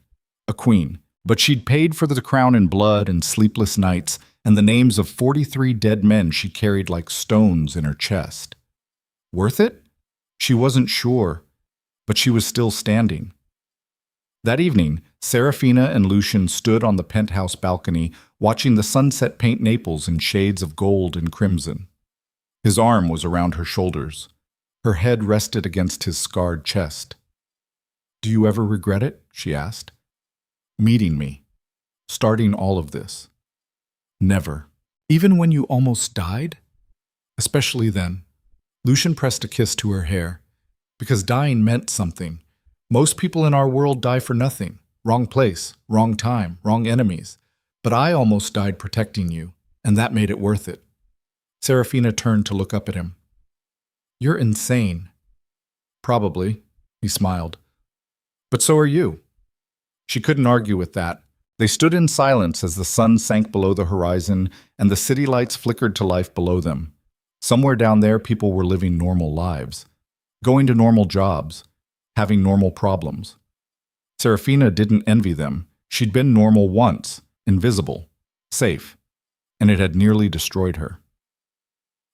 a queen. But she'd paid for the crown in blood and sleepless nights, and the names of 43 dead men she carried like stones in her chest. Worth it? She wasn't sure, but she was still standing. That evening, Serafina and Lucien stood on the penthouse balcony, watching the sunset paint Naples in shades of gold and crimson. His arm was around her shoulders. Her head rested against his scarred chest. "Do you ever regret it?" she asked. "Meeting me. Starting all of this." "Never. Even when you almost died?" "Especially then." Lucien pressed a kiss to her hair. Because dying meant something. Most people in our world die for nothing. Wrong place, wrong time, wrong enemies. But I almost died protecting you, and that made it worth it. Serafina turned to look up at him. You're insane. Probably, he smiled. But so are you. She couldn't argue with that. They stood in silence as the sun sank below the horizon and the city lights flickered to life below them. Somewhere down there, people were living normal lives, going to normal jobs, having normal problems. Serafina didn't envy them. She'd been normal once, invisible, safe, and it had nearly destroyed her.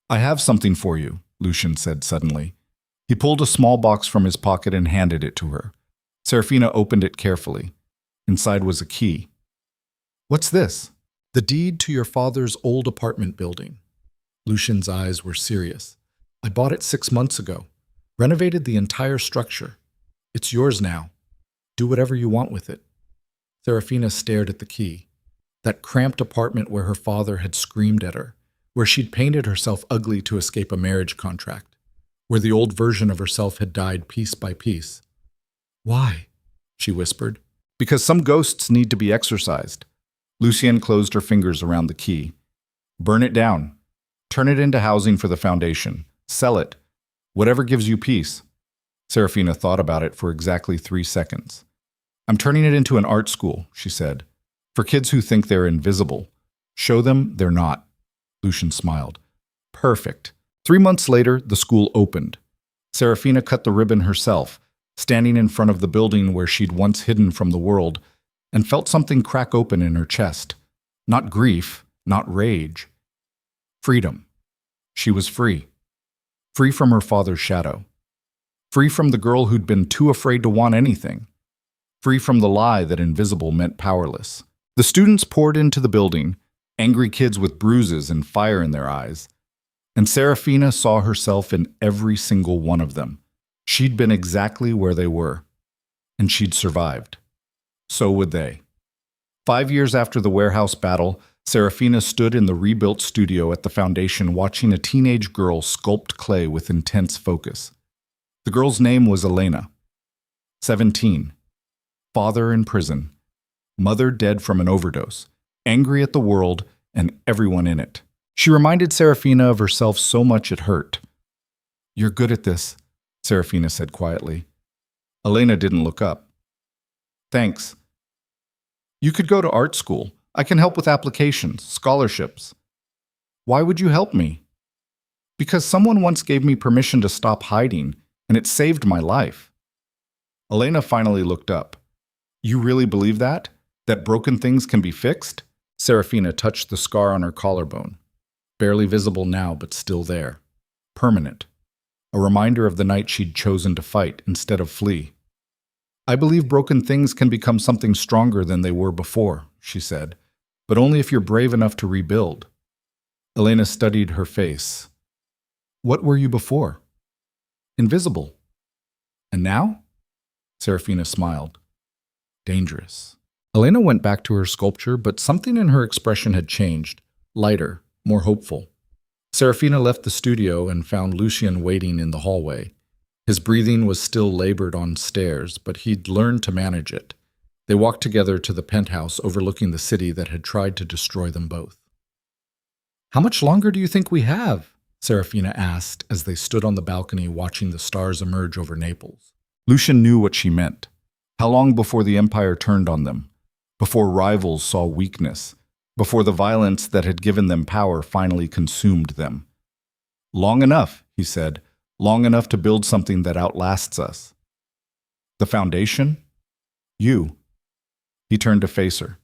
I have something for you, Lucian said suddenly. He pulled a small box from his pocket and handed it to her. Serafina opened it carefully. Inside was a key. What's this? The deed to your father's old apartment building. Lucian's eyes were serious. I bought it 6 months ago. Renovated the entire structure. It's yours now. Do whatever you want with it. Serafina stared at the key. That cramped apartment where her father had screamed at her, where she'd painted herself ugly to escape a marriage contract, where the old version of herself had died piece by piece. Why? She whispered. Because some ghosts need to be exorcised. Lucienne closed her fingers around the key. Burn it down. Turn it into housing for the foundation. Sell it. Whatever gives you peace. Serafina thought about it for exactly 3 seconds. I'm turning it into an art school, she said. For kids who think they're invisible. Show them they're not. Lucian smiled. Perfect. 3 months later, the school opened. Serafina cut the ribbon herself, standing in front of the building where she'd once hidden from the world, and felt something crack open in her chest. Not grief, not rage. Freedom. She was free. Free from her father's shadow. Free from the girl who'd been too afraid to want anything. Free from the lie that invisible meant powerless. The students poured into the building, angry kids with bruises and fire in their eyes. And Serafina saw herself in every single one of them. She'd been exactly where they were. And she'd survived. So would they. 5 years after the warehouse battle, Serafina stood in the rebuilt studio at the foundation watching a teenage girl sculpt clay with intense focus. The girl's name was Elena. 17. Father in prison. Mother dead from an overdose. Angry at the world and everyone in it. She reminded Serafina of herself so much it hurt. You're good at this, Serafina said quietly. Elena didn't look up. Thanks. You could go to art school. I can help with applications, scholarships. Why would you help me? Because someone once gave me permission to stop hiding, and it saved my life. Elena finally looked up. You really believe that? That broken things can be fixed? Serafina touched the scar on her collarbone. Barely visible now, but still there. Permanent. A reminder of the night she'd chosen to fight instead of flee. I believe broken things can become something stronger than they were before, she said, but only if you're brave enough to rebuild. Elena studied her face. What were you before? Invisible. And now? Serafina smiled. Dangerous. Elena went back to her sculpture, but something in her expression had changed. Lighter, more hopeful. Serafina left the studio and found Lucian waiting in the hallway. His breathing was still labored on stairs, but he'd learned to manage it. They walked together to the penthouse overlooking the city that had tried to destroy them both. How much longer do you think we have? Serafina asked as they stood on the balcony watching the stars emerge over Naples. Lucian knew what she meant. How long before the Empire turned on them? Before rivals saw weakness? Before the violence that had given them power finally consumed them? Long enough, he said. Long enough to build something that outlasts us. The foundation? You. He turned to face her.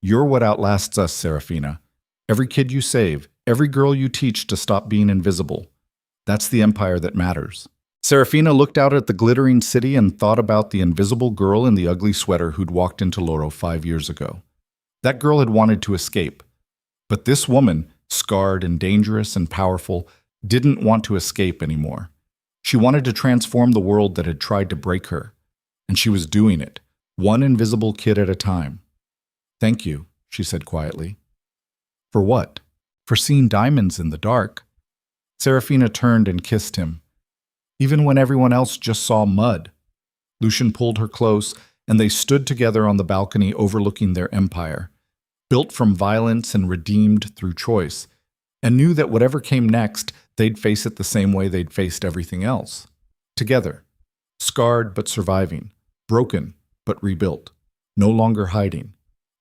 You're what outlasts us, Serafina. Every kid you save, every girl you teach to stop being invisible. That's the empire that matters. Serafina looked out at the glittering city and thought about the invisible girl in the ugly sweater who'd walked into Loro 5 years ago. That girl had wanted to escape. But this woman, scarred and dangerous and powerful, didn't want to escape anymore. She wanted to transform the world that had tried to break her. And she was doing it, one invisible kid at a time. Thank you, she said quietly. For what? For seeing diamonds in the dark. Serafina turned and kissed him. Even when everyone else just saw mud. Lucian pulled her close, and they stood together on the balcony overlooking their empire. Built from violence and redeemed through choice, and knew that whatever came next, they'd face it the same way they'd faced everything else. Together, scarred but surviving, broken but rebuilt, no longer hiding,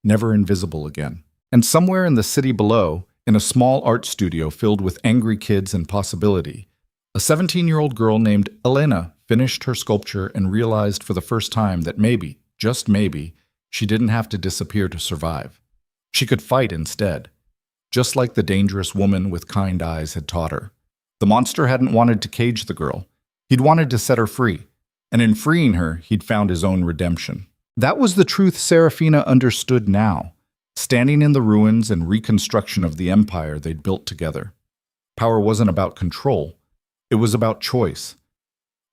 never invisible again. And somewhere in the city below, in a small art studio filled with angry kids and possibility, a 17-year-old girl named Elena finished her sculpture and realized for the first time that maybe, just maybe, she didn't have to disappear to survive. She could fight instead, just like the dangerous woman with kind eyes had taught her. The monster hadn't wanted to cage the girl. He'd wanted to set her free, and in freeing her, he'd found his own redemption. That was the truth Serafina understood now, standing in the ruins and reconstruction of the empire they'd built together. Power wasn't about control, it was about choice.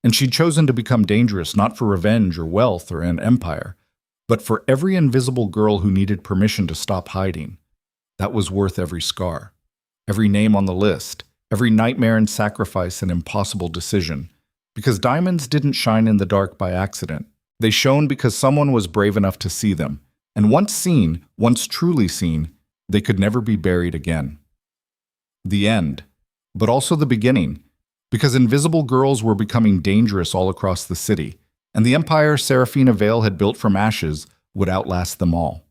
And she'd chosen to become dangerous not for revenge or wealth or an empire, but for every invisible girl who needed permission to stop hiding. That was worth every scar, every name on the list, every nightmare and sacrifice and impossible decision. Because diamonds didn't shine in the dark by accident. They shone because someone was brave enough to see them. And once seen, once truly seen, they could never be buried again. The end, but also the beginning, because invisible girls were becoming dangerous all across the city, and the empire Serafina Vale had built from ashes would outlast them all.